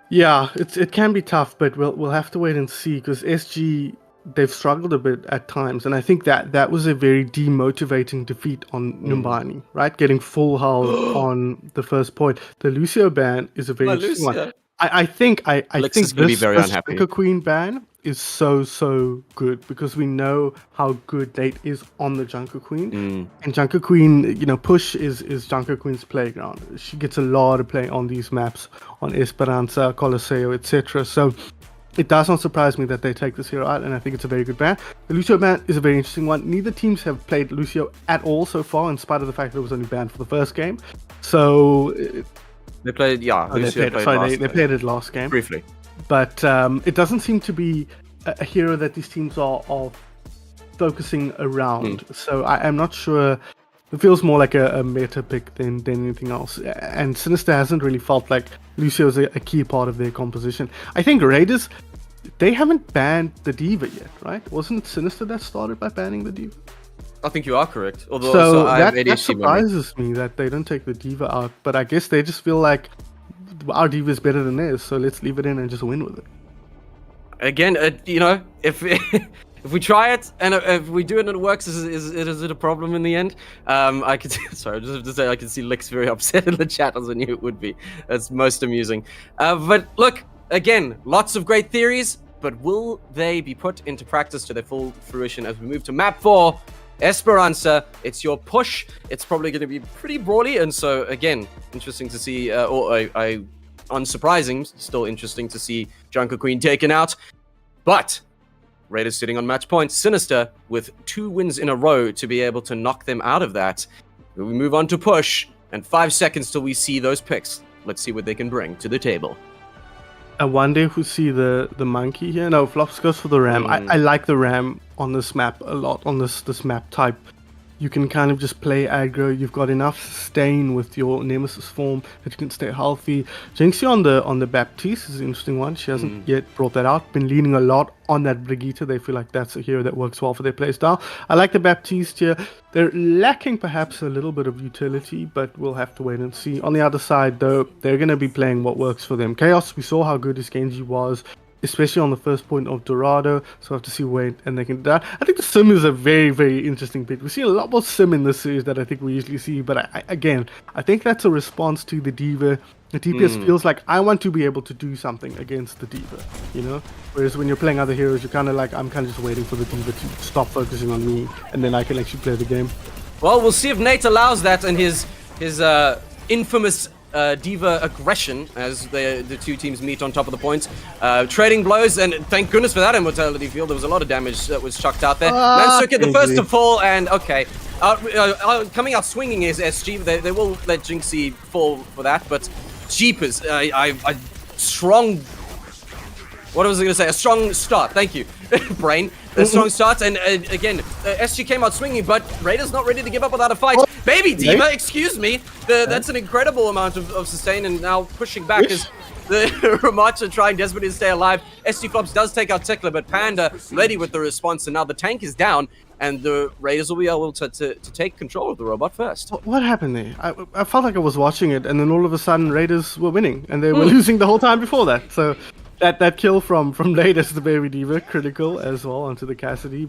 Yeah, it can be tough, but we'll have to wait and see, because SG, they've struggled a bit at times, and I think that was a very demotivating defeat on Numbani, right? Getting full health on the first point. The Lucio ban is a very interesting one. I think this Junker Queen ban is so good, because we know how good Nate is on the Junker Queen. And Junker Queen, push is Junker Queen's playground. She gets a lot of play on these maps, on Esperanza, Coliseo, etc. So it does not surprise me that they take this hero out, and I think it's a very good ban. The Lucio ban is a very interesting one. Neither teams have played Lucio at all so far, in spite of the fact that it was only banned for the first game. So... They played, they played it last game. Briefly. But it doesn't seem to be a hero that these teams are focusing around. So I'm not sure. It feels more like a meta pick than anything else. And Sinister hasn't really felt like Lucio is a key part of their composition. I think Raiders, they haven't banned the Diva yet, right? Wasn't it Sinister that started by banning the Diva? I think you are correct. Although that surprises me that they don't take the Diva out. But I guess they just feel like our Diva is better than theirs, so let's leave it in and just win with it. Again, if if we try it and if we do it and it works, is it a problem in the end? I can sorry, I just have to say I can see Lix very upset in the chat, as I knew it would be. That's most amusing. But look, again, lots of great theories, but will they be put into practice to their full fruition as we move to map 4? Esperanza, it's your push. It's probably going to be pretty brawly, and so again, interesting to see, unsurprising, still interesting to see Junker Queen taken out. But Raiders sitting on match point. Sinister with 2 wins in a row to be able to knock them out of that. We move on to push, and 5 seconds till we see those picks. Let's see what they can bring to the table. I wonder if we see the monkey here. No, Flops goes for the ram. I like the ram on this map a lot, on this map type. You can kind of just play aggro. You've got enough sustain with your Nemesis form that you can stay healthy. Jinxie on the Baptiste is an interesting one. She hasn't yet brought that out. Been leaning a lot on that Brigitte. They feel like that's a hero that works well for their playstyle. I like the Baptiste here. They're lacking perhaps a little bit of utility, but we'll have to wait and see. On the other side, though, they're going to be playing what works for them. Chaos, we saw how good his Genji was, especially on the first point of Dorado, so I have to see where and they can do that. I think the Sim is a very, very interesting pick. We see a lot more Sim in this series that I think we usually see, but I think that's a response to the Diva. The TPS feels like I want to be able to do something against the Diva, you know? Whereas when you're playing other heroes, you're kind of like, I'm kind of just waiting for the Diva to stop focusing on me, and then I can actually play the game. Well, we'll see if Nate allows that and his infamous Diva aggression as the two teams meet on top of the points. Trading blows, and thank goodness for that immortality field. There was a lot of damage that was chucked out there. Mansuke, the first to fall, and okay. Coming out swinging is SG. They will let Jinxie fall for that, but jeepers, I strong... What was I going to say? A strong start. Thank you, brain. A strong start, and again, SG came out swinging, but Raiders not ready to give up without a fight. Baby Diva, excuse me. That's an incredible amount of sustain, and now pushing back is the Ramacha trying desperately to stay alive. SG Flops does take out Tickler, but Panda ready with the response, and now the tank is down, and the Raiders will be able to take control of the robot first. What happened there? I felt like I was watching it, and then all of a sudden Raiders were winning, and they were losing the whole time before that. So that kill from Raiders, the Baby Diva, critical as well onto the Cassidy,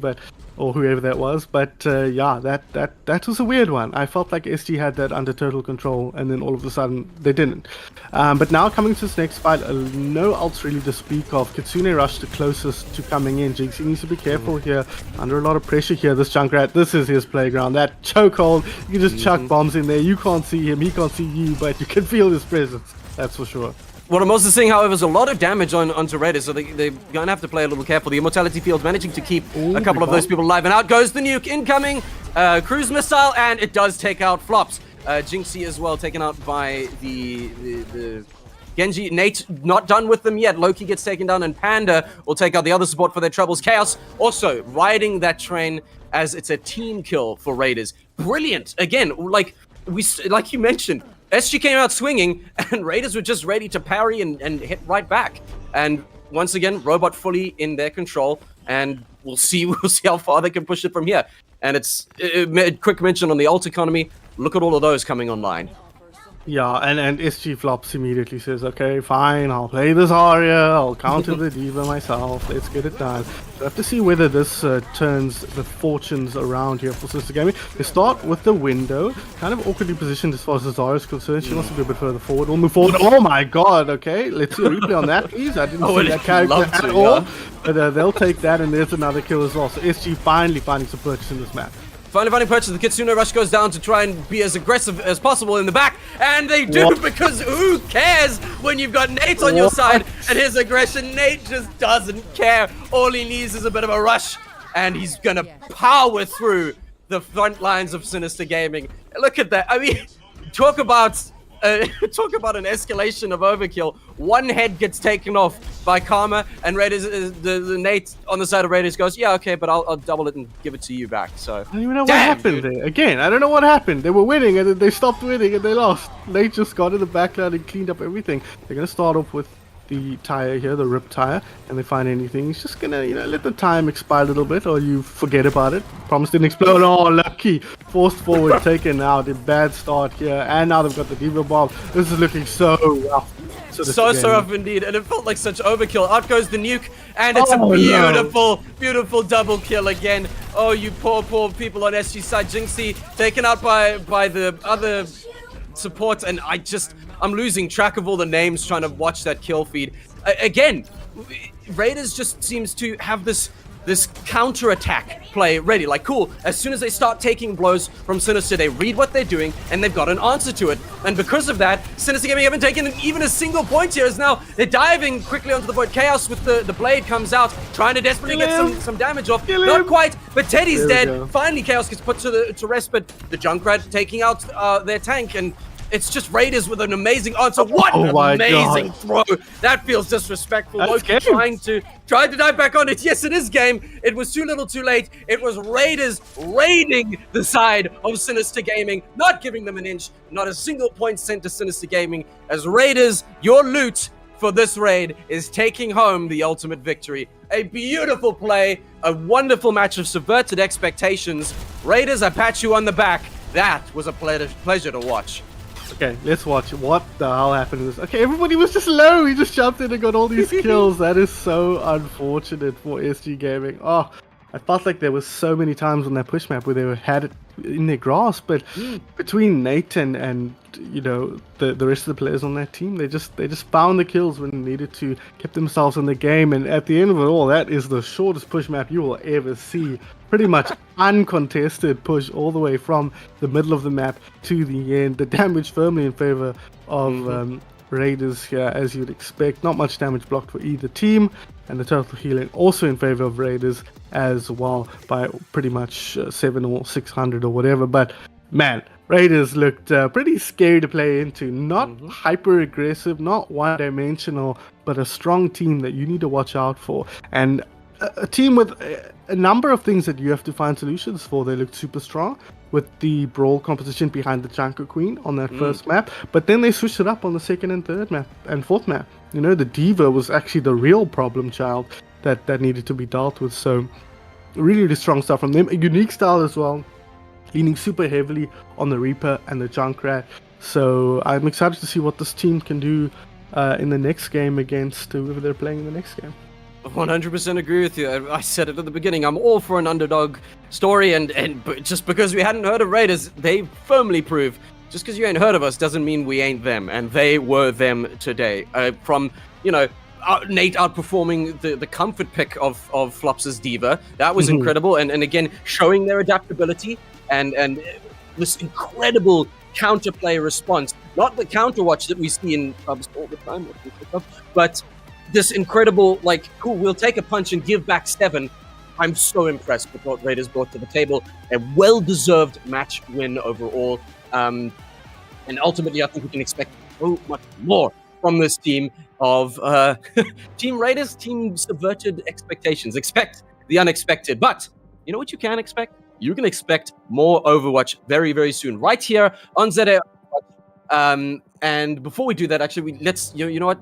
or whoever that was. But yeah, that was a weird one. I felt like SG had that under total control, and then all of a sudden they didn't. But now coming to this next fight, no ults really to speak of. Kitsune rushed the closest to coming in. Jinxie needs to be careful here. Under a lot of pressure here, this Junkrat, this is his playground. That chokehold, you can just chuck bombs in there. You can't see him, he can't see you, but you can feel his presence. That's for sure. What I'm also seeing, however, is a lot of damage onto Raiders, so they're going to have to play a little careful. The Immortality Field managing to keep a couple of those people alive. And out goes the nuke, incoming, cruise missile, and it does take out Flops. Jinxie as well, taken out by the Genji. Nate not done with them yet. Loki gets taken down, and Panda will take out the other support for their troubles. Chaos also riding that train as it's a team kill for Raiders. Brilliant. Again, like you mentioned, SG came out swinging, and Raiders were just ready to parry and hit right back. And once again, Robot fully in their control, and we'll see how far they can push it from here. And it's a quick mention on the ult economy. Look at all of those coming online. Yeah, and SG Flops immediately says, okay, fine, I'll play this Arya, I'll counter the Diva myself, let's get it done. We have to see whether this turns the fortunes around here for Sister Gaming. They start with the window, kind of awkwardly positioned as far as Zara is concerned. She wants to be a bit further forward. We'll move forward. Oh my god, okay, let's see a replay on that, please. I didn't see that character at all. Yeah. But they'll take that, and there's another kill as well. So SG finally finding some purchase in this map. Finally finding purchase. The Kitsune Rush goes down to try and be as aggressive as possible in the back. And they do, because who cares when you've got Nate on your side and his aggression? Nate just doesn't care. All he needs is a bit of a rush, and he's gonna power through the front lines of Sinister Gaming. Look at that. I mean, talk about an escalation of overkill. One head gets taken off by Karma, and Raiders, the Nate on the side of Raiders goes, yeah, okay, but I'll double it and give it to you back. So I don't even know what happened there. Again, I don't know what happened. They were winning, and then they stopped winning, and they lost. Nate just got in the backline and cleaned up everything. They're gonna start off with the tire here, the rip tire, and they find anything. He's just gonna, let the time expire a little bit, or you forget about it. Promise didn't explode. Oh, lucky. Forced forward, taken out. A bad start here, and now they've got the Diva Bomb. This is looking so rough. So rough indeed, and it felt like such overkill. Out goes the nuke, and it's a beautiful double kill again. Oh, you poor people on SG side. Jinxie taken out by the other support, and I'm losing track of all the names trying to watch that kill feed. Again, Raiders just seems to have this counter-attack play ready. Like, cool, as soon as they start taking blows from Sinister, they read what they're doing, and they've got an answer to it. And because of that, Sinister Gaming haven't taken even a single point here, as now they're diving quickly onto the board. Chaos with the blade comes out, trying to desperately get some damage off. Not quite, but Teddy's dead. Finally, Chaos gets put to rest, but the Junkrat taking out their tank, and It's just Raiders with an amazing answer. What Oh an my amazing God. throw! That feels disrespectful. That's Loki game. trying to dive back on it. Yes, it is game. It was too little, too late. It was Raiders raiding the side of Sinister Gaming, not giving them an inch. Not a single point sent to Sinister Gaming. As Raiders, your loot for this raid is taking home the ultimate victory. A beautiful play, a wonderful match of subverted expectations. Raiders, I pat you on the back. That was a pleasure to watch. Okay, let's watch what the hell happened. Okay, everybody was just low. He just jumped in and got all these kills. That is so unfortunate for SG Gaming. Oh, I felt like there was so many times on that push map where they had it in their grasp, but between Nate and you know the rest of the players on that team, they just found the kills when they needed to, kept themselves in the game, and at the end of it all, that is the shortest push map you will ever see. Pretty much uncontested push all the way from the middle of the map to the end. The damage firmly in favor of Raiders here, as you'd expect. Not much damage blocked for either team, and the total healing also in favor of Raiders as well by pretty much 7 or 600 or whatever. But man, Raiders looked pretty scary to play into. Not hyper aggressive, not one-dimensional, but a strong team that you need to watch out for. And a team with a number of things that you have to find solutions for. They looked super strong with the brawl composition behind the Junker Queen on that first map, but then they switched it up on the second and third map and fourth map. You know, the Diva was actually the real problem child that needed to be dealt with. So really, really strong stuff from them. A unique style as well, leaning super heavily on the Reaper and the Junkrat. So I'm excited to see what this team can do in the next game against whoever they're playing in the next game. 100% agree with you. I said it at the beginning. I'm all for an underdog story, and just because we hadn't heard of Raiders, they firmly prove just because you ain't heard of us doesn't mean we ain't them, and they were them today. From Nate outperforming the comfort pick of Flops' Diva, that was incredible, and again showing their adaptability and this incredible counterplay response. Not the counterwatch that we see in clubs all the time, but this incredible, cool, we'll take a punch and give back 7. I'm so impressed with what Raiders brought to the table. A well-deserved match win overall. And ultimately, I think we can expect so much more from this team of Team Raiders, Team Subverted Expectations. Expect the unexpected. But you know what you can expect? You can expect more Overwatch very, very soon. Right here on ZA. And before we do that, actually, let's, you know what?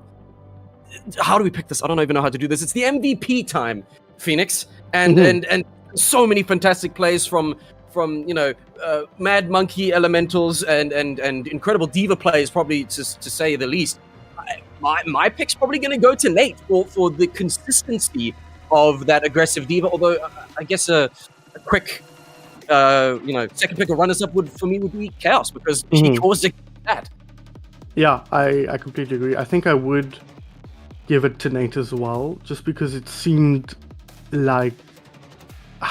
How do we pick this? I don't even know how to do this. It's the MVP time, Phoenix, and so many fantastic plays from Mad Monkey elementals and incredible Diva plays, probably to say the least. My pick's probably going to go to Nate for the consistency of that aggressive Diva. Although I guess a quick second pick or runners up would be Chaos because he caused that. Yeah, I completely agree. I think I would give it to Nate as well, just because it seemed like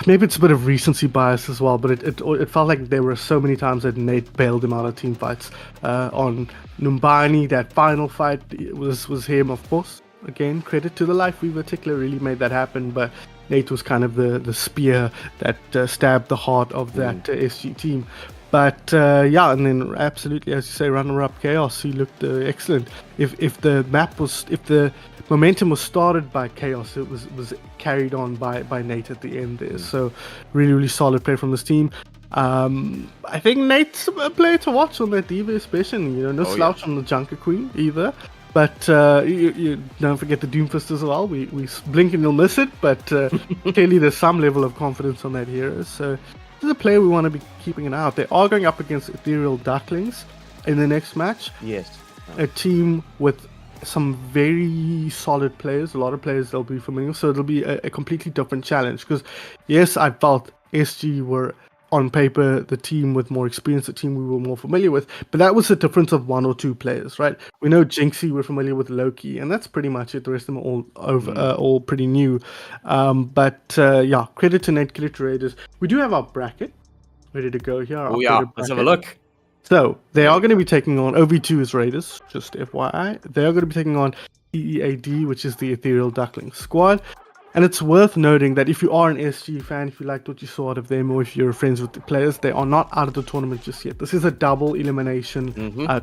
maybe it's a bit of recency bias as well, but it felt like there were so many times that Nate bailed him out of team fights. On Numbani, that final fight was him, of course. Again, credit to the Life Weaver tickler, really made that happen, but Nate was kind of the spear that stabbed the heart of that SG team. But and then absolutely, as you say, runner-up Chaos. He looked excellent. If the momentum was started by Chaos, it was carried on by Nate at the end there. So really, really solid play from this team. I think Nate's a player to watch on that Diva, especially. No slouch on the Junker Queen either. But you don't forget the Doomfist as well. We blink and you'll miss it. But clearly, there's some level of confidence on that hero. So this is a player we want to be keeping an eye out. They are going up against Ethereal Ducklings in the next match. Yes. A team with some very solid players, a lot of players they'll be familiar with, so it'll be a completely different challenge. Because, yes, I felt SG were, on paper, the team with more experience, the team we were more familiar with, but that was a difference of 1 or 2 players, right? We know Jinxie, we're familiar with Loki, and that's pretty much it. The rest of them are all pretty new. But credit to Nate, credit to Raiders. We do have our bracket ready to go here. Let's have a look. So, they are going to be taking on OV2 is Raiders, just FYI. They are going to be taking on EEAD, which is the Ethereal Duckling squad. And it's worth noting that if you are an SG fan, if you liked what you saw out of them, or if you're friends with the players, they are not out of the tournament just yet. This is a double elimination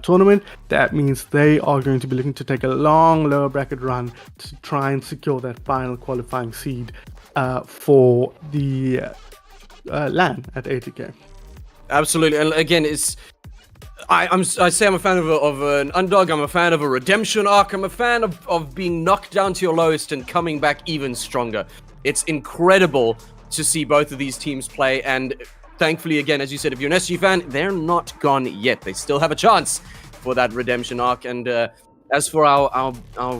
tournament. That means they are going to be looking to take a long lower bracket run to try and secure that final qualifying seed for the LAN at 80k. Absolutely, and again, I say I'm a fan of an underdog. I'm a fan of a redemption arc. I'm a fan of being knocked down to your lowest and coming back even stronger. It's incredible to see both of these teams play, and thankfully, again, as you said, if you're an SG fan, they're not gone yet. They still have a chance for that redemption arc. And as for our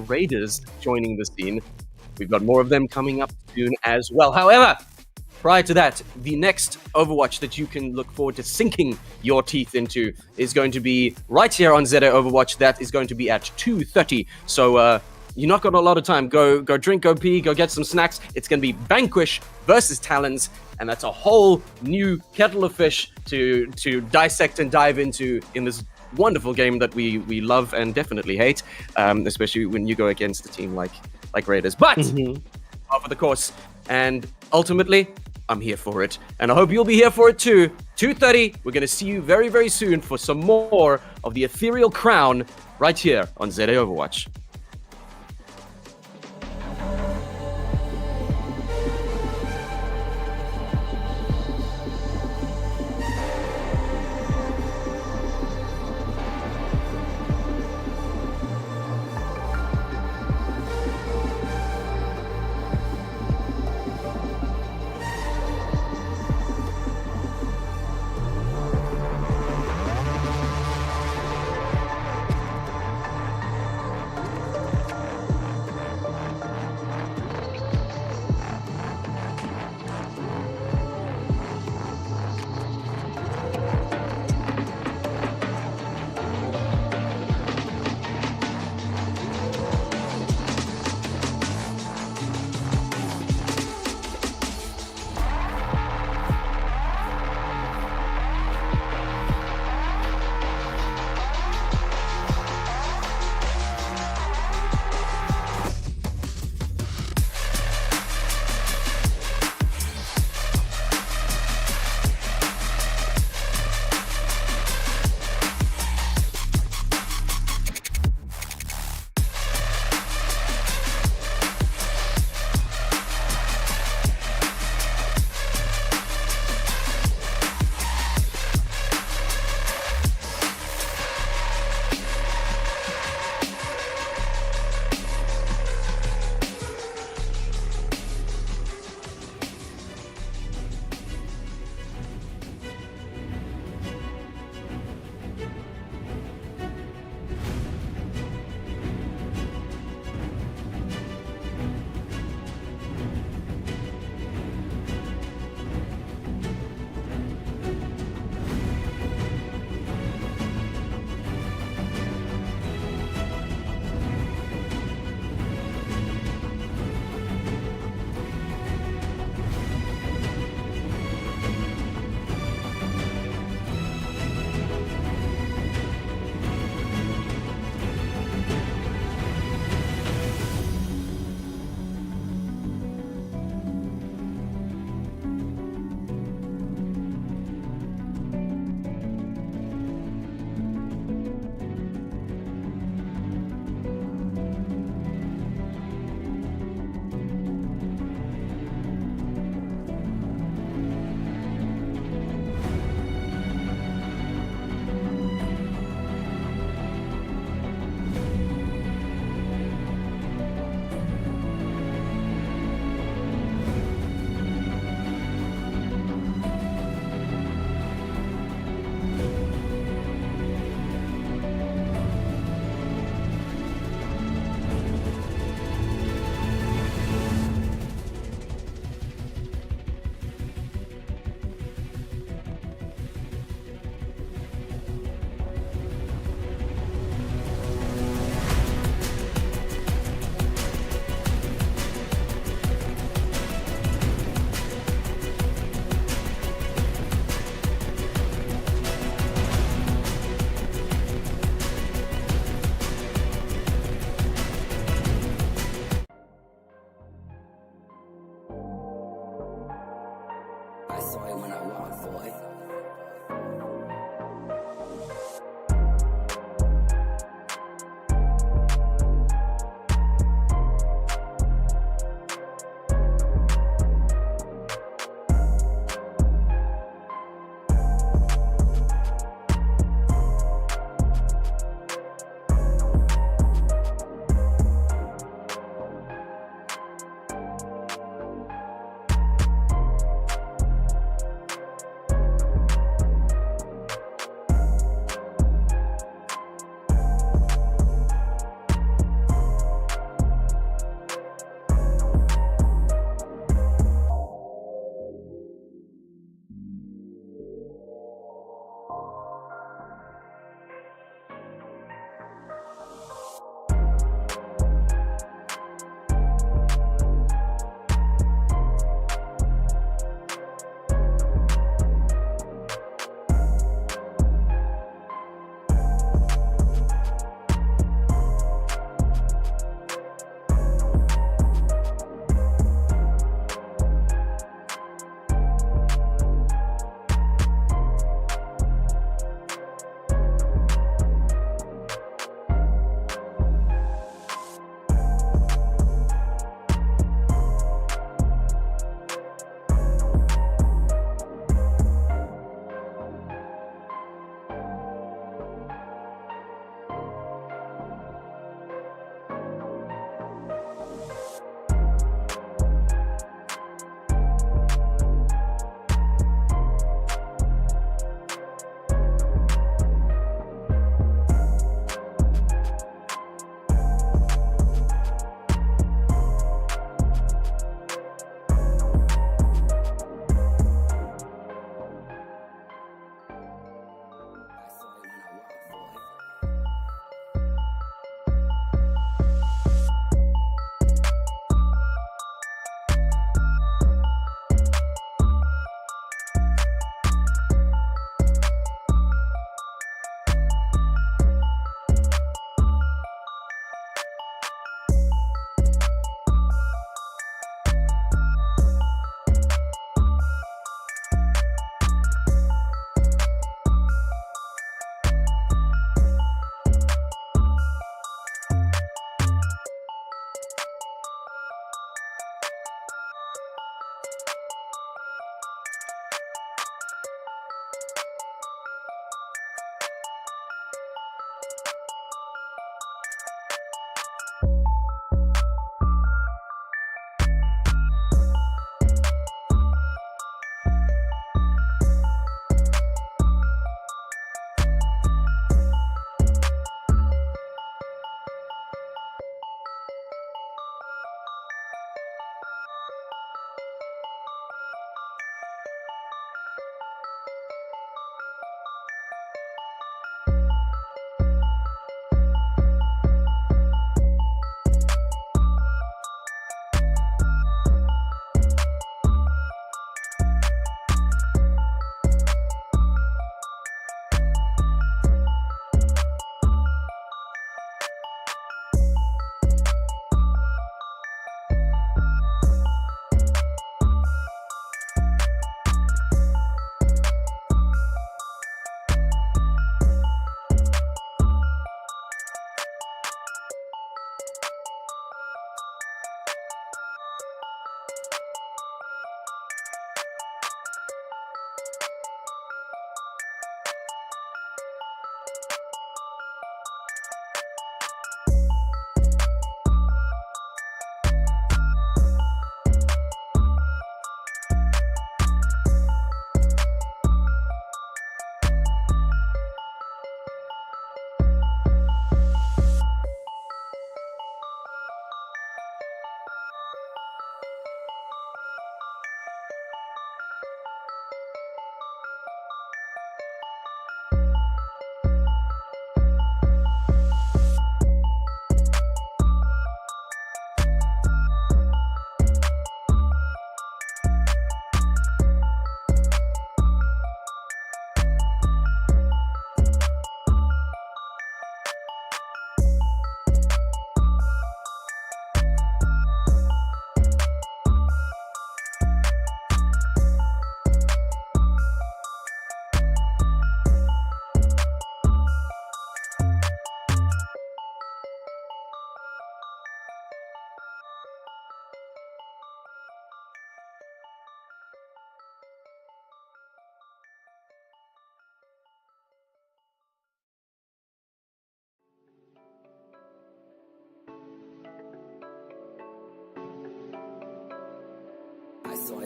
Raiders joining the scene, we've got more of them coming up soon as well. However, prior to that, the next Overwatch that you can look forward to sinking your teeth into is going to be right here on ZA Overwatch. That is going to be at 2:30. So you're not got a lot of time. Go drink, go pee, go get some snacks. It's going to be Vanquish versus Talons, and that's a whole new kettle of fish to dissect and dive into in this wonderful game that we love and definitely hate, especially when you go against a team like Raiders. But over the course, and ultimately, I'm here for it, and I hope you'll be here for it too. 2:30, we're going to see you very, very soon for some more of the Ethereal Crown right here on ZA Overwatch.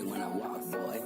when I walk, boy.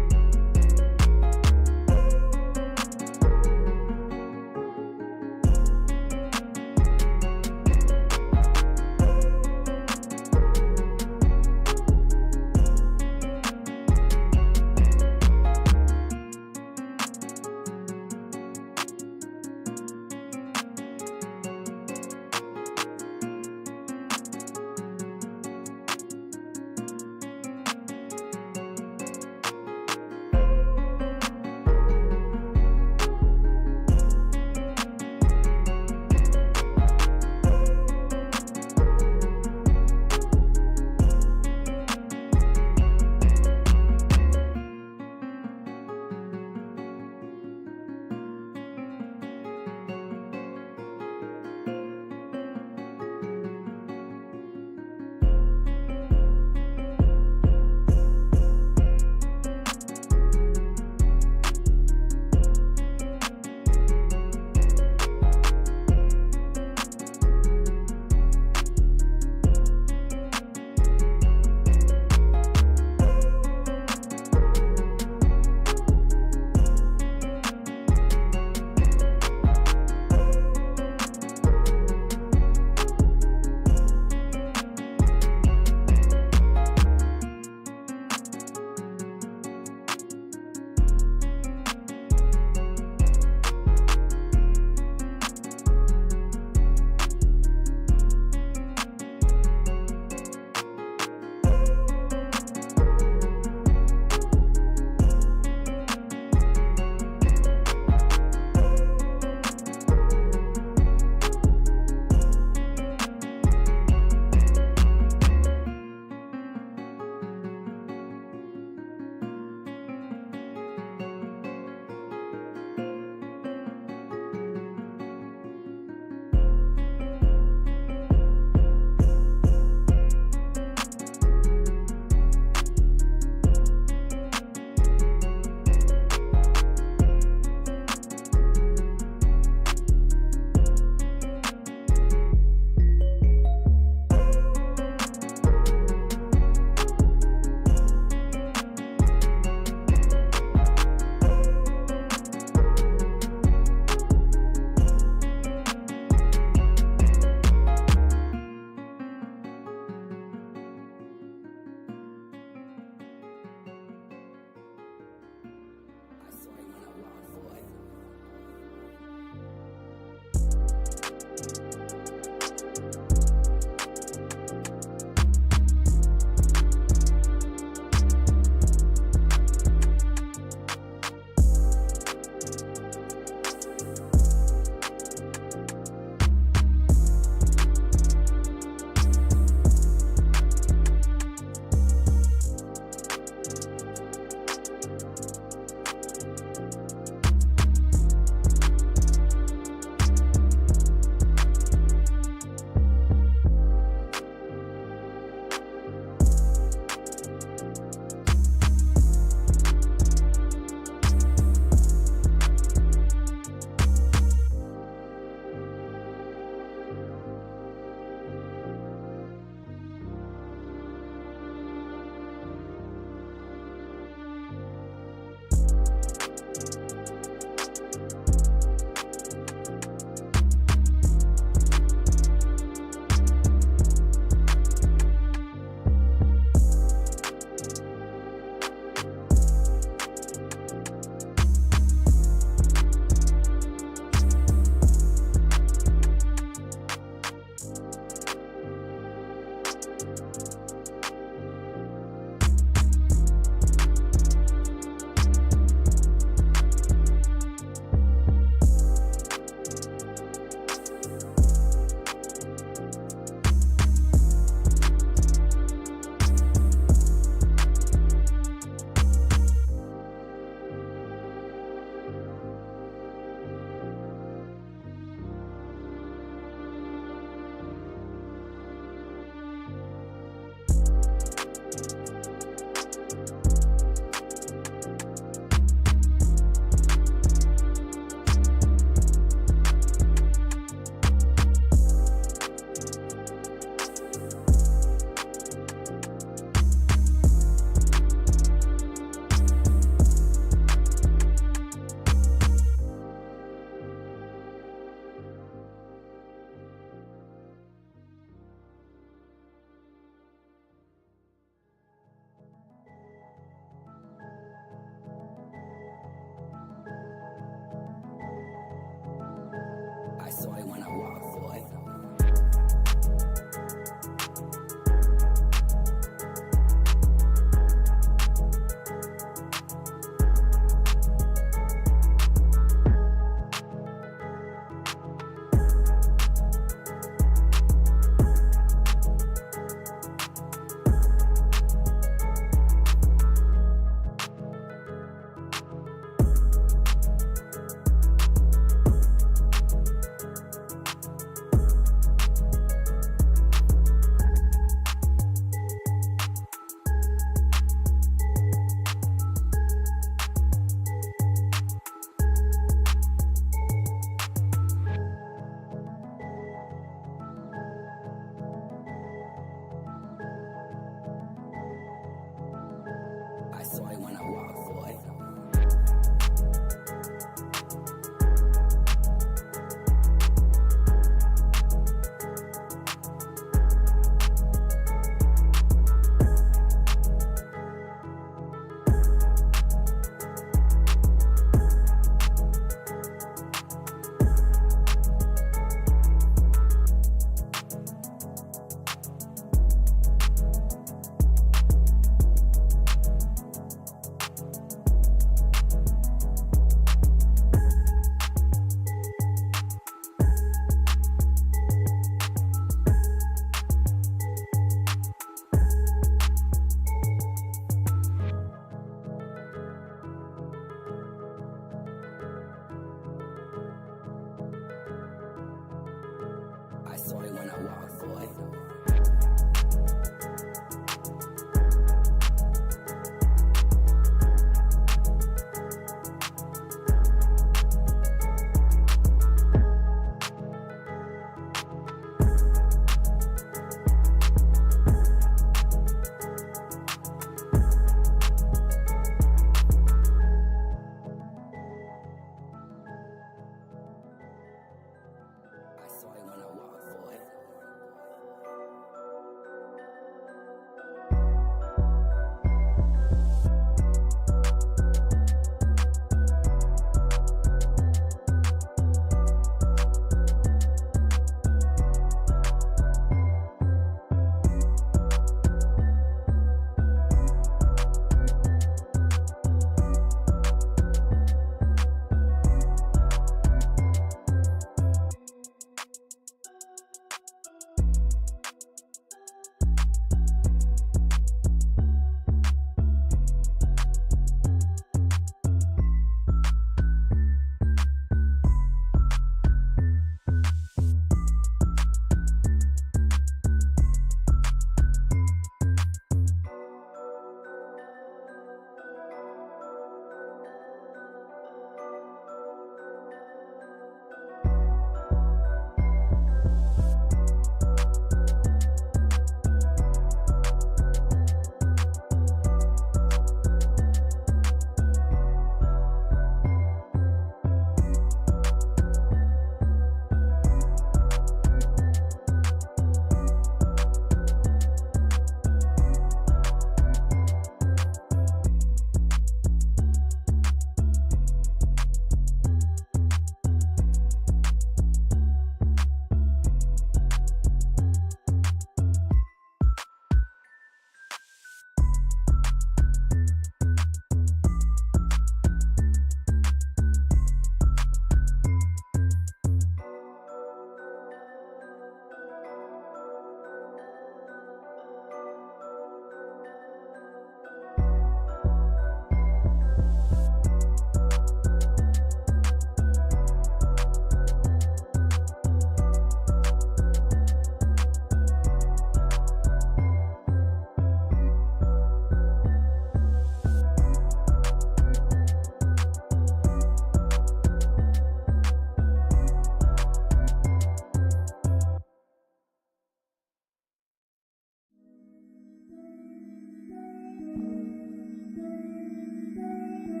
I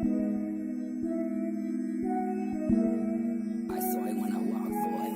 saw it when I walked, boy.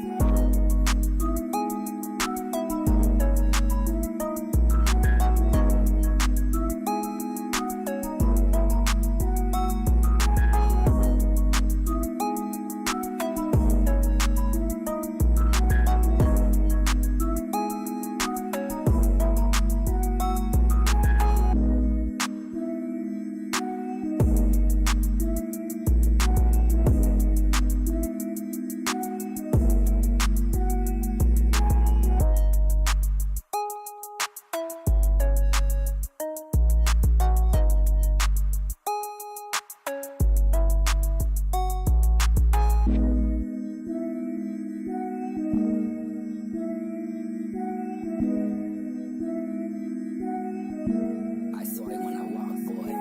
I saw it when I walked, boy.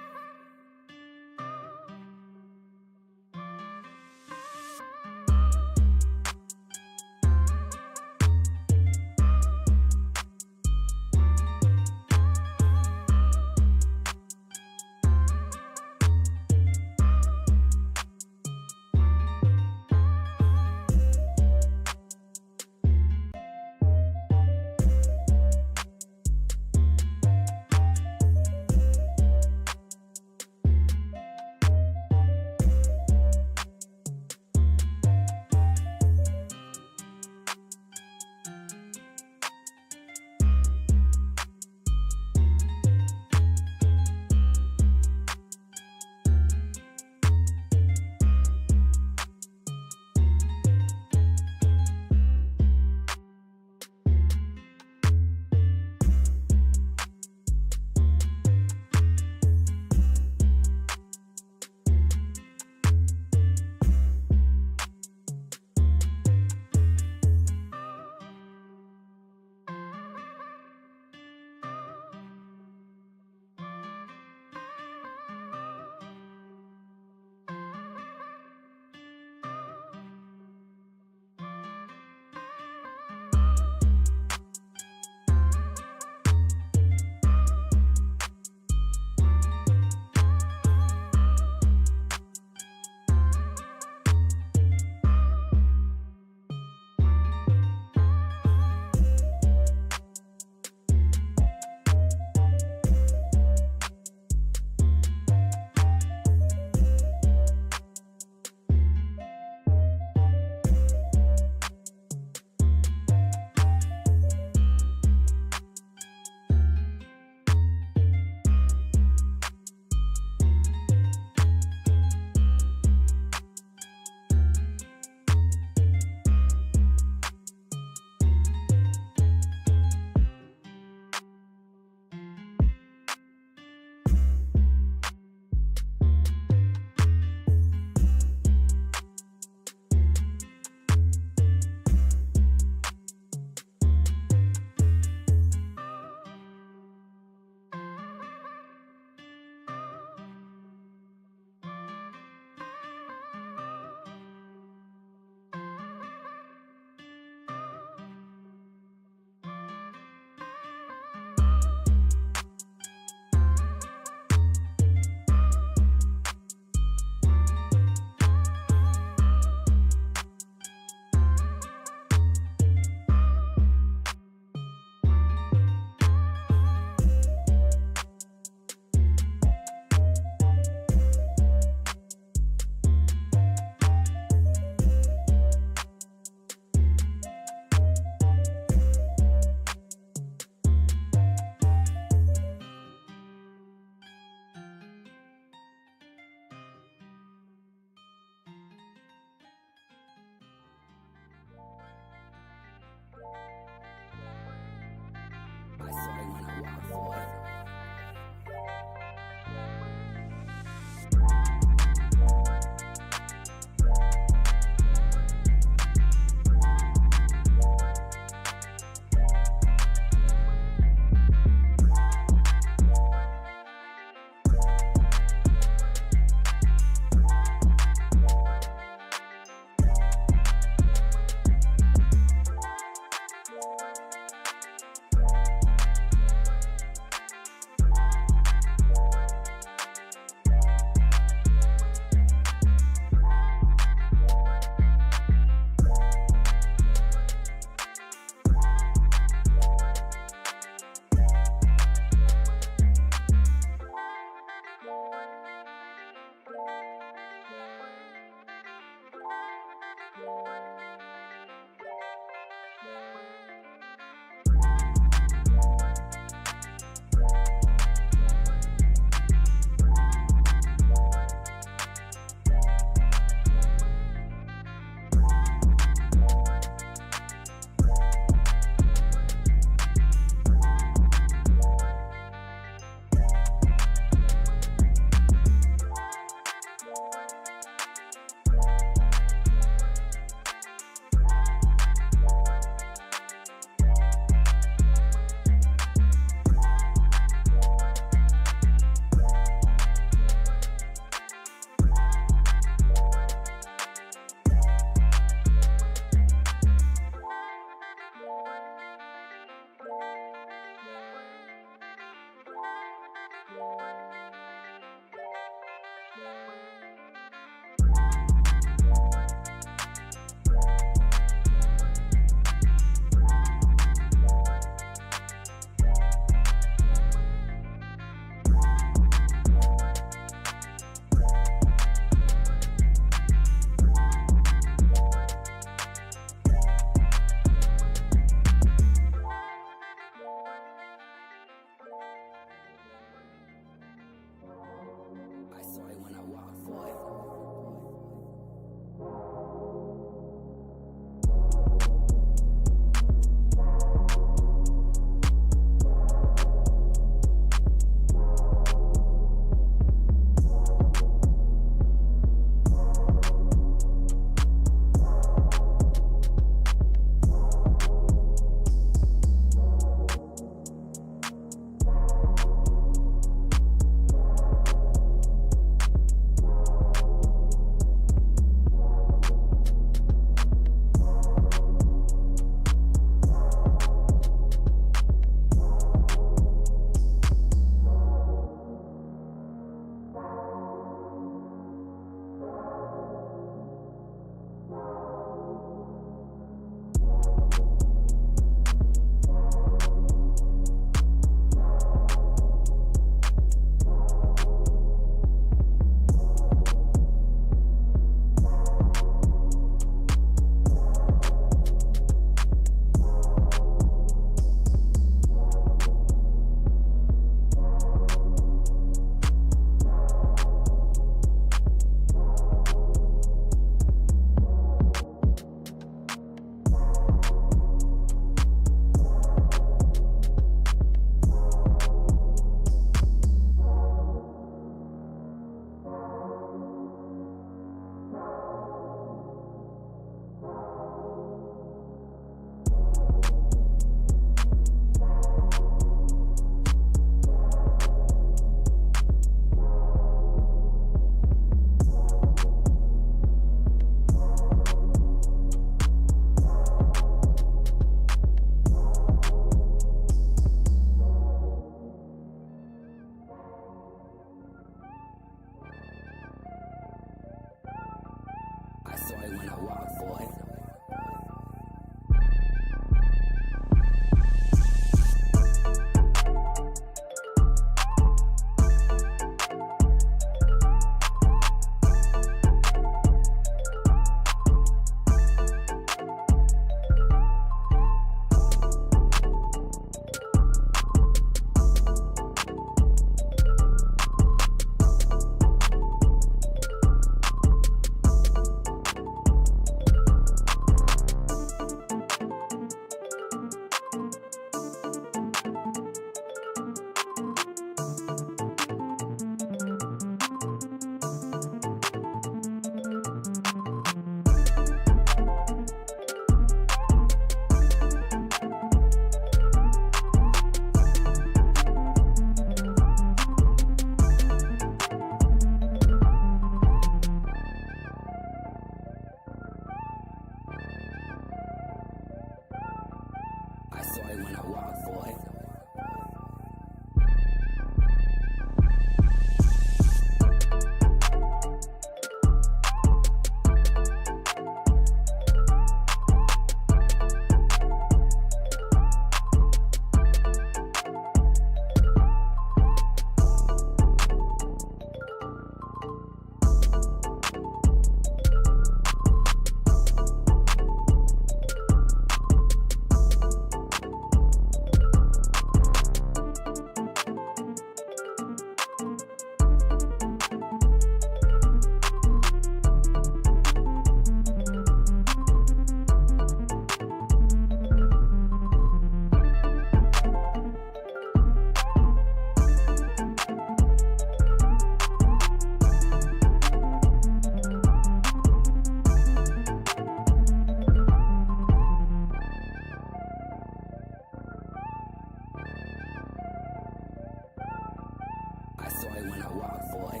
it when I walk, boy.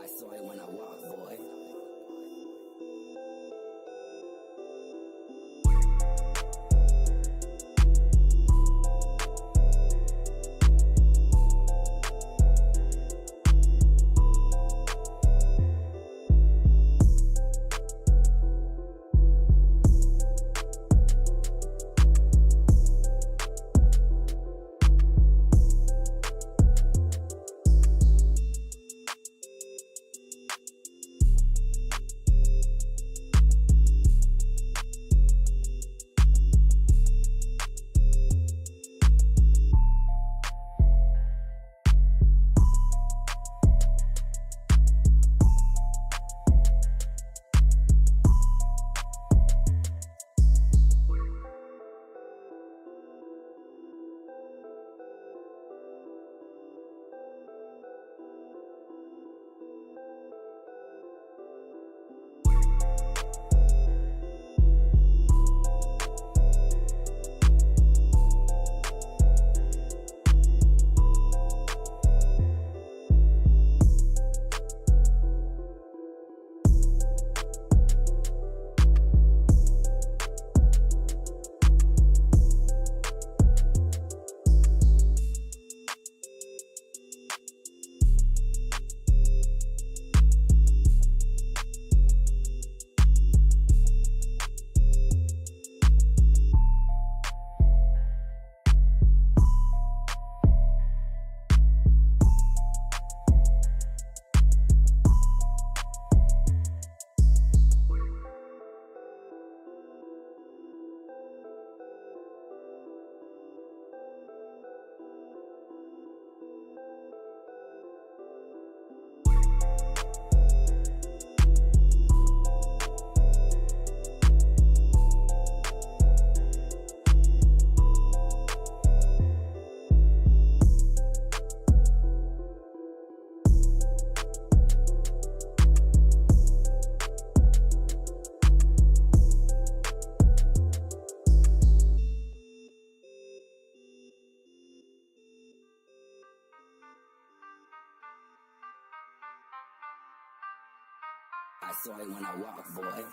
I saw it when I walk, boy. I saw it when I walk, boy.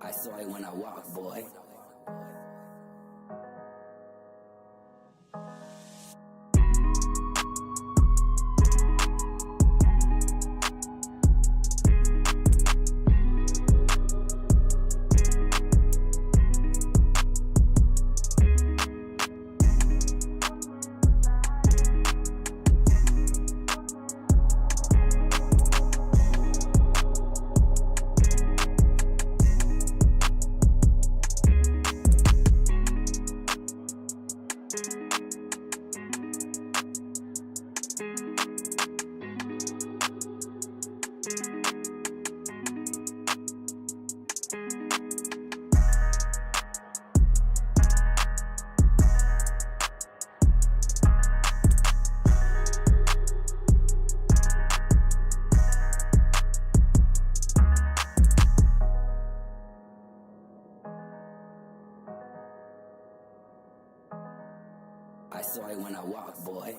I saw it when I walked, boy. I saw it when I walked, boy.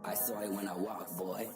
I saw it when I walked, boy.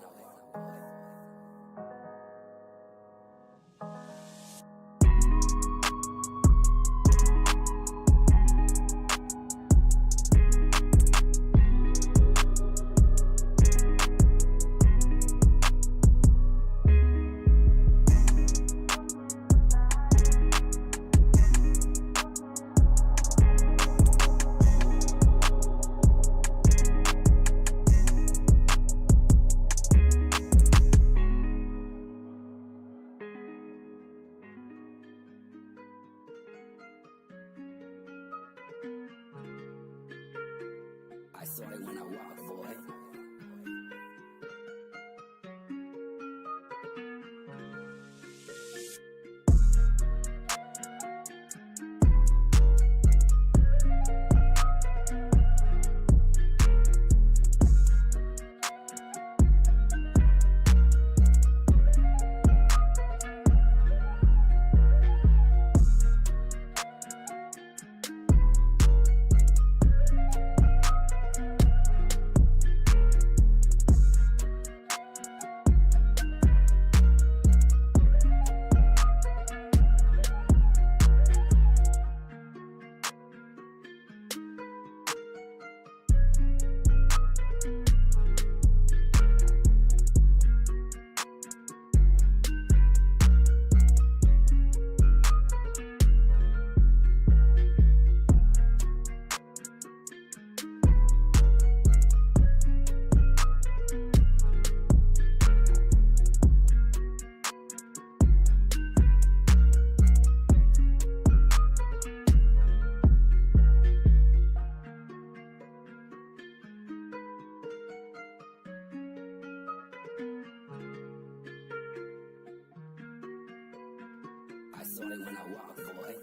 I saw it when I walked, boy. I saw it when I walked, boy.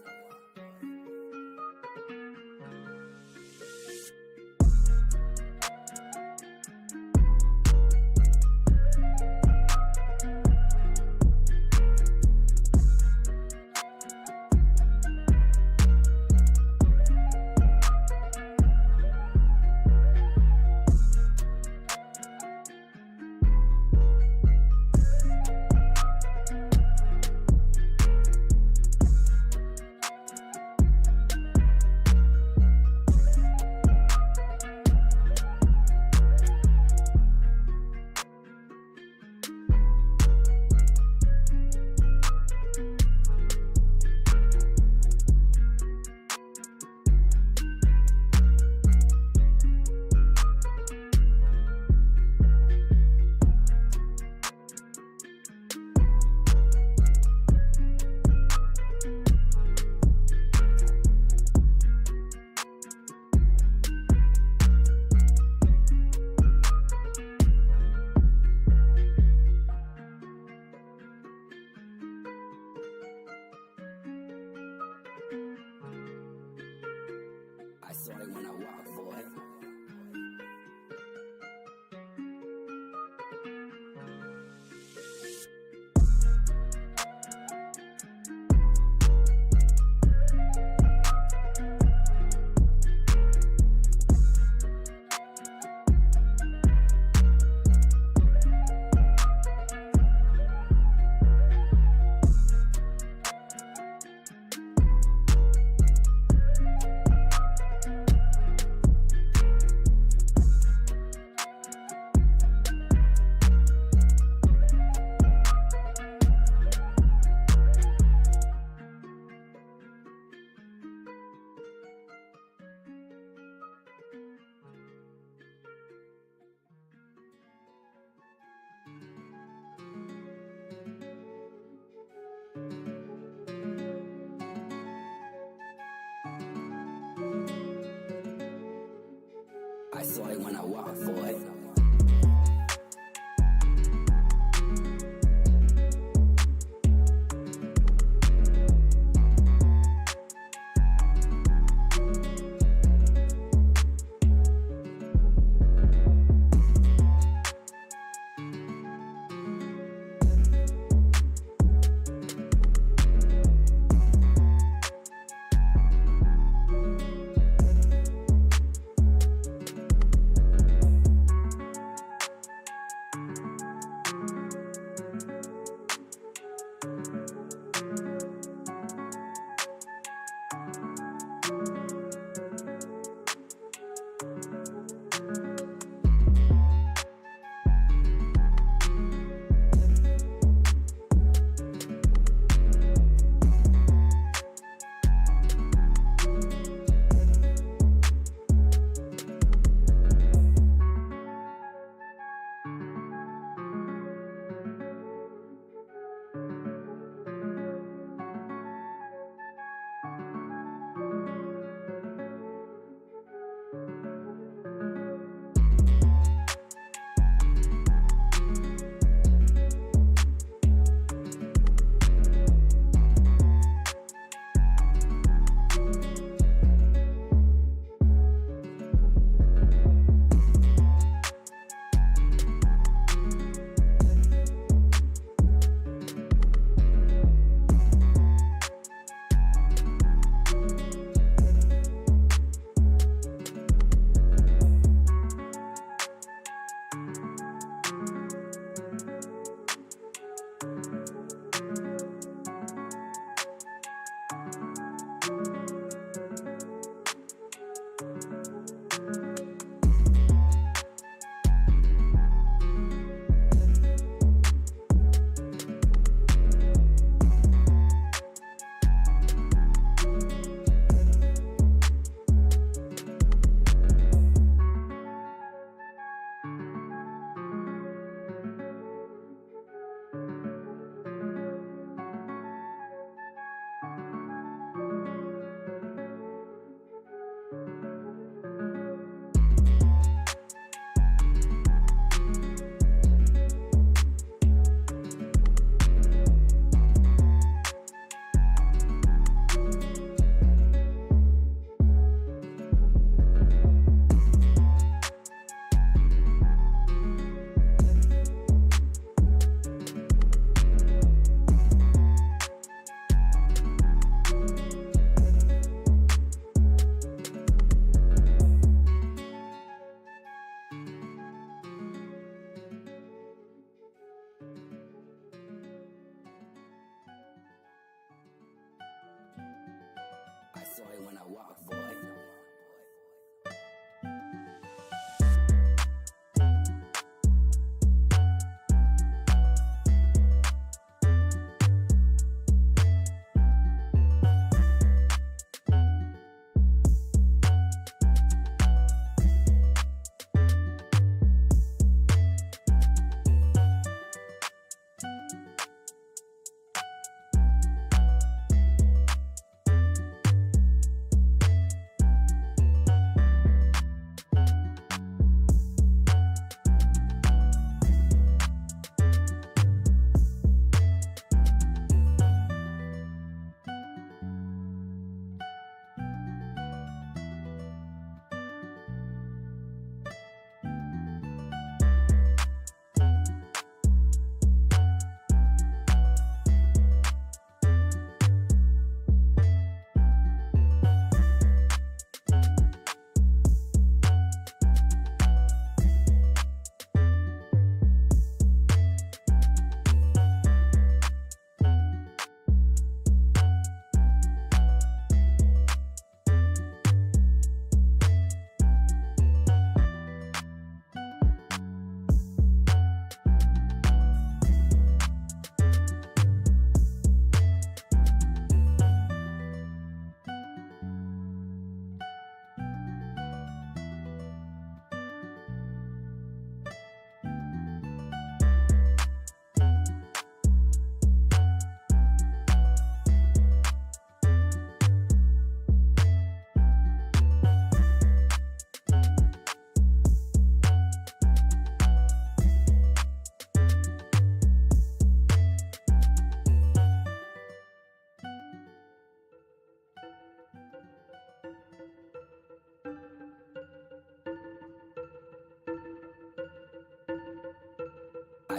I saw it when I walked, boy.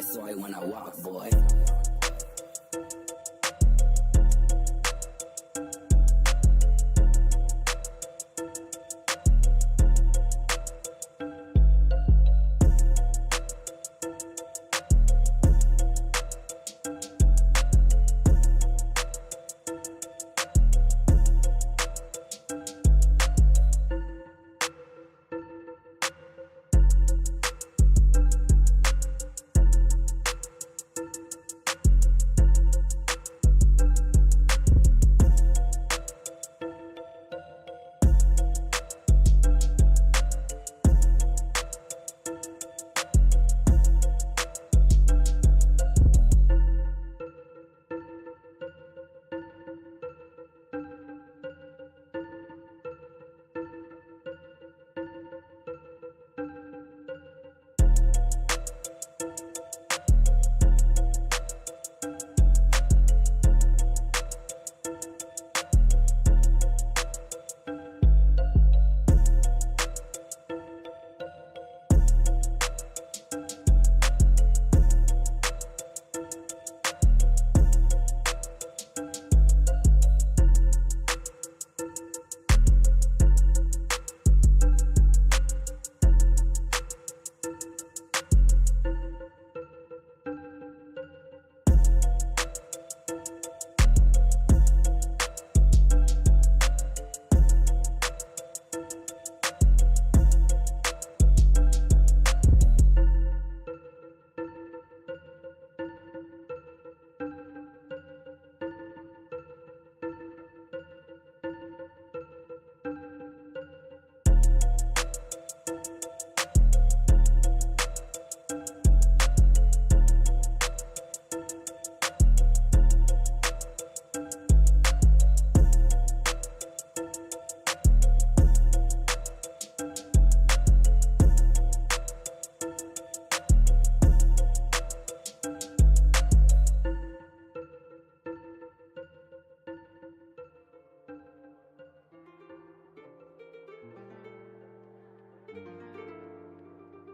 I saw it when I walk, boy.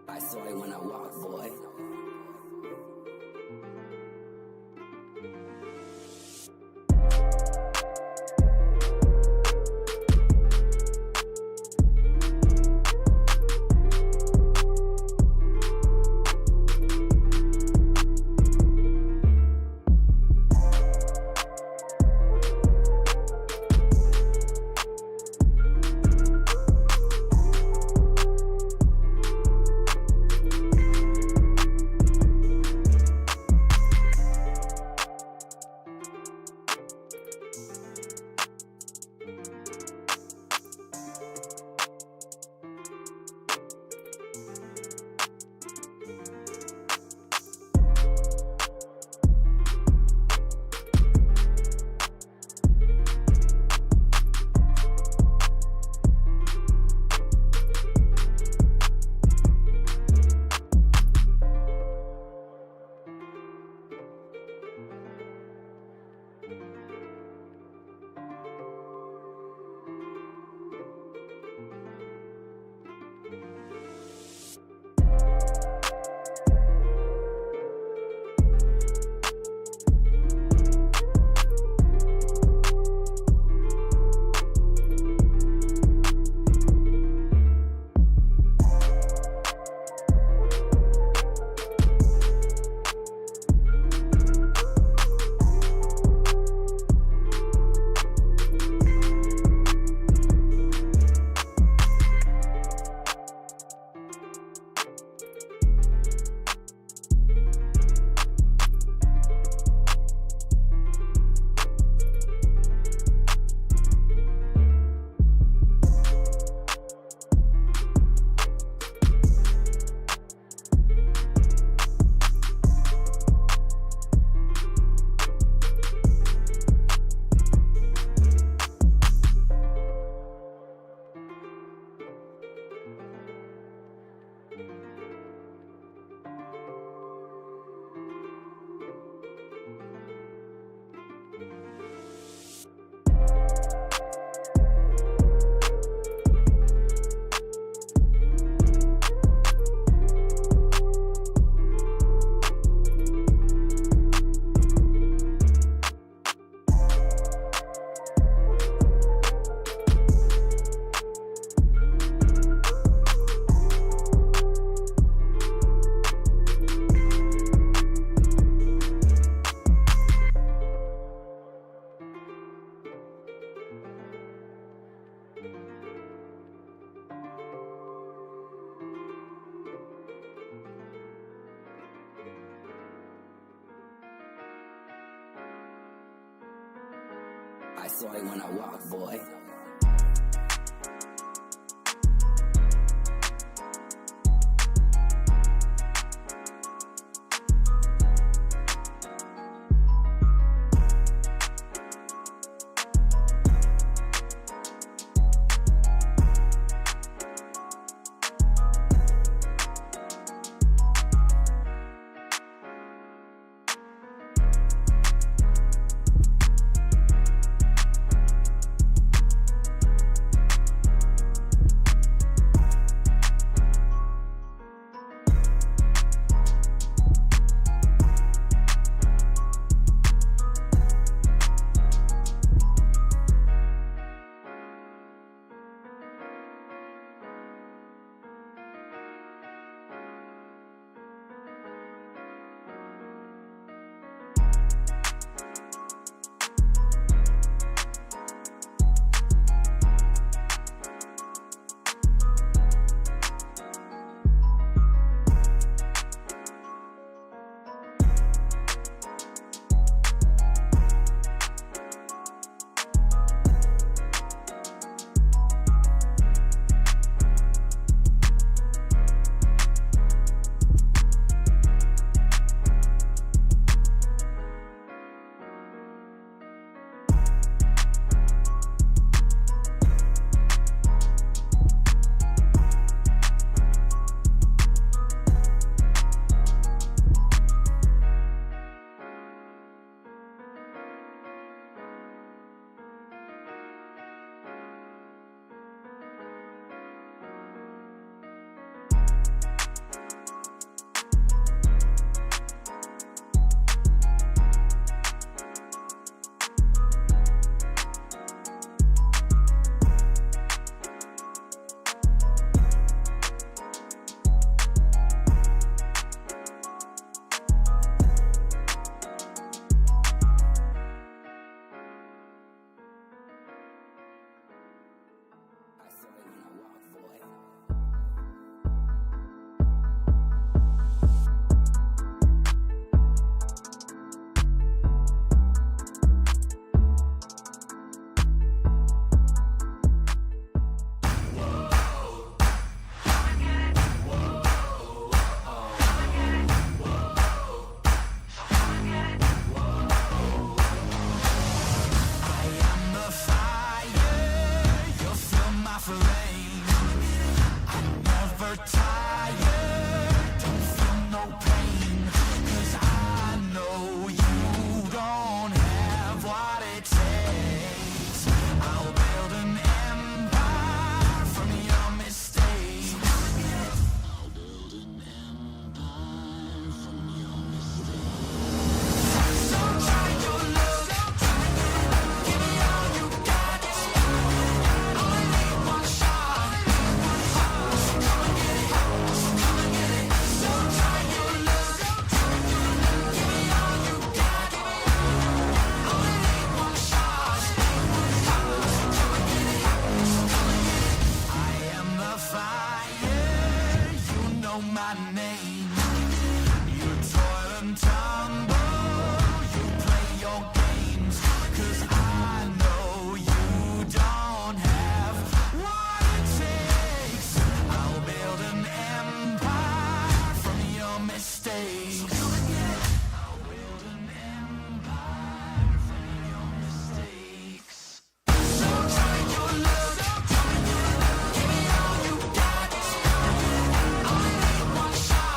I saw it when I walk, boy. I saw it when I walked, boy. I saw it when I walked, boy. The fire, you'll feel my flame. I'm never tired, don't feel no pain. 'Cause I know you don't have what it takes. I'll build an empire from your mistakes. I'll build an empire from your mistakes. So try your luck, give me all you got. Only need one shot. So come and get it, so come and get it. So try your luck, give me all you got. Only need one shot. So come and get it, so come and get it. I am the fire, you know my name. You toil and tumble, you play your games. 'Cause I know you don't have what it takes. I'll build an empire from your mistakes. I'll build an empire from your mistakes. So try your luck, give me all you got. Only need one shot.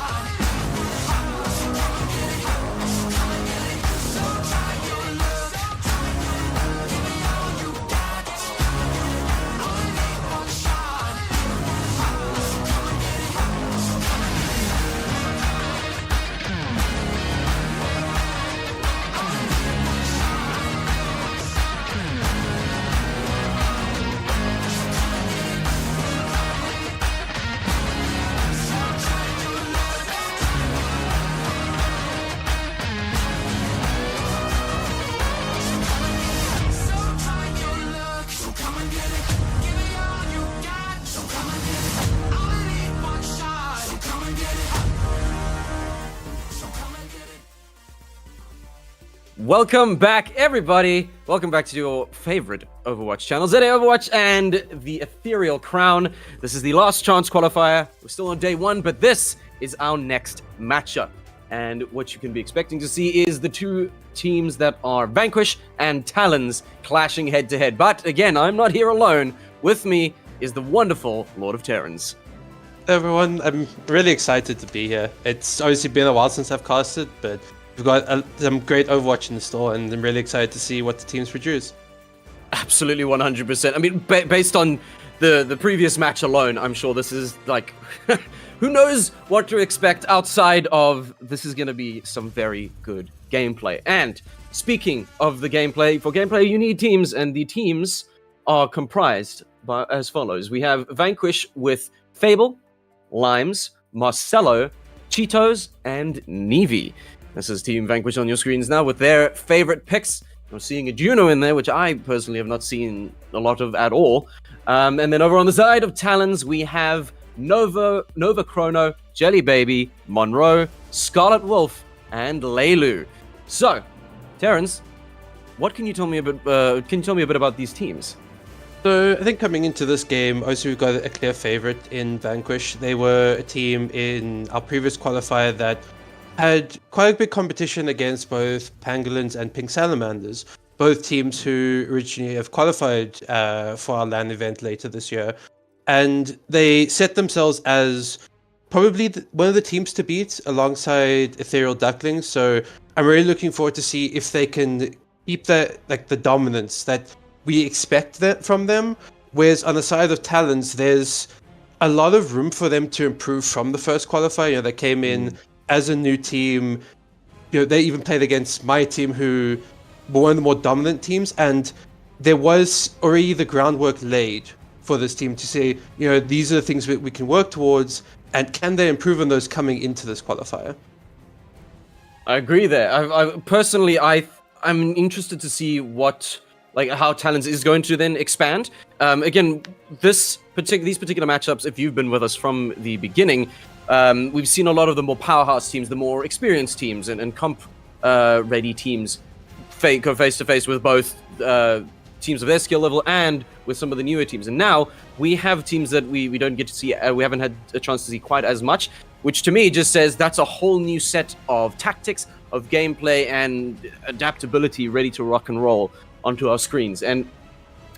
Welcome back, everybody. Welcome back to your favorite Overwatch channel, ZA Overwatch and the Ethereal Crown. This is the last chance qualifier. We're still on day one, but this is our next matchup. And what you can be expecting to see is the two teams that are Vanquish and Talons clashing head to head. But again, I'm not here alone. With me is the wonderful Lord of Terrans. Everyone, I'm really excited to be here. It's obviously been a while since I've casted, but we've got some great Overwatch in the store, and I'm really excited to see what the teams produce. Absolutely 100%. I mean, based on the previous match alone, I'm sure this is like... who knows what to expect outside of this is going to be some very good gameplay. And speaking of the gameplay, for gameplay you need teams, and the teams are comprised by as follows. We have Vanquish with Fable, Limes, Marcelo, Cheetos, and Nevi. This is Team Vanquish on your screens now with their favorite picks. I'm seeing a Juno in there, which I personally have not seen a lot of at all. And then over on the side of Talons, we have Nova Chrono, Jelly Baby, Monroe, Scarlet Wolf, and Leilu. So, Terrence, what can you tell me about? Can you tell me a bit about these teams? So I think coming into this game, obviously we've got a clear favorite in Vanquish. They were a team in our previous qualifier that had quite a big competition against both Pangolins and Pink Salamanders, both teams who originally have qualified for our LAN event later this year. And they set themselves as probably one of the teams to beat alongside Ethereal Ducklings. So I'm really looking forward to see if they can keep the dominance that we expect that from them. Whereas on the side of Talons, there's a lot of room for them to improve from the first qualifier. You know, they came in as a new team. You know, they even played against my team, who were one of the more dominant teams, and there was already the groundwork laid for this team to say, you know, these are the things we can work towards, and can they improve on those coming into this qualifier? I agree there. I personally, I'm interested to see how Talons is going to then expand. Again, these particular matchups, if you've been with us from the beginning, we've seen a lot of the more powerhouse teams, the more experienced teams, and comp ready teams go face to face with both teams of their skill level and with some of the newer teams. And now we have teams that we don't get to see, we haven't had a chance to see quite as much, which to me just says that's a whole new set of tactics, of gameplay, and adaptability ready to rock and roll onto our screens. And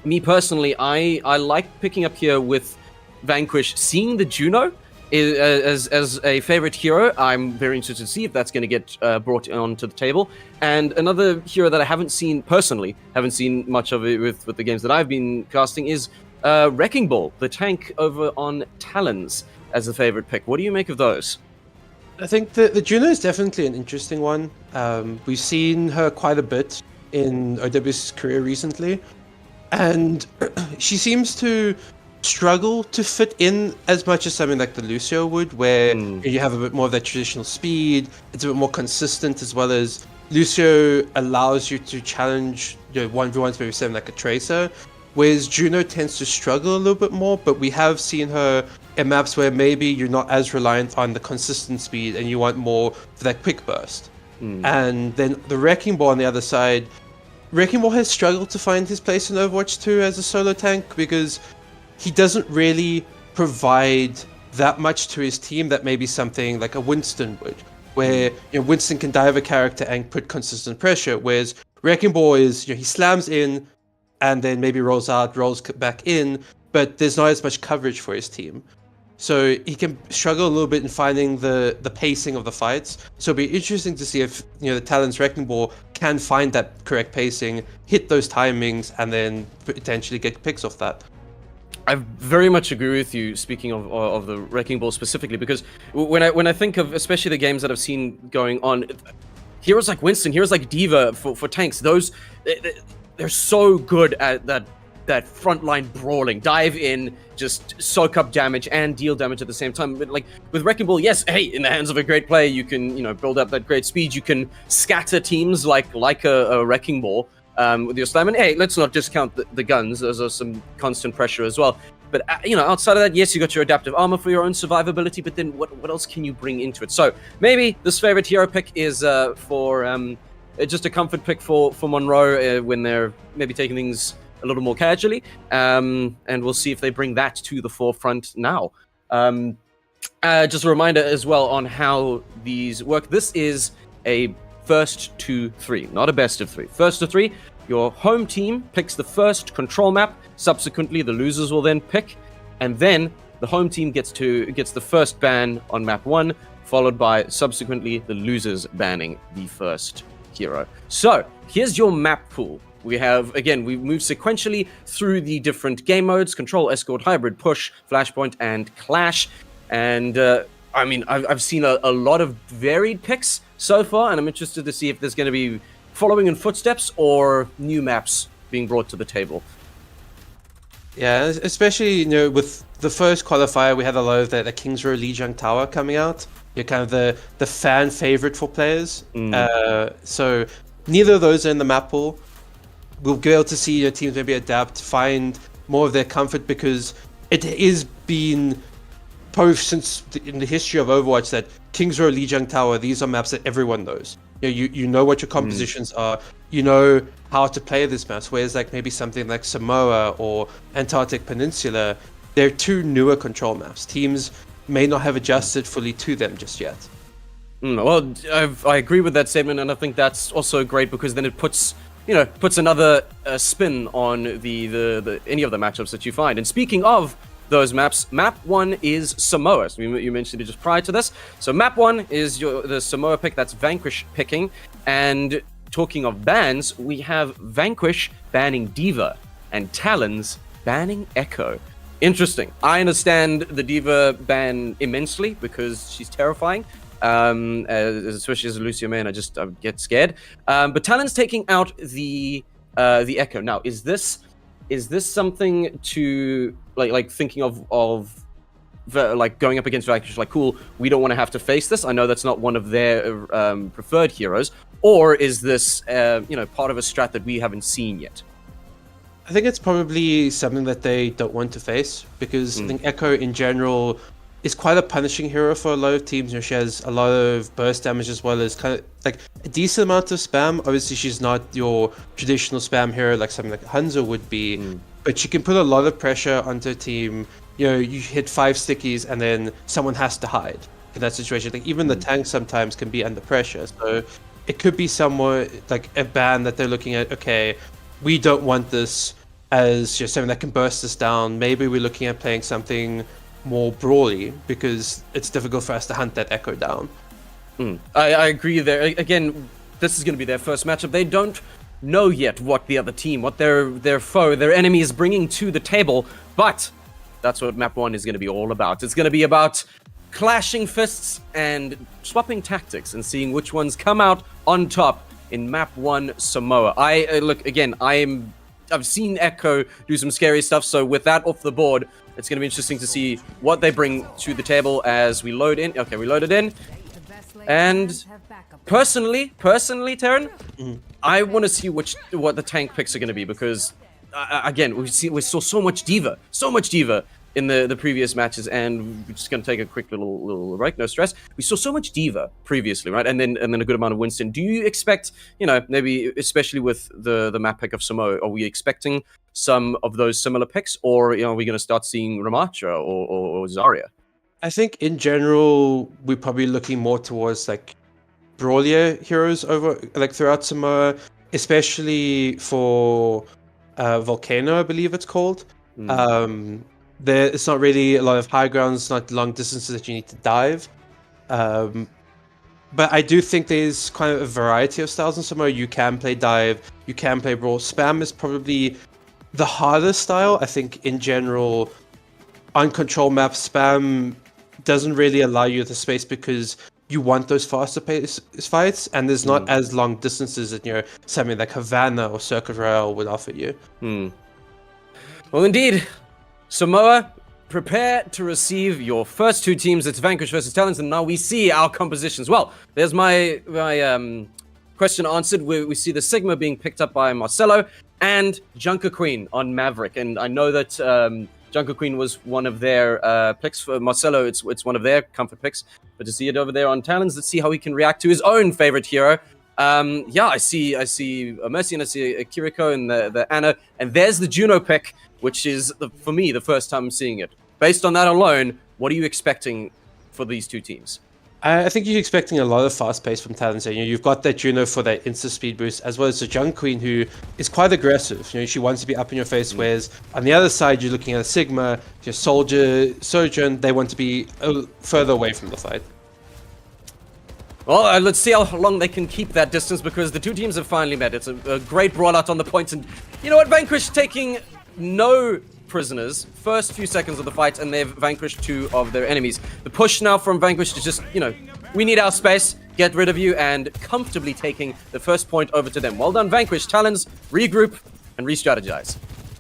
me personally, I like picking up here with Vanquish, seeing the Juno as a favorite hero. I'm very interested to see if that's going to get brought onto the table. And another hero that I haven't seen much of it with the games that I've been casting is Wrecking Ball, the tank over on Talons, as a favorite pick. What do you make of those? I think the Juno is definitely an interesting one. We've seen her quite a bit in OW's career recently, and she seems to struggle to fit in as much as something like the Lucio would, where you have a bit more of that traditional speed. It's a bit more consistent, as well as Lucio allows you to challenge 1v1s, maybe something like a Tracer, whereas Juno tends to struggle a little bit more. But we have seen her in maps where maybe you're not as reliant on the consistent speed and you want more for that quick burst. And then the Wrecking Ball on the other side, Wrecking Ball has struggled to find his place in Overwatch 2 as a solo tank, because he doesn't really provide that much to his team that maybe something like a Winston would, where Winston can dive a character and put consistent pressure, whereas Wrecking Ball is, he slams in and then maybe rolls out, rolls back in, but there's not as much coverage for his team. So he can struggle a little bit in finding the pacing of the fights. So it'll be interesting to see if the Talons Wrecking Ball can find that correct pacing, hit those timings, and then potentially get picks off that. I very much agree with you, speaking of the Wrecking Ball specifically, because when I think of especially the games that I've seen going on, heroes like Winston, heroes like Diva for tanks, they're so good at that frontline brawling, dive in, just soak up damage and deal damage at the same time. But like with Wrecking Ball, yes, hey, in the hands of a great player, you can build up that great speed, you can scatter teams like a Wrecking Ball. With your slam, and hey, let's not discount the guns. Those are some constant pressure as well. But outside of that, yes, you got your adaptive armor for your own survivability. But then, what else can you bring into it? So maybe this favorite hero pick is for just a comfort pick for Monroe when they're maybe taking things a little more casually. And we'll see if they bring that to the forefront now. Just a reminder as well on how these work. This is a first to 3, not a best of 3. First to 3, your home team picks the first control map. Subsequently, the losers will then pick, and then the home team gets the first ban on map 1, followed by subsequently the losers banning the first hero. So here's your map pool. We have, again, we move sequentially through the different game modes: Control, Escort, Hybrid, Push, Flashpoint, and Clash. And I mean, I've seen a lot of varied picks so far, and I'm interested to see if there's going to be following in footsteps or new maps being brought to the table. Yeah, especially, you know, with the first qualifier, we had a lot of the Kings Row Lijiang Tower coming out. You're kind of the fan favorite for players. So neither of those are in the map pool. We'll be able to see your teams maybe adapt, find more of their comfort, because it is been since in the history of Overwatch that Kings Row, Lijiang Tower, these are maps that everyone knows. You know what your compositions are, you know how to play this maps, whereas like maybe something like Samoa or Antarctic Peninsula, they're 2 newer control maps. Teams may not have adjusted fully to them just yet. Well, I agree with that statement, and I think that's also great because then it puts another spin on the any of the matchups that you find. And speaking of those maps, map 1 is Samoa. So you mentioned it just prior to this. So map 1 is the Samoa pick. That's Vanquish picking. And talking of bans, we have Vanquish banning D.Va and Talons banning Echo. Interesting. I understand the D.Va ban immensely because she's terrifying. Especially as a Lucio main, I get scared. But Talon's taking out the Echo. Now, is this something to like thinking of like going up against Vanquish? Like, cool, we don't want to have to face this. I know that's not one of their preferred heroes. Or is this part of a strat that we haven't seen yet? I think it's probably something that they don't want to face, because I think Echo in general is quite a punishing hero for a lot of teams. You know, she has a lot of burst damage as well as kind of like a decent amount of spam. Obviously, she's not your traditional spam hero like something like Hanzo would be, but she can put a lot of pressure onto a team. You know, you hit 5 stickies and then someone has to hide in that situation. Like even the tank sometimes can be under pressure. So it could be somewhat like a ban that they're looking at. Okay, we don't want this as just something that can burst us down. Maybe we're looking at playing something more brawly because it's difficult for us to hunt that Echo down. I agree there. Again, this is going to be their first matchup. They don't know yet what the other team, what their foe, their enemy is bringing to the table, but that's what map 1 is going to be all about. It's going to be about clashing fists and swapping tactics and seeing which ones come out on top in map 1 Samoa. Look, again, I've seen Echo do some scary stuff, so with that off the board, it's going to be interesting to see what they bring to the table as we load in. Okay, we loaded in. And personally, Terran, I want to see what the tank picks are going to be, because again, we saw so much D.Va in the previous matches, and we're just going to take a quick little break, no stress. We saw so much D.Va previously, right? And then a good amount of Winston. Do you expect, maybe especially with the map pick of Samoa, are we expecting some of those similar picks, or are we going to start seeing Ramattra or Zarya? I think in general we're probably looking more towards like brawlier heroes over like throughout Samoa, especially for Volcano, I believe it's called. It's not really a lot of high grounds, not long distances that you need to dive. But I do think there's kind of a variety of styles in Samoa. You can play dive, you can play brawl. Spam is probably the hardest style. I think in general, on control maps, spam doesn't really allow you the space because you want those faster pace fights, and there's not as long distances that something like Havana or Circuit Royale would offer you. Well, indeed, Samoa, prepare to receive your first 2 teams. It's Vanquish versus Talons, and now we see our compositions. Well, there's my question answered. We see the Sigma being picked up by Marcelo and Junker Queen on Maverick, and I know that Junker Queen was one of their picks. For Marcelo, it's one of their comfort picks. But to see it over there on Talons, let's see how he can react to his own favorite hero. Yeah, I see a Mercy and I see a Kiriko and the Anna, and there's the Juno pick, which is for me the first time I'm seeing it. Based on that alone, what are you expecting for these two teams? I think you're expecting a lot of fast pace from Talon. So, you've got that Juno for that insta speed boost, as well as the Junk Queen, who is quite aggressive. She wants to be up in your face. Whereas on the other side, you're looking at a Sigma, your Soldier, Sojourn. They want to be further away from the fight. Well, let's see how long they can keep that distance, because the two teams have finally met. It's a great brawl out on the points, and you know what? Vanquish taking no prisoners first few seconds of the fight, and they've vanquished two of their enemies. The push now from Vanquish is just, we need our space, get rid of you, and comfortably taking the first point over to them. Well done, Vanquish. Talons, regroup and re-strategize.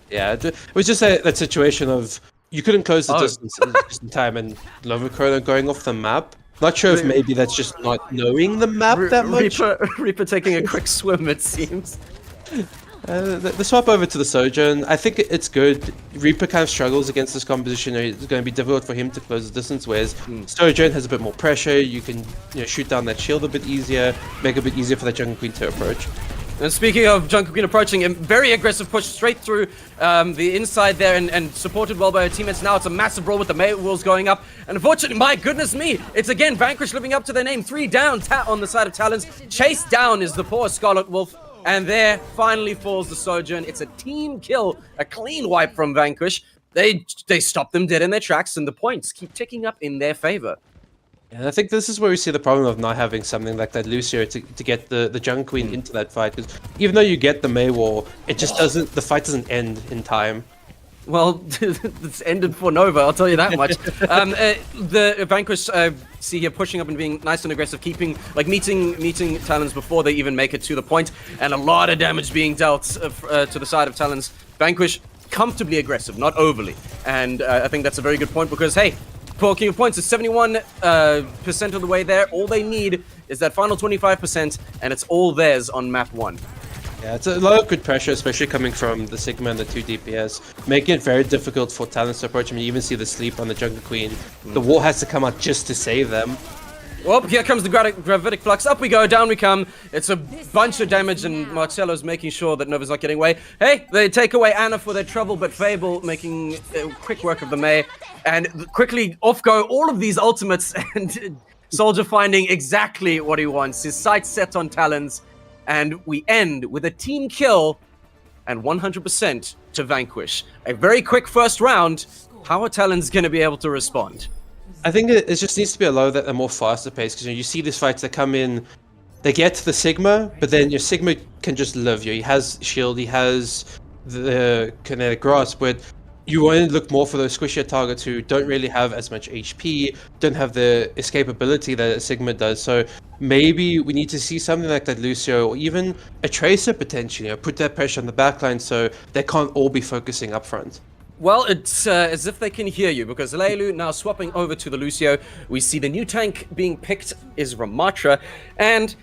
Yeah, it was just that situation of you couldn't close the distance just in time, and Lovacrona going off the map. Not sure if maybe that's just not knowing the map that much. Reaper taking a quick swim, it seems. The swap over to the Sojourn, I think it's good. Reaper kind of struggles against this composition. It's going to be difficult for him to close the distance, whereas Sojourn has a bit more pressure. You can shoot down that shield a bit easier, make it a bit easier for that Jungle Queen to approach. And speaking of Jungle Queen approaching, a very aggressive push straight through the inside there, and supported well by her teammates. Now it's a massive brawl with the May walls going up. And unfortunately, my goodness me, it's again Vanquish living up to their name. 3 down on the side of Talons. Chased down is the poor Scarlet Wolf. And there finally falls the Sojourn. It's a team kill, a clean wipe from Vanquish. They stop them dead in their tracks, and the points keep ticking up in their favor. And I think this is where we see the problem of not having something like that Lucio to get the Jungle Queen into that fight. Because even though you get the May wall, it just the fight doesn't end in time. Well, it's ended for Nova, I'll tell you that much. The Vanquish, see here pushing up and being nice and aggressive, meeting Talons before they even make it to the point, and a lot of damage being dealt to the side of Talons. Vanquish, comfortably aggressive, not overly. And I think that's a very good point, because, hey, King of points is 71% of the way there. All they need is that final 25%, and it's all theirs on map 1. Yeah, it's a lot of good pressure, especially coming from the Sigma and the 2 DPS, making it very difficult for Talons to approach. I mean, you even see the sleep on the Jungle Queen. The wall has to come out just to save them. Well, here comes the gravitic flux. Up we go, down we come. It's a bunch of damage, and Marcelo's making sure that Nova's not getting away. Hey, they take away Anna for their trouble, but Fable making quick work of the May. And quickly off go all of these ultimates, and Soldier finding exactly what he wants. His sights set on Talons. And we end with a team kill and 100% to Vanquish. A very quick first round. How are Talons going to be able to respond? I think it just needs to be a lot of that, a more faster pace, because you see these fights that come in, they get to the Sigma, but then your Sigma can just live. He has shield, he has the kinetic grasp, but you want to look more for those squishier targets who don't really have as much HP, don't have the escapability that a Sigma does. So maybe we need to see something like that Lucio, or even a Tracer potentially, put that pressure on the backline so they can't all be focusing up front. Well, it's as if they can hear you, because Leilu now swapping over to the Lucio. We see the new tank being picked is Ramatra, and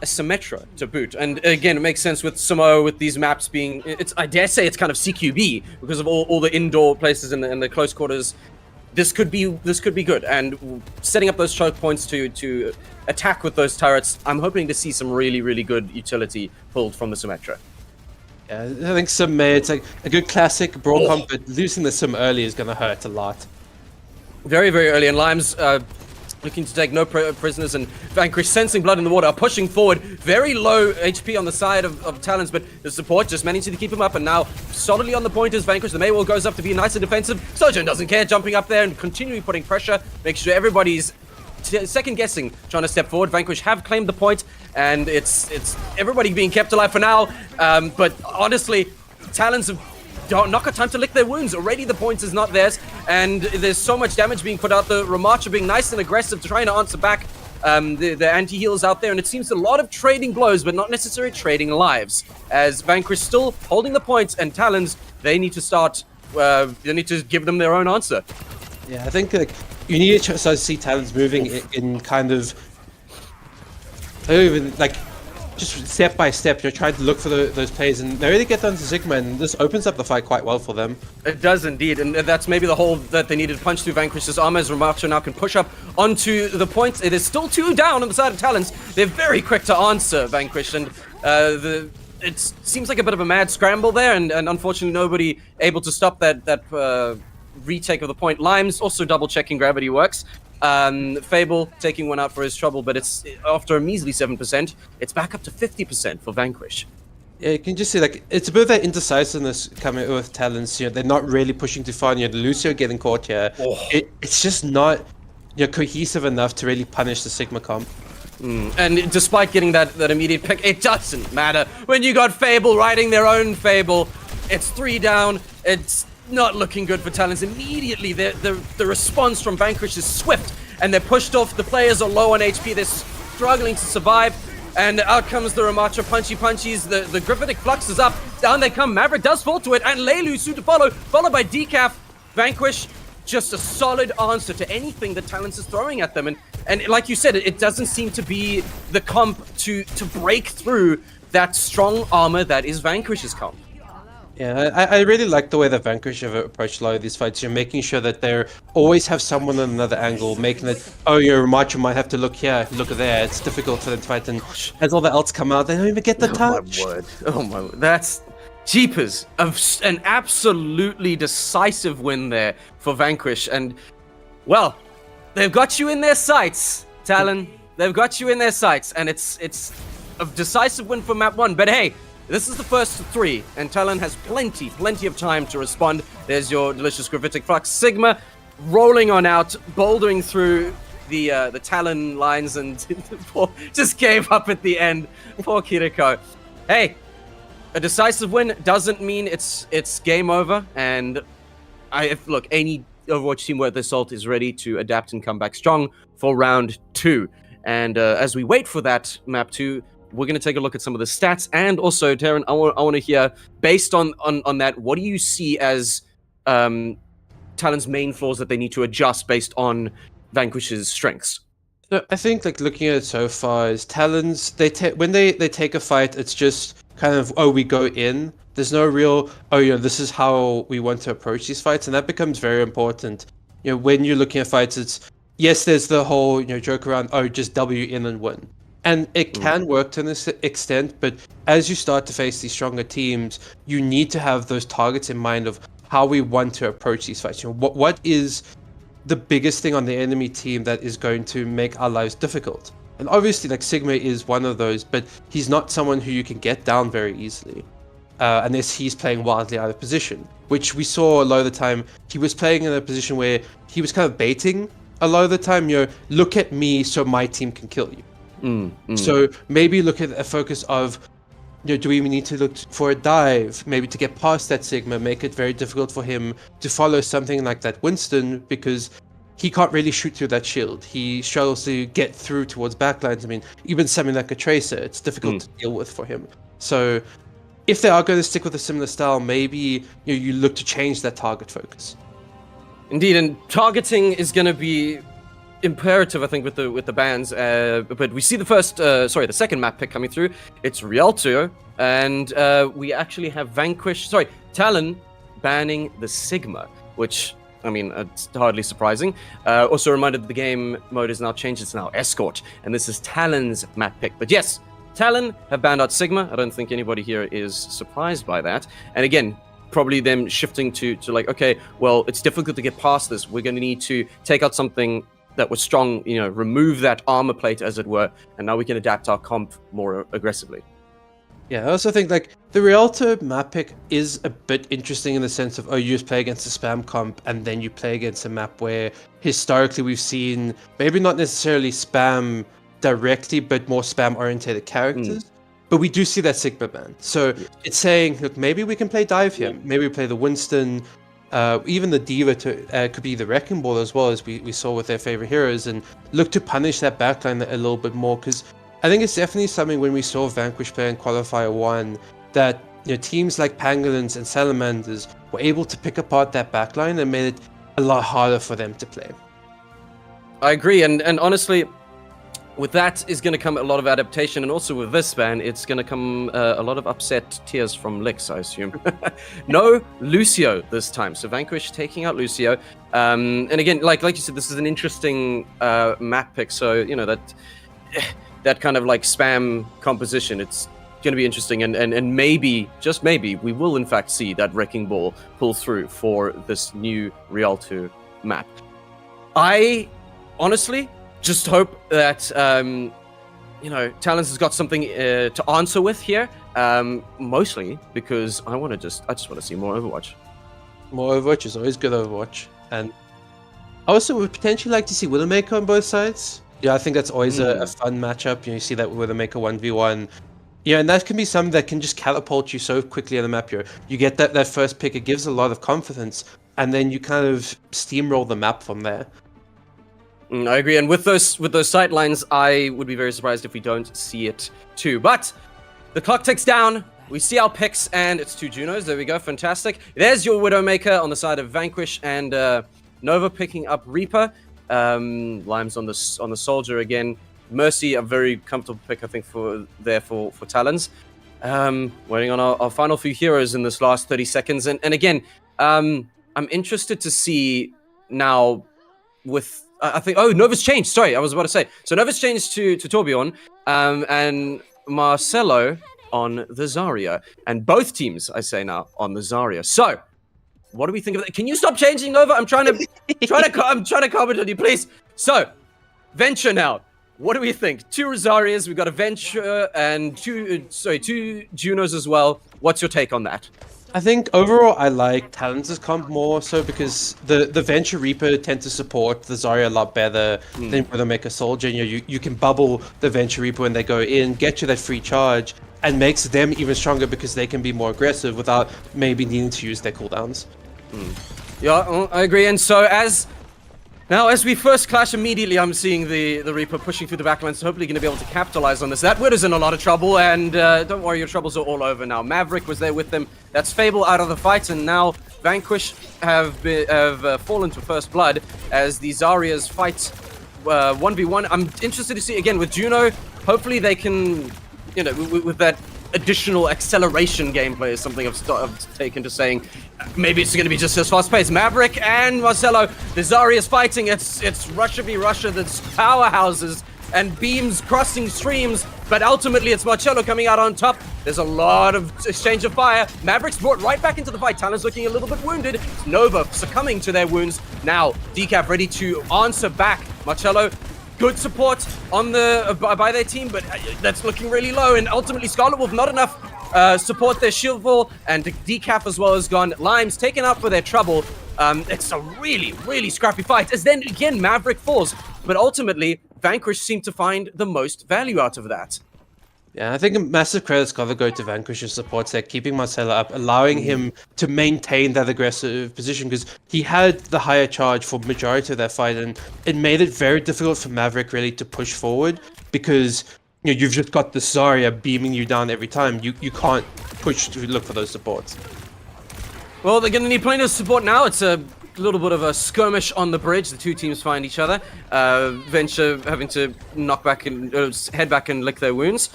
a Symmetra to boot. And again, it makes sense with Samo, with these maps being, I dare say it's kind of CQB, because of all the indoor places and the close quarters. This could be good, and setting up those choke points to attack with those turrets. I'm hoping to see some really, really good utility pulled from the Symmetra. Yeah, I think Sim May, it's like a good classic brawl comp, but losing the Sim early is going to hurt a lot. Very, very early, and Limes looking to take no prisoners, and Vanquish sensing blood in the water, are pushing forward. Very low HP on the side of Talons, but the support just managing to keep him up, and now solidly on the point is Vanquish. The Maywall goes up to be nice and defensive. Sojourn doesn't care, jumping up there and continuing putting pressure, make sure everybody's second guessing, trying to step forward. Vanquish have claimed the point, and it's everybody being kept alive for now. But honestly, Talons have not got time to lick their wounds. Already the points is not theirs, and there's so much damage being put out. The Ramatra being nice and aggressive, trying to answer back the anti-heals out there, and it seems a lot of trading blows, but not necessarily trading lives. As Vanquish still holding the points, and Talons, they need to start. They need to give them their own answer. Yeah, I think you need to start to see Talons moving in kind of, I don't even, like, just step by step, you're trying to look for those plays, and they really get down to Sigma, and this opens up the fight quite well for them. It does indeed, and that's maybe the hole that they needed to punch through Vanquish's armor as Ramacho now can push up onto the point. It is still 2 down on the side of Talons. They're very quick to answer Vanquish, and it seems like a bit of a mad scramble there, and unfortunately nobody able to stop that retake of the point. Limes also double checking gravity works. Fable taking one out for his trouble, but it's after a measly 7%, it's back up to 50% for Vanquish. Yeah, you can just see, like, it's a bit of that indecisiveness coming with Talons. You know, they're not really pushing too far. You know, Lucio getting caught here. Oh. It's just not, you know, cohesive enough to really punish the Sigma comp. And despite getting that immediate pick, it doesn't matter. When you got Fable riding their own Fable, it's 3 down. It's not looking good for Talons. Immediately, the response from Vanquish is swift, and they're pushed off. The players are low on HP. They're struggling to survive. And out comes the Ramacho punchy punchies. The Griffitic Flux is up. Down they come. Maverick does fall to it. And Leilu soon to follow. Followed by Decaf. Vanquish, just a solid answer to anything that Talons is throwing at them. And like you said, it doesn't seem to be the comp to break through that strong armor that is Vanquish's comp. Yeah, I really like the way that Vanquish have approached a lot of these fights. You're making sure that they always have someone on another angle, making it, oh, your Ramacho might have to look here, look there. It's difficult for them to fight, and as all the else come out, they don't even get the touch. My word. Oh my word. That's jeepers. An absolutely decisive win there for Vanquish. And, well, they've got you in their sights, Talon. They've got you in their sights, and it's a decisive win for map 1. But hey, this is the first 3, and Talon has plenty of time to respond. There's your delicious Gravitic Flux. Sigma rolling on out, bouldering through the Talon lines, and just gave up at the end. Poor Kiriko. Hey, a decisive win doesn't mean it's game over, and look, any Overwatch team worth their salt is ready to adapt and come back strong for round 2. And as we wait for that map 2, we're going to take a look at some of the stats, and also, Darren, I want to hear, based on that, what do you see as Talon's main flaws that they need to adjust based on Vanquish's strengths? So I think, like, looking at it so far, is Talons, when they take a fight, it's just kind of, oh, we go in. There's no real, oh, you know, this is how we want to approach these fights, and that becomes very important. You know, when you're looking at fights, it's, yes, there's the whole, you know, joke around, oh, just W in and win. And it can work to this extent, but as you start to face these stronger teams, you need to have those targets in mind of how we want to approach these fights. You know, what is the biggest thing on the enemy team that is going to make our lives difficult? And obviously, like, Sigma is one of those, but he's not someone who you can get down very easily, unless he's playing wildly out of position, which we saw a lot of the time. He was playing in a position where he was kind of baiting a lot of the time, you know, look at me so my team can kill you. So maybe look at a focus of, you know, do we need to look for a dive, maybe to get past that Sigma, make it very difficult for him to follow something like that Winston, because he can't really shoot through that shield. He struggles to get through towards backlines. I mean, even something like a Tracer, it's difficult to deal with for him. So if they are going to stick with a similar style, maybe, you know, you look to change that target focus. Indeed, and targeting is going to be imperative, I think, with the bans. But we see the second map pick coming through. It's Rialto, and we actually have Talon banning the Sigma, which, I mean, it's hardly surprising. Also reminded that the game mode is now changed. It's now Escort, and this is Talon's map pick. But yes, Talon have banned out Sigma. I don't think anybody here is surprised by that. And again, probably them shifting to like, okay, well, it's difficult to get past this. We're going to need to take out something that was strong, you know, remove that armor plate, as it were, and now we can adapt our comp more aggressively. Yeah, I also think, like, the Rialto map pick is a bit interesting in the sense of, oh, you just play against a spam comp, and then you play against a map where historically we've seen maybe not necessarily spam directly, but more spam-oriented characters. But we do see that Sigma ban. So it's saying, look, maybe we can play dive here. Maybe we play the Winston, even the Diva could be the Wrecking Ball as well, as we saw with their favorite heroes, and look to punish that backline a little bit more, because I think it's definitely something when we saw Vanquish play in Qualifier 1 that, you know, teams like Pangolins and Salamanders were able to pick apart that backline and made it a lot harder for them to play. I agree, and honestly, with that is going to come a lot of adaptation, and also with this ban, it's going to come a lot of upset tears from Lix, I assume. No Lucio this time, so Vanquish taking out Lucio. And again, like you said, this is an interesting map pick, so you know that kind of like spam composition. It's going to be interesting, and maybe, just maybe, we will in fact see that Wrecking Ball pull through for this new Rialto map. I honestly just hope that Talons has got something to answer with here. Mostly because I just want to see more Overwatch. More Overwatch is always good Overwatch, and I also would potentially like to see Widowmaker on both sides. Yeah, I think that's always a fun matchup. You see that Widowmaker 1v1. Yeah, and that can be something that can just catapult you so quickly on the map here. You get that first pick, it gives a lot of confidence, and then you kind of steamroll the map from there. I agree, and with those sightlines, I would be very surprised if we don't see it too. But the clock ticks down. We see our picks, and it's 2 Junos. There we go, fantastic. There's your Widowmaker on the side of Vanquish, and Nova picking up Reaper. Limes on the Soldier again. Mercy, a very comfortable pick, I think, for Talons. Waiting on our final few heroes in this last 30 seconds, and again, I'm interested to see now with. I think. Oh, Nova's changed. Sorry, I was about to say. So Nova's changed to Torbjorn, and Marcelo on the Zarya, and both teams, I say now, on the Zarya. So, what do we think of that? Can you stop changing, Nova? I'm trying to comment on you, please. So, Venture now. What do we think? 2 Rosarias. We've got a Venture and 2 Junos as well. What's your take on that? I think overall I like Talons' comp more so because the Venture Reaper tend to support the Zarya a lot better than Widowmaker Soldier. You can bubble the Venture Reaper when they go in, get you that free charge, and makes them even stronger because they can be more aggressive without maybe needing to use their cooldowns. Yeah, I agree. And so as we first clash immediately, I'm seeing the Reaper pushing through the backline, so hopefully going to be able to capitalize on this. That Widow's in a lot of trouble, and don't worry, your troubles are all over now. Maverick was there with them. That's Fable out of the fight, and now Vanquish have fallen to first blood as the Zaryas fight 1v1. I'm interested to see, again, with Juno, hopefully they can, with that additional acceleration gameplay is something I've taken to saying maybe it's going to be just as fast-paced. Maverick and Marcelo, the Zarya is fighting. It's Russia v Russia. There's powerhouses and beams crossing streams, but ultimately it's Marcelo coming out on top. There's a lot of exchange of fire. Maverick's brought right back into the fight. Talon's looking a little bit wounded. Nova succumbing to their wounds. Now, Decaf ready to answer back. Marcelo, good support on by their team, but that's looking really low. And ultimately, Scarlet Wolf not enough support their shield wall, and Decaf as well is gone. Limes taken out for their trouble. It's a really, really scrappy fight. As then again, Maverick falls, but ultimately, Vanquish seemed to find the most value out of that. Yeah, I think a massive credit's got to go to Vanquish's support set, keeping Marcelo up, allowing him to maintain that aggressive position, because he had the higher charge for majority of that fight, and it made it very difficult for Maverick really to push forward, because you've just got the Zarya beaming you down every time. You can't push to look for those supports. Well, they're going to need plenty of support now. It's a little bit of a skirmish on the bridge. The two teams find each other. Venture having to knock back and head back and lick their wounds.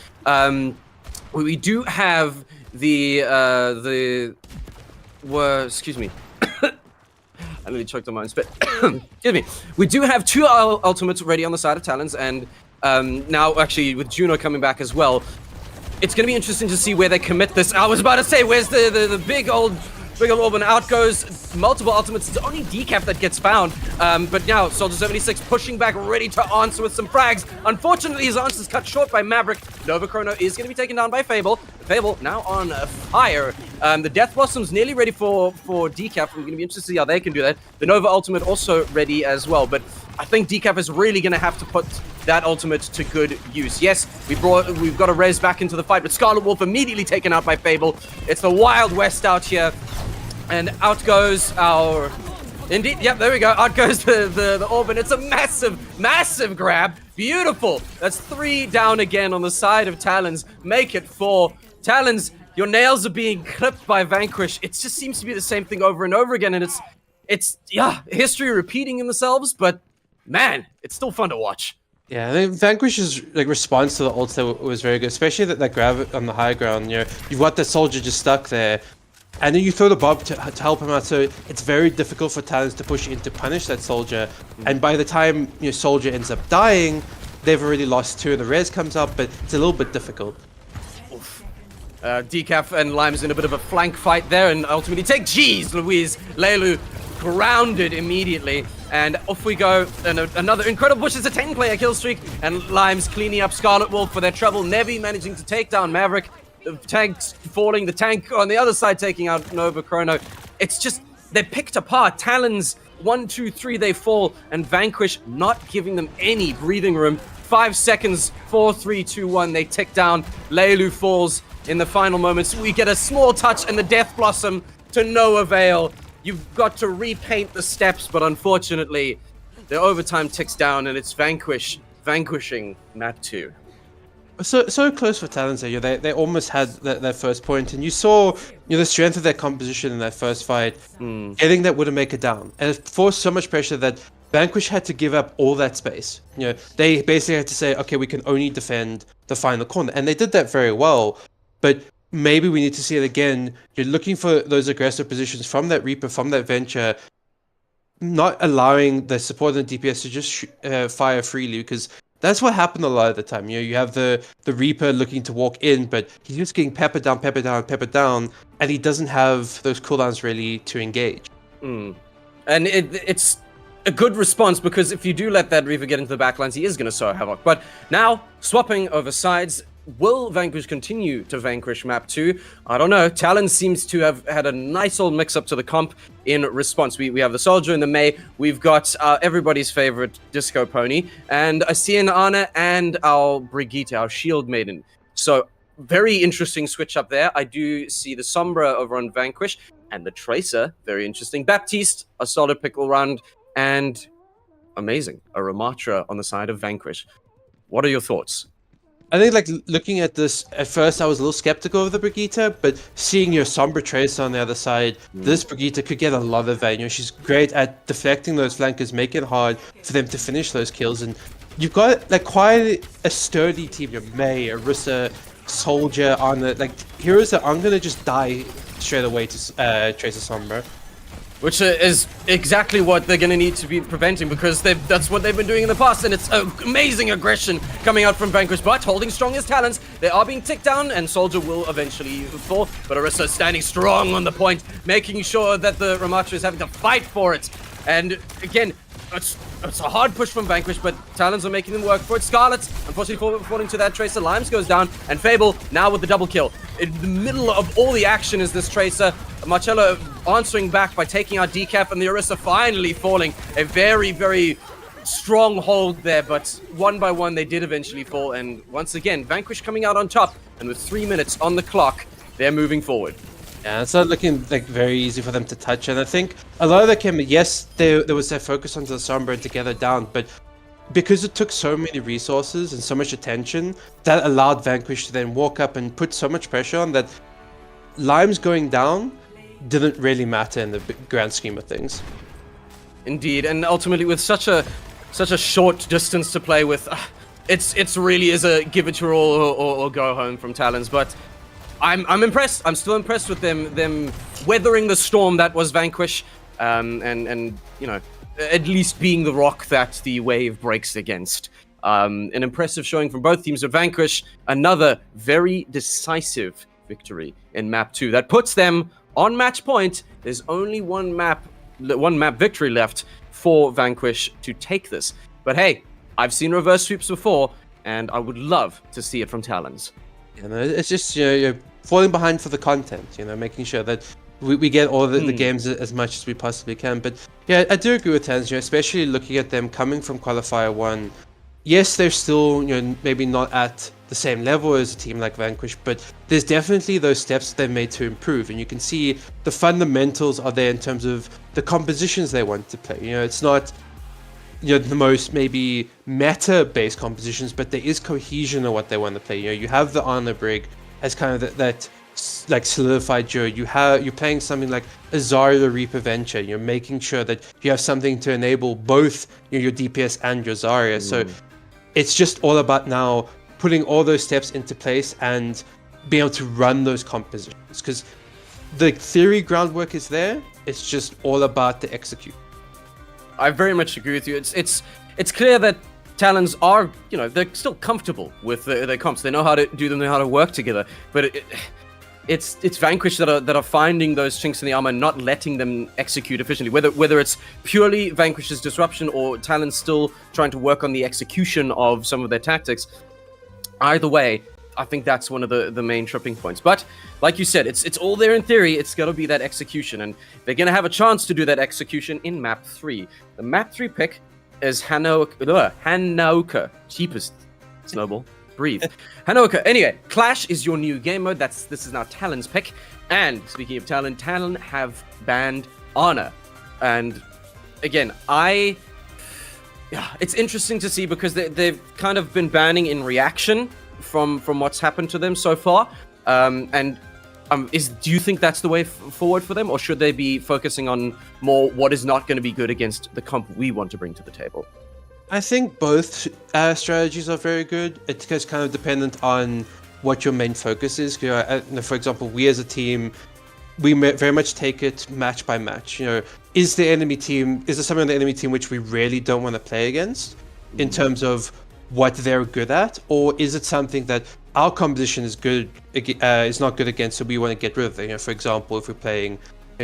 We do have excuse me. I nearly choked on my own spit. Excuse me. We do have 2 ultimates ready on the side of Talons, and now actually with Juno coming back as well, it's going to be interesting to see where they commit this. I was about to say, where's the big old orb, and out goes multiple ultimates. It's only Decaf that gets found. But now, Soldier 76 pushing back, ready to answer with some frags. Unfortunately, his answer is cut short by Maverick. Nova Chrono is going to be taken down by Fable. Fable now on fire. The Death Blossom's nearly ready for Decaf. We're going to be interested to see how they can do that. The Nova ultimate also ready as well. But I think Decaf is really going to have to put that ultimate to good use. Yes, we've got a res back into the fight, but Scarlet Wolf immediately taken out by Fable. It's the Wild West out here. And out goes our... Indeed, yep, there we go. Out goes the orb, and it's a massive, massive grab. Beautiful. That's 3 down again on the side of Talons. Make it 4. Talons, your nails are being clipped by Vanquish. It just seems to be the same thing over and over again, and it's history repeating themselves, but man, it's still fun to watch. Yeah, I think Vanquish's like response to the ult was very good, especially that grab on the high ground. You've got the soldier just stuck there, and then you throw the bomb to help him out. So it's very difficult for Talons to push in to punish that soldier. And by the time soldier ends up dying, they've already lost 2, and the res comes up. But it's a little bit difficult. Decaf and Lime's in a bit of a flank fight there, and ultimately take. Jeez, Louise, Leilu grounded immediately, and off we go. And another incredible push. It's a 10-player kill streak, and Lime's cleaning up Scarlet Wolf for their trouble. Nevi managing to take down Maverick. The tank's falling. The tank on the other side taking out Nova Chrono. It's just they're picked apart. Talons 1, 2, 3, they fall, and Vanquish not giving them any breathing room. 5 seconds. 4, 3, 2, 1. They tick down. Leilu falls in the final moments. We get a small touch and the Death Blossom to no avail. You've got to repaint the steps, but unfortunately, the overtime ticks down, and it's vanquishing map 2. So close for Talons there. They almost had their first point, and you saw the strength of their composition in that first fight. Getting that wouldn't make it down, and it forced so much pressure that Vanquish had to give up all that space. They basically had to say, okay, we can only defend the final corner, and they did that very well. But maybe we need to see it again. You're looking for those aggressive positions from that Reaper, from that Venture, not allowing the support and DPS to just fire freely, because that's what happened a lot of the time. You have the Reaper looking to walk in, but he's just getting peppered down, and he doesn't have those cooldowns really to engage. And it's a good response, because if you do let that Reaper get into the backlines, he is going to sow havoc. But now, swapping over sides, will Vanquish continue to vanquish map 2? I don't know. Talon seems to have had a nice old mix-up to the comp in response. We have the Soldier in the Mei. We've got everybody's favorite Disco Pony, and a Cian Ana, and our Brigitte, our Shield Maiden. So, very interesting switch up there. I do see the Sombra over on Vanquish, and the Tracer, very interesting. Baptiste, a solid pick all round, and amazing, a Ramatra on the side of Vanquish. What are your thoughts? I think, like, looking at this, at first I was a little skeptical of the Brigitte, but seeing your Sombra Tracer on the other side, this Brigitte could get a lot of value. She's great at deflecting those flankers, making it hard for them to finish those kills, and you've got, like, quite a sturdy team. Your Mei, Orisa, Soldier, on the, like, heroes that aren't gonna just die straight away to Tracer Sombra. Which is exactly what they're going to need to be preventing, because that's what they've been doing in the past, and it's amazing aggression coming out from Vanquish, but holding strong as Talons. They are being ticked down, and Soldier will eventually fall, but Orisa standing strong on the point, making sure that the Ramatra is having to fight for it. And again, it's a hard push from Vanquish, but Talons are making them work for it. Scarlet, unfortunately, falling to that Tracer. Limes goes down, and Fable now with the double kill. In the middle of all the action is this Tracer. Marcello answering back by taking out Decaf, and the Orisa finally falling. A very, very strong hold there, but one by one they did eventually fall, and once again, Vanquish coming out on top, and with 3 minutes on the clock, they're moving forward. Yeah, it's not looking like very easy for them to touch, and I think a lot of that came, yes, there was their focus onto the Sombra and to get it down, but because it took so many resources and so much attention, that allowed Vanquish to then walk up and put so much pressure on that Limes going down didn't really matter in the grand scheme of things. Indeed, and ultimately with such a short distance to play with, it's really is a give it your all or go home from Talons, but I'm impressed. I'm still impressed with them weathering the storm that was Vanquish, and you know, at least being the rock that the wave breaks against. An impressive showing from both teams. Of Vanquish, another very decisive victory in map 2 that puts them on match point. There's only one map victory left for Vanquish to take this. But hey, I've seen reverse sweeps before, and I would love to see it from Talons. You know, it's just you're falling behind for the content. You know, making sure that we get all the games as much as we possibly can. But yeah, I do agree with Talons. Especially looking at them coming from Qualifier 1. Yes, they're still maybe not at the same level as a team like Vanquish, but there's definitely those steps they've made to improve, and you can see the fundamentals are there in terms of the compositions they want to play. It's not the most maybe meta-based compositions, but there is cohesion in what they want to play. You have the Honor Brig as kind of that like solidified duo. You're playing something like a Zarya Reaper Venture. You're making sure that you have something to enable both your DPS and your Zarya. So It's just all about now putting all those steps into place and being able to run those compositions, because the theory groundwork is there. It's just all about the execute. I very much agree with you. It's clear that Talons are, they're still comfortable with their comps. They know how to do them, they know how to work together. But it's Vanquish that are finding those chinks in the armor and not letting them execute efficiently. Whether it's purely Vanquish's disruption or Talons still trying to work on the execution of some of their tactics. Either way, I think that's one of the main tripping points. But like you said, it's all there in theory. It's got to be that execution, and they're going to have a chance to do that execution in map 3. The map 3 pick is Hanaoka. Cheapest snowball. Breathe. Hanaoka. Anyway, Clash is your new game mode. This is now Talon's pick. And speaking of Talon have banned Ana. And again, it's interesting to see because they've kind of been banning in reaction from what's happened to them so far. Do you think that's the way forward for them, or should they be focusing on more what is not going to be good against the comp we want to bring to the table? I think both strategies are very good. It's just kind of dependent on what your main focus is. For example, we as a team, we very much take it match by match. Is there someone on the enemy team which we really don't want to play against in terms of what they're good at, or is it something that our composition is not good against, so we want to get rid of it? For example, if we're playing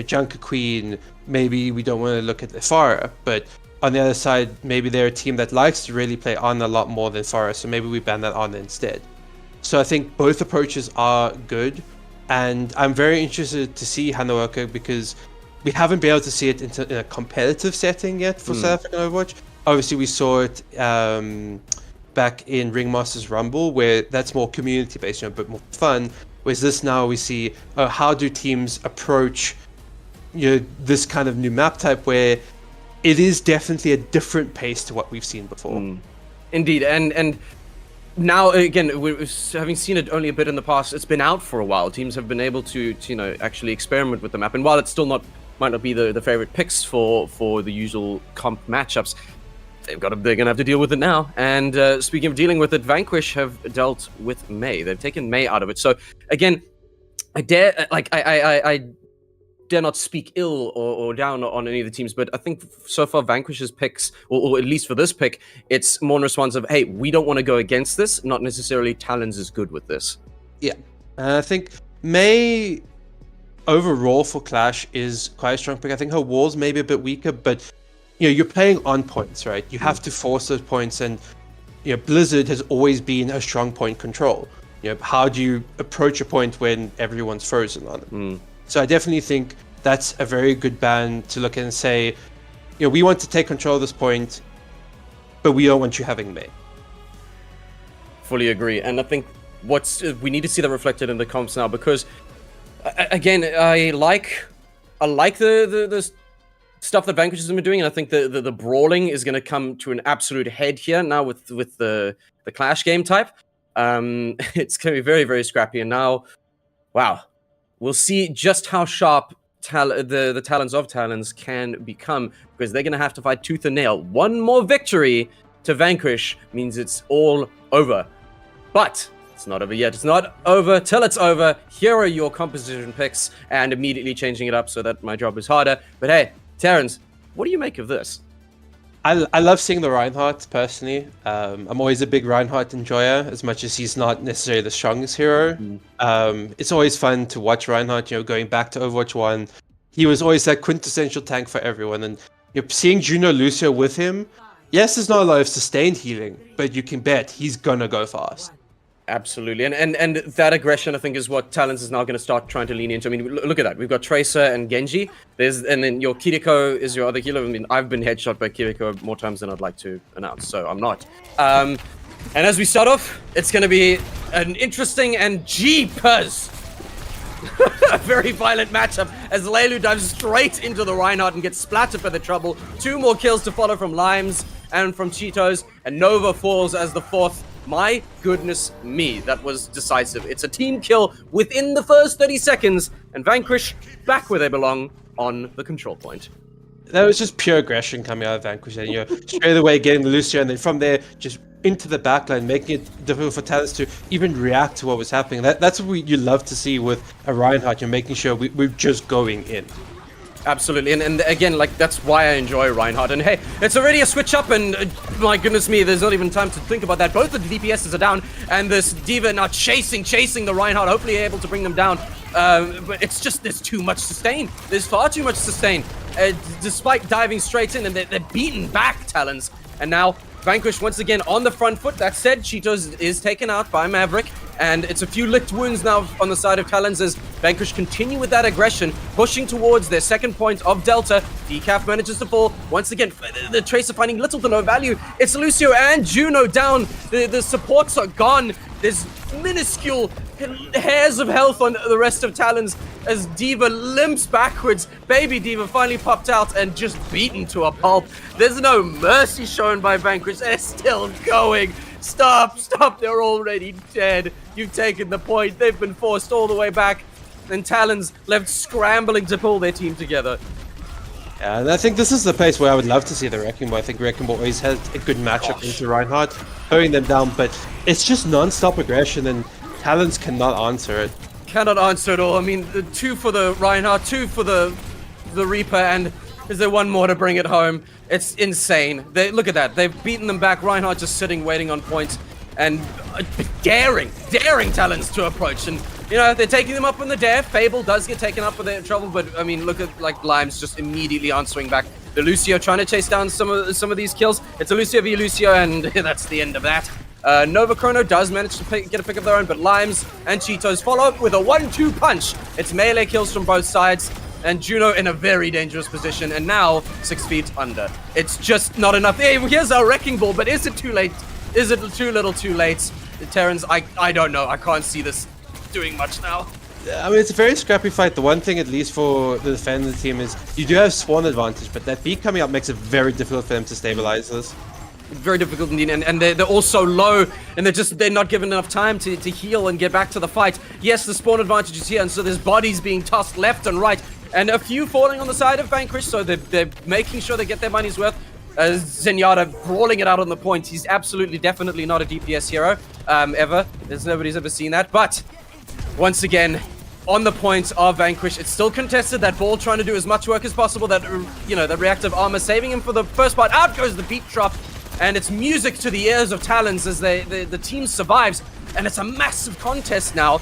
Junker Queen, maybe we don't want to look at Farah, but on the other side, maybe they're a team that likes to really play Ana a lot more than Farah, so maybe we ban that Ana instead. So I think both approaches are good, and I'm very interested to see Hanaoka because we haven't been able to see it in a competitive setting yet for South African Overwatch. Obviously, we saw it back in Ringmasters Rumble, where that's more community-based, a bit more fun. Whereas this now we see how do teams approach this kind of new map type where it is definitely a different pace to what we've seen before. Indeed, and now again, having seen it only a bit in the past, it's been out for a while. Teams have been able to actually experiment with the map, and while it's still might not be the favorite picks for the usual comp matchups, they're gonna have to deal with it now. And speaking of dealing with it, Vanquish have dealt with Mei. They've taken Mei out of it. So again, I dare not speak ill or down on any of the teams, but I think so far Vanquish's picks, or at least for this pick, it's more in response of, hey, we don't want to go against this, not necessarily Talons is good with this. Yeah, I think Mei overall for Clash is quite a strong pick. I think her walls may be a bit weaker, but you're playing on points, right? You have to force those points, and Blizzard has always been a strong point control. How do you approach a point when everyone's frozen on it? So I definitely think that's a very good ban to look at and say, we want to take control of this point, but we don't want you having Mei. Fully agree, and I think we need to see that reflected in the comps now, because again, I like the stuff that Vanquish has been doing, and I think the brawling is going to come to an absolute head here now with the Clash game type. It's going to be very, very scrappy, and now, wow, we'll see just how sharp the Talons of Talons can become, because they're going to have to fight tooth and nail. One more victory to Vanquish means it's all over. But it's not over yet. It's not over till it's over. Here are your composition picks, and immediately changing it up so that my job is harder. But hey, Terrence, what do you make of this? I love seeing the Reinhardt, personally. I'm always a big Reinhardt enjoyer, as much as he's not necessarily the strongest hero. It's always fun to watch Reinhardt, going back to Overwatch 1. He was always that quintessential tank for everyone. And seeing Juno Lucio with him, yes, there's not a lot of sustained healing, but you can bet he's gonna go fast. Absolutely, and that aggression, I think, is what Talons is now going to start trying to lean into. I mean, look at that. We've got Tracer and Genji. And then your Kiriko is your other healer. I mean, I've been headshot by Kiriko more times than I'd like to announce, so I'm not. And as we start off, it's going to be an interesting and jeepers a very violent matchup as Leilu dives straight into the Reinhardt and gets splattered by the trouble. 2 more kills to follow from Limes and from Cheetos, and Nova falls as the 4th. My goodness me, that was decisive. It's a team kill within the first 30 seconds, and Vanquish back where they belong on the control point. That was just pure aggression coming out of Vanquish, and straight away getting the Lucio, and then from there, just into the backline, making it difficult for Talents to even react to what was happening. That's what you love to see with a Reinhardt. You're making sure we're just going in. Absolutely, and again, like, that's why I enjoy Reinhardt. And hey, it's already a switch up, and my goodness me, there's not even time to think about that. Both of the DPSs are down, and this D.Va now chasing the Reinhardt, hopefully able to bring them down. But it's just, there's too much sustain. There's far too much sustain. Despite diving straight in, and they're beaten back, Talons. And now, Vanquish once again on the front foot. That said, Cheetos is taken out by Maverick, and it's a few licked wounds now on the side of Talons as Vanquish continue with that aggression, pushing towards their second point of Delta. Decaf manages to fall. Once again, the Tracer finding little to no value. It's Lucio and Juno down. The supports are gone. There's minuscule hairs of health on the rest of Talons as D.Va limps backwards. Baby D.Va finally popped out and just beaten to a pulp. There's no mercy shown by Vanquish. They're still going. Stop, they're already dead. You've taken the point. They've been forced all the way back. And Talons left scrambling to pull their team together. Yeah, and I think this is the place where I would love to see the Wrecking Ball. I think Wrecking Ball always has a good matchup into Reinhardt, throwing them down, but it's just non-stop aggression, and Talons cannot answer it. Cannot answer at all. I mean, the 2 for the Reinhardt, 2 for the Reaper, and is there one more to bring it home? It's insane. Look at that. They've beaten them back. Reinhardt just sitting, waiting on points, and daring Talons to approach. And, you know, they're taking them up on the dare. Fable does get taken up for their trouble, but, I mean, look at, like, Limes just immediately answering back. The Lucio trying to chase down some of these kills. It's a Lucio v Lucio, and that's the end of that. Nova Chrono does manage to get a pick of their own, but Limes and Cheetos follow up with a 1-2 punch. It's melee kills from both sides, and Juno in a very dangerous position, and now 6 feet under. It's just not enough. Hey, here's our Wrecking Ball, but is it too late? Is it too little too late? Terrans, I don't know. I can't see this doing much now. I mean, it's a very scrappy fight. The one thing, at least for the defending team, is you do have spawn advantage, but that beat coming up makes it very difficult for them to stabilize this. Very difficult indeed, and they're also low, and they're not given enough time to heal and get back to the fight. Yes, the spawn advantage is here, and so there's bodies being tossed left and right, and a few falling on the side of Vanquish, so they're making sure they get their money's worth. Zenyatta brawling it out on the point. He's absolutely, definitely not a DPS hero, ever. Nobody's ever seen that, but once again, on the point of Vanquish, it's still contested. That ball trying to do as much work as possible. That, you know, the reactive armor saving him for the first part. Out goes the beat drop. And it's music to the ears of Talons as the team survives. And it's a massive contest now,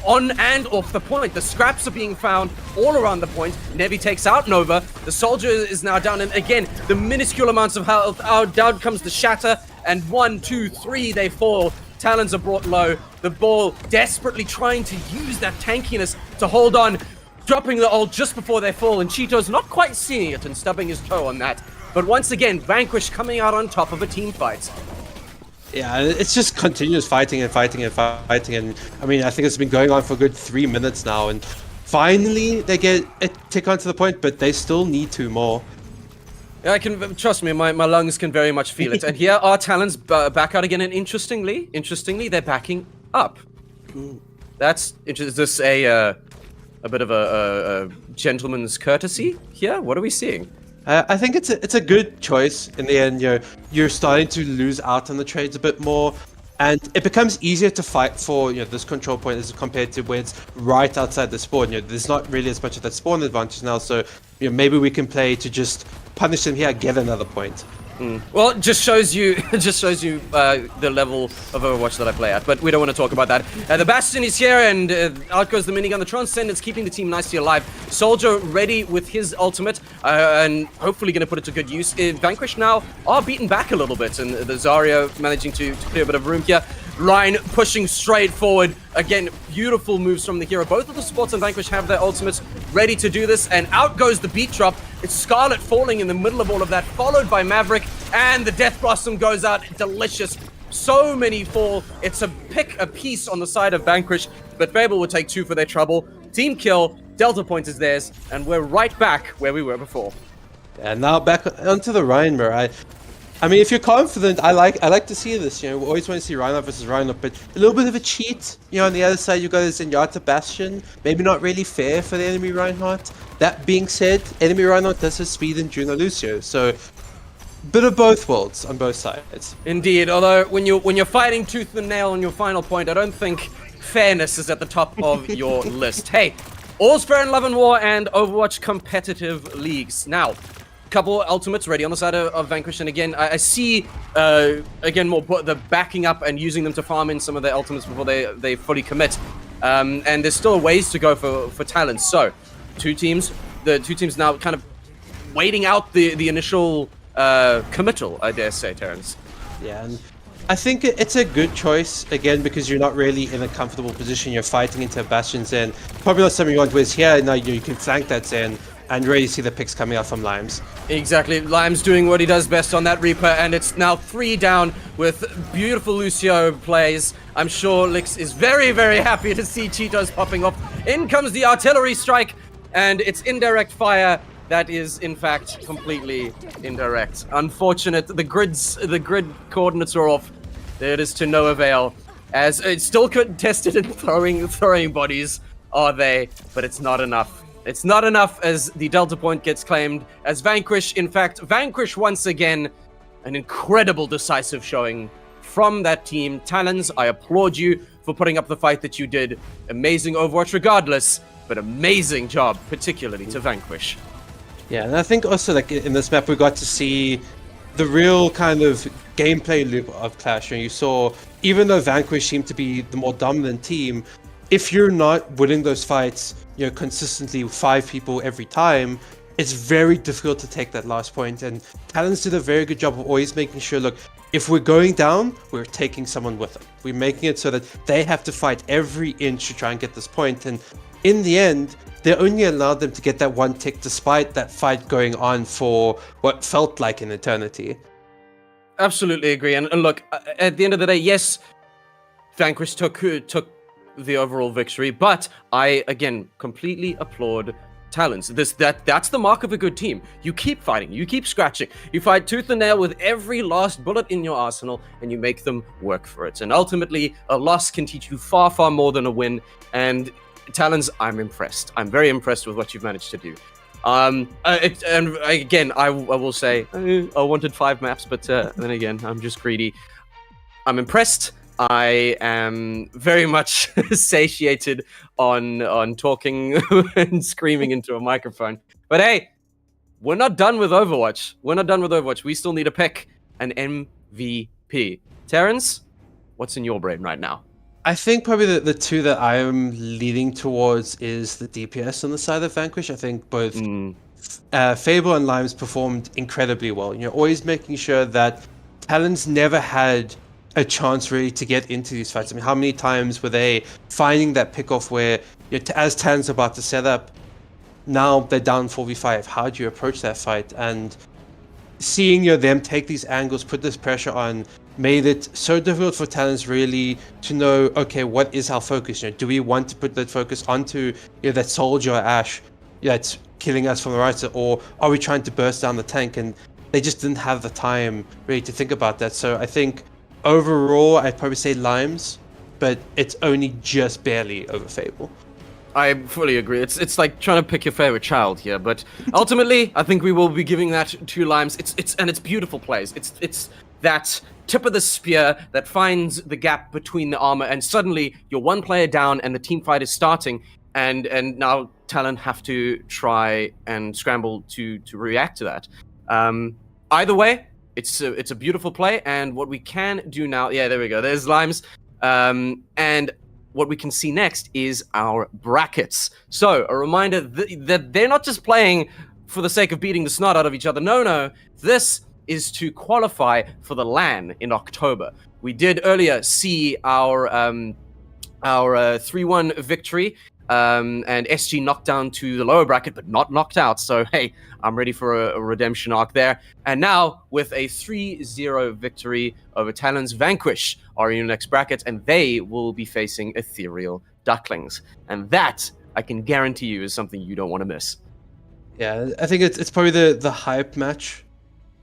on and off the point. The scraps are being found all around the point. Nevi takes out Nova. The soldier is now down. And again, the minuscule amounts of health. Down comes the shatter. And 1, 2, 3, they fall. Talons are brought low. The ball desperately trying to use that tankiness to hold on. Dropping the ult just before they fall. And Cheeto's not quite seeing it and stubbing his toe on that. But once again, Vanquish coming out on top of a team fight. Yeah, it's just continuous fighting and fighting and fighting. And I mean, I think it's been going on for a good 3 minutes now. And finally, they get a tick onto the point, but they still need 2 more. Yeah, I can, trust me, my lungs can very much feel it. And here are Talons back out again. And interestingly, they're backing up. That's interesting. Is this a bit of a gentleman's courtesy here? What are we seeing? I think it's a good choice in the end. You're starting to lose out on the trades a bit more, and it becomes easier to fight for this control point as compared to where it's right outside the spawn. There's not really as much of that spawn advantage now, so maybe we can play to just punish them here, get another point. Well, it just shows you the level of Overwatch that I play at, but we don't want to talk about that. The Bastion is here, and out goes the minigun. The Transcendent's keeping the team nicely alive. Soldier ready with his ultimate, and hopefully going to put it to good use. Vanquish now are beaten back a little bit, and the Zarya managing to clear a bit of room here. Ryan pushing straight forward. Again, beautiful moves from the hero. Both of the supports on Vanquish have their ultimates ready to do this, and out goes the beat drop. It's Scarlet falling in the middle of all of that, followed by Maverick, and the Death Blossom goes out. Delicious. So many fall. It's a pick a piece on the side of Vanquish, but Fable will take 2 for their trouble. Team kill, Delta point is theirs, and we're right back where we were before. And now back onto the Reinmer. I mean, if you're confident, I like to see this. We always want to see Reinhardt versus Reinhardt, but a little bit of a cheat. On the other side, you got a Zenyatta Bastion. Maybe not really fair for the enemy Reinhardt. That being said, enemy Reinhardt does have speed and Juno Lucio, so bit of both worlds on both sides. Indeed, although when you're fighting tooth and nail on your final point, I don't think fairness is at the top of your list. Hey, all's fair in love and war and Overwatch competitive leagues. Now, couple ultimates ready on the side of Vanquish, and again, I see again more the backing up and using them to farm in some of their ultimates before they fully commit. And there's still ways to go for talents. So, the two teams now kind of waiting out the initial committal, I dare say, Terrence. Yeah, and I think it's a good choice, again, because you're not really in a comfortable position. You're fighting into a Bastion Zen. Probably not something you want, whereas here, now you can flank that Zen and really see the picks coming out from Limes. Exactly, Limes doing what he does best on that Reaper, and it's now 3 down with beautiful Lucio plays. I'm sure Lix is very, very happy to see Cheetos popping off. In comes the artillery strike, and it's indirect fire. That is, in fact, completely indirect. Unfortunate. The grid coordinates are off. It is to no avail, as it's still contested in throwing bodies, are they? But it's not enough. It's not enough as the Delta point gets claimed as Vanquish. In fact, Vanquish once again, an incredible decisive showing from that team. Talons, I applaud you for putting up the fight that you did. Amazing Overwatch regardless, but amazing job, particularly to Vanquish. Yeah, and I think also like in this map we got to see the real kind of gameplay loop of Clash. You saw, even though Vanquish seemed to be the more dominant team, if you're not winning those fights, consistently with 5 people every time, it's very difficult to take that last point. And Talons did a very good job of always making sure, look, if we're going down, we're taking someone with them. We're making it so that they have to fight every inch to try and get this point. And in the end, they only allowed them to get that 1 tick despite that fight going on for what felt like an eternity. Absolutely agree. And look, at the end of the day, yes, Vanquish took the overall victory, but I, again, completely applaud Talons. That's the mark of a good team. You keep fighting, you keep scratching, you fight tooth and nail with every last bullet in your arsenal, and you make them work for it. And ultimately, a loss can teach you far, far more than a win. And Talons, I'm impressed. I'm very impressed with what you've managed to do. And again, I will say, I wanted 5 maps, but then again, I'm just greedy. I'm impressed. I am very much satiated on talking and screaming into a microphone. But hey, we're not done with Overwatch. We're not done with Overwatch. We still need to pick an MVP. Terrence, what's in your brain right now? I think probably the 2 that I am leaning towards is the DPS on the side of Vanquish. I think both Fable and Limes performed incredibly well. You're always making sure that Talons never had a chance really to get into these fights. I mean, how many times were they finding that pick-off where, as Talons are about to set up, now they're down 4v5. How do you approach that fight? And seeing them take these angles, put this pressure on, made it so difficult for Talons really to know, okay, what is our focus? Do we want to put that focus onto that Soldier or Ashe that's killing us from the right side, or are we trying to burst down the tank? And they just didn't have the time really to think about that. So I think overall, I'd probably say Limes, but it's only just barely over Fable. I fully agree. It's like trying to pick your favorite child here, but ultimately, I think we will be giving that to Limes. It's beautiful plays. It's that tip of the spear that finds the gap between the armor, and suddenly you're 1 player down, and the team fight is starting, and now Talon have to try and scramble to react to that. Either way, it's a beautiful play, and what we can do now, yeah, there we go. There's Limes, and what we can see next is our brackets. So, a reminder that they're not just playing for the sake of beating the snot out of each other. No. This is to qualify for the LAN in October. We did earlier see our 3-1 victory, and SG knocked down to the lower bracket, but not knocked out. So, hey, I'm ready for a redemption arc there. And now, with a 3-0 victory over Talons, Vanquish are in the next bracket, and they will be facing Ethereal Ducklings. And that, I can guarantee you, is something you don't want to miss. Yeah, I think it's probably the hype match.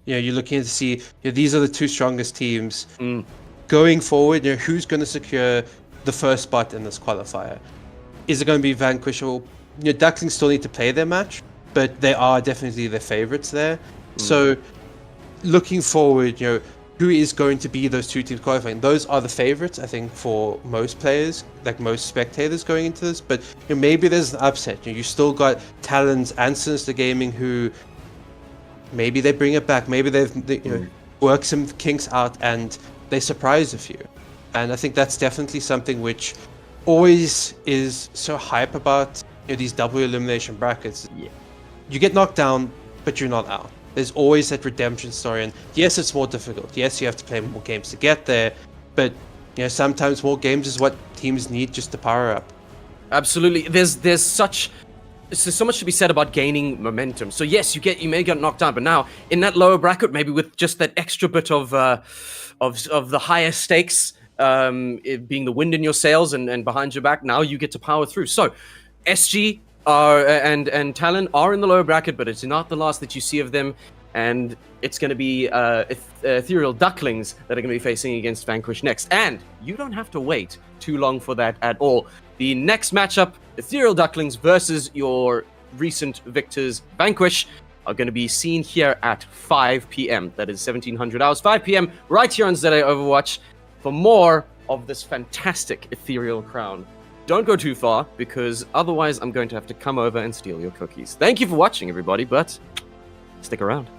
You're looking to see these are the 2 strongest teams going forward. Who's going to secure the first spot in this qualifier? Is it going to be Vanquish or Ducklings still need to play their match, but they are definitely the favorites there. So looking forward, who is going to be those two teams qualifying? Those are the favorites, I think, for most players, like most spectators going into this. But maybe there's an upset. You still got Talons and Sinister Gaming who maybe they bring it back. Maybe they've worked some kinks out and they surprise a few. And I think that's definitely something which always is so hype about these double elimination brackets. Yeah. You get knocked down, but you're not out. There's always that redemption story, and yes, it's more difficult. Yes, you have to play more games to get there, but sometimes more games is what teams need just to power up. Absolutely. There's so much to be said about gaining momentum. So yes, you may get knocked down, but now in that lower bracket, maybe with just that extra bit of the higher stakes, it being the wind in your sails and behind your back, now you get to power through. So SG and Talon are in the lower bracket, but it's not the last that you see of them. And it's going to be Ethereal Ducklings that are going to be facing against Vanquish next. And you don't have to wait too long for that at all. The next matchup, Ethereal Ducklings versus your recent victors, Vanquish, are going to be seen here at 5 p.m. That is 1700 hours, 5 p.m. right here on ZA Overwatch for more of this fantastic Ethereal crown. Don't go too far, because otherwise I'm going to have to come over and steal your cookies. Thank you for watching, everybody, but stick around.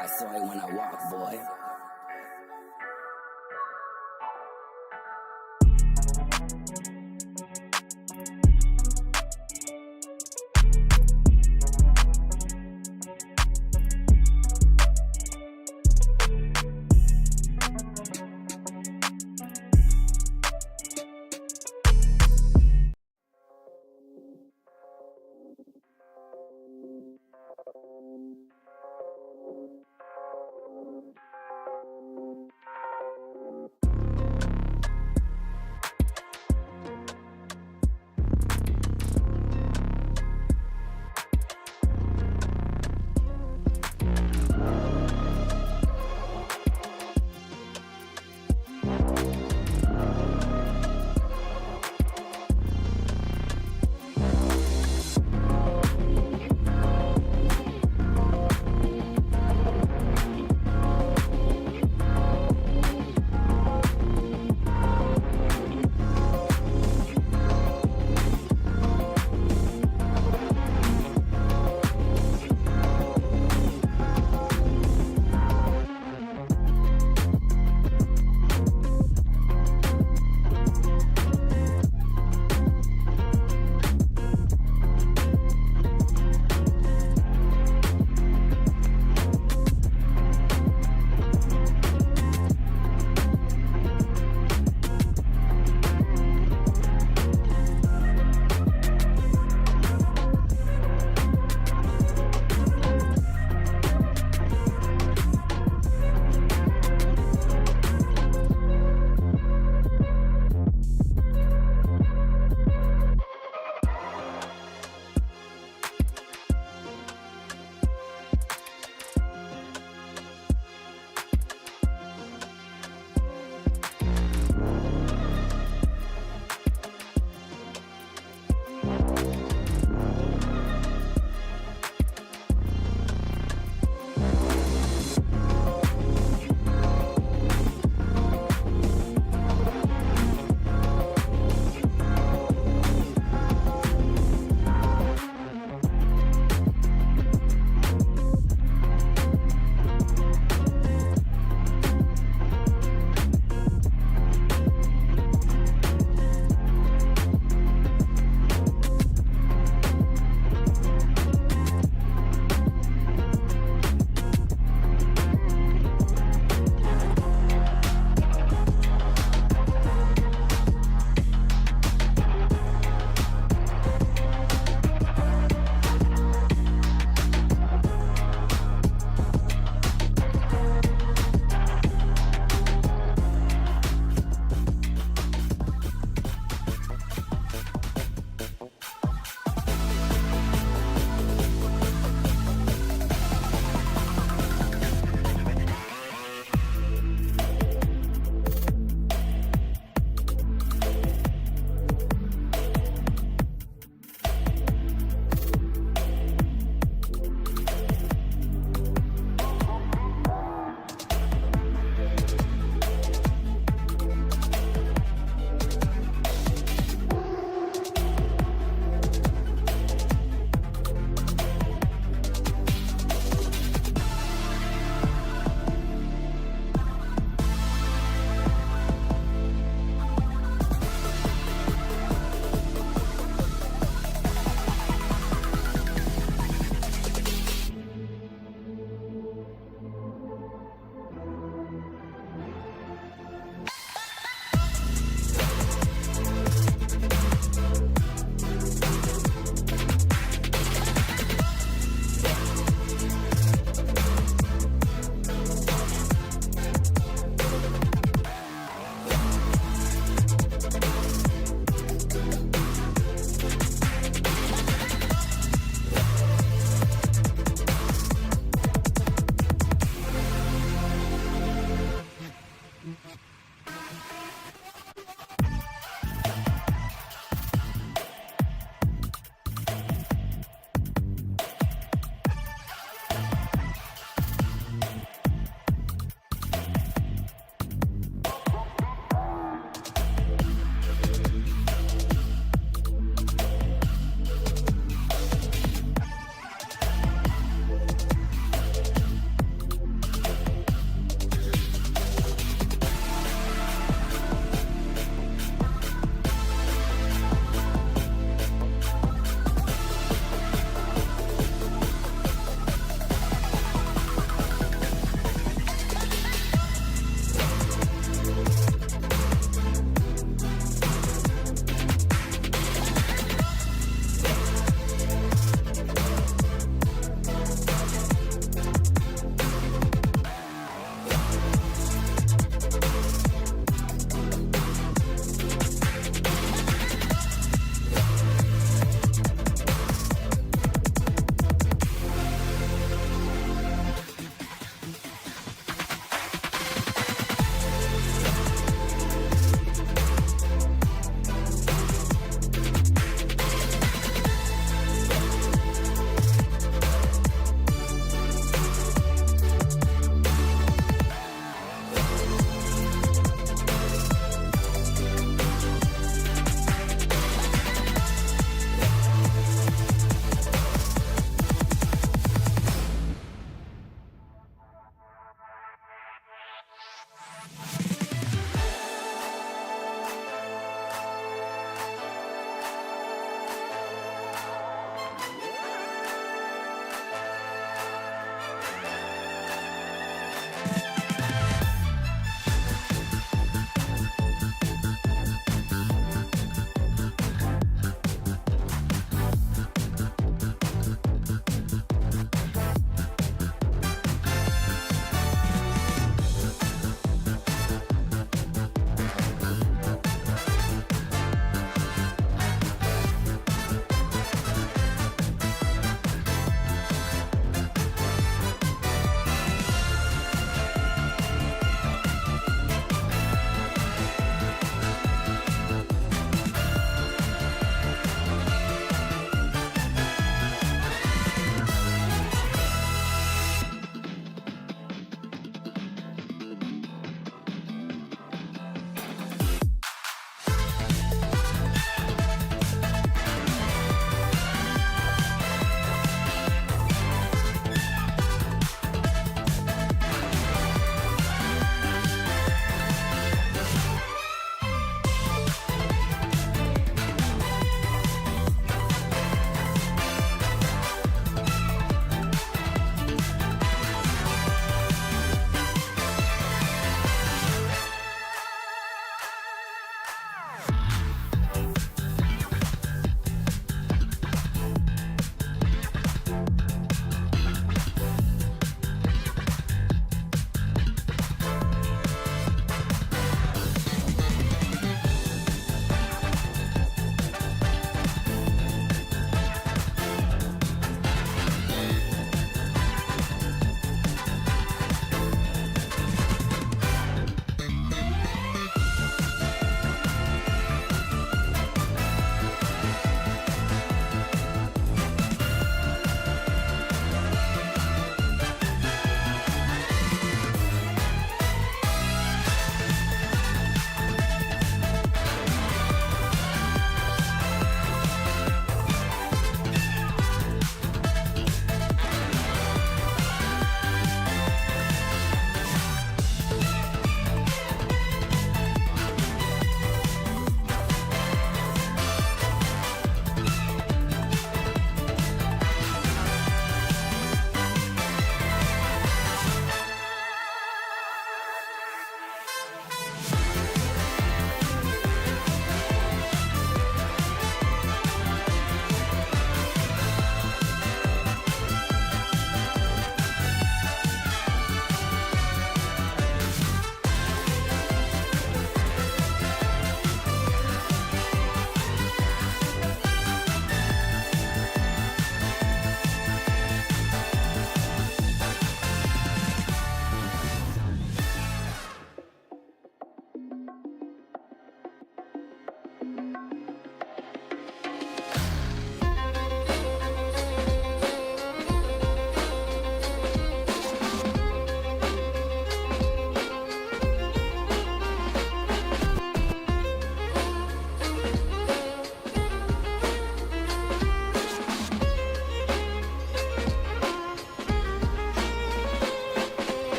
I saw it when I walked, boy.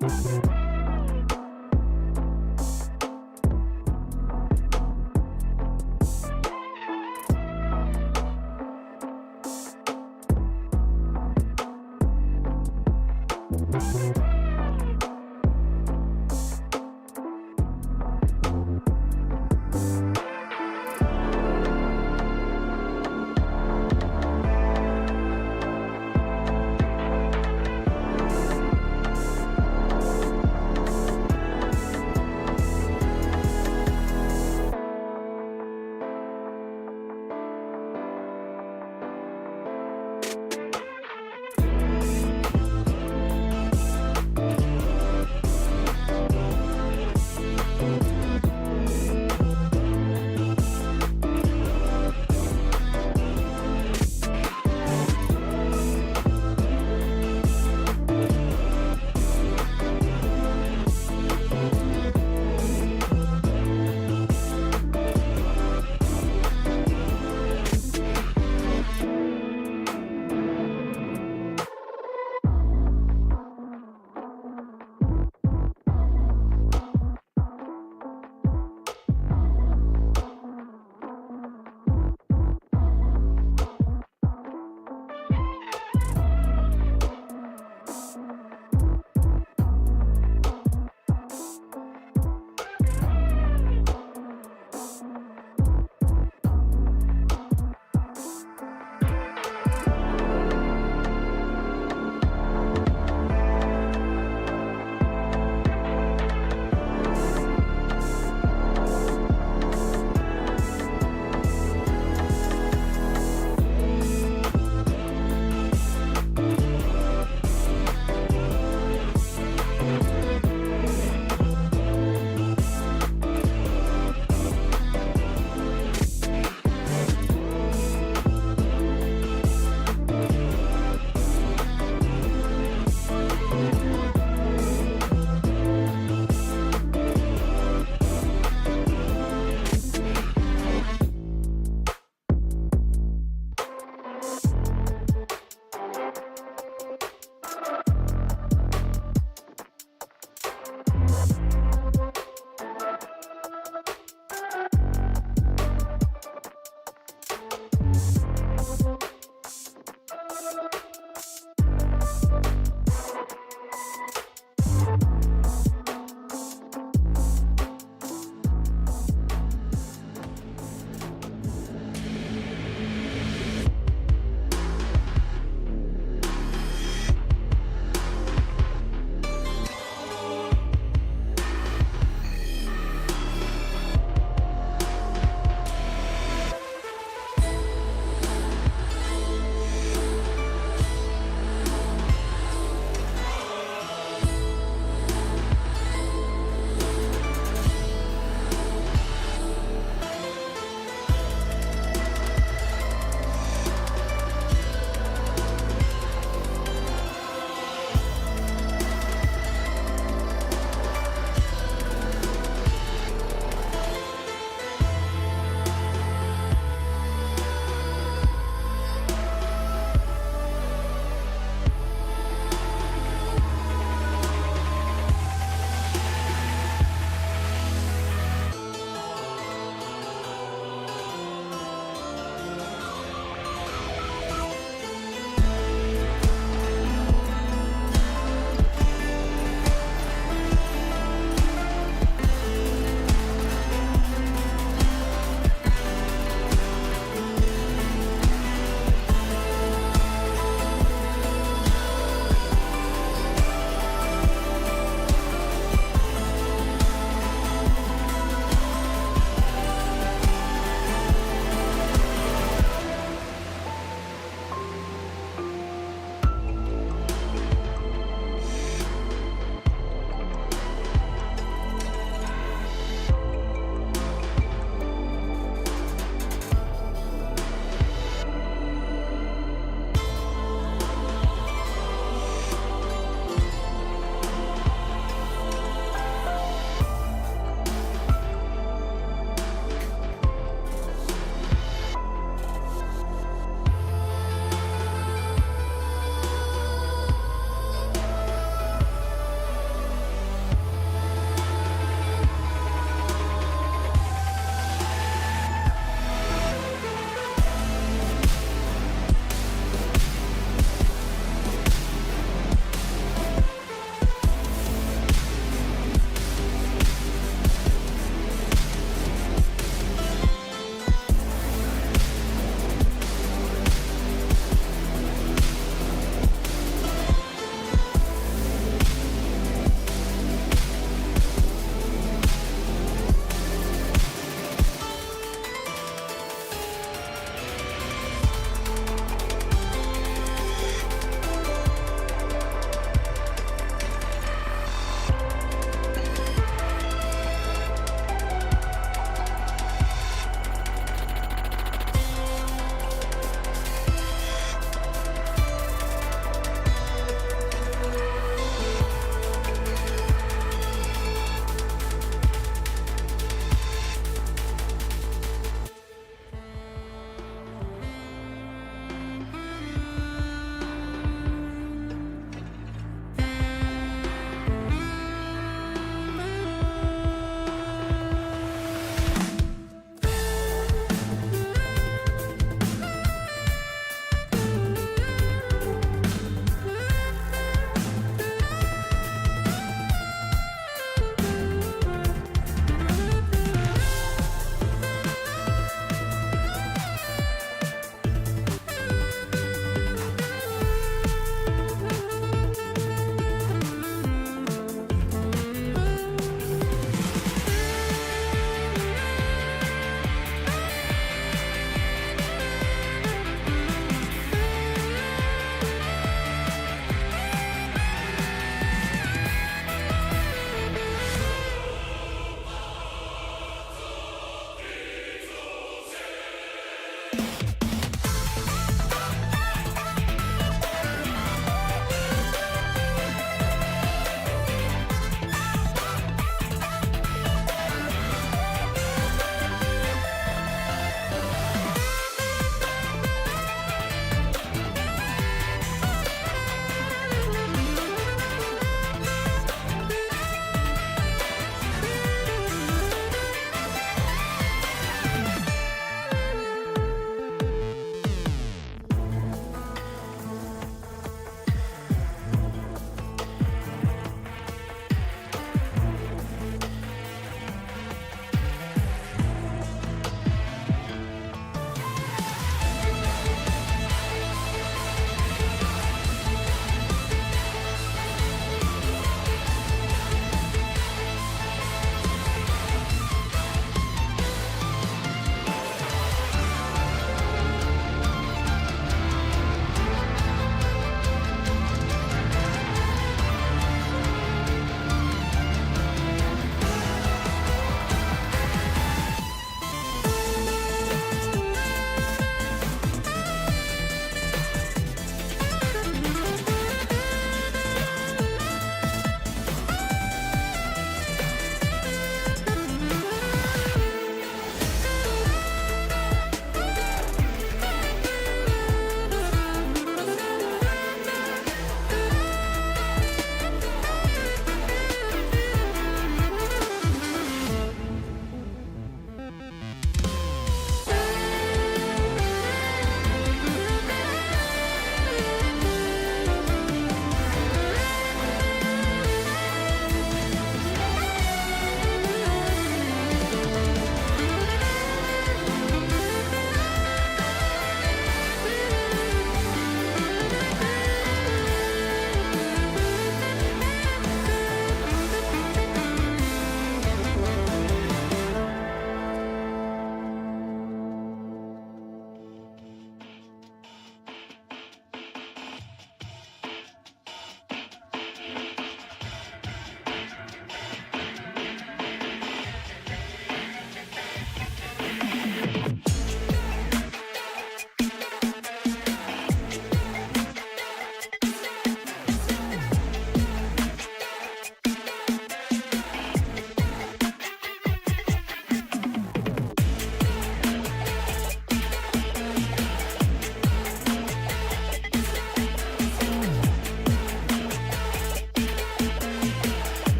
Bye.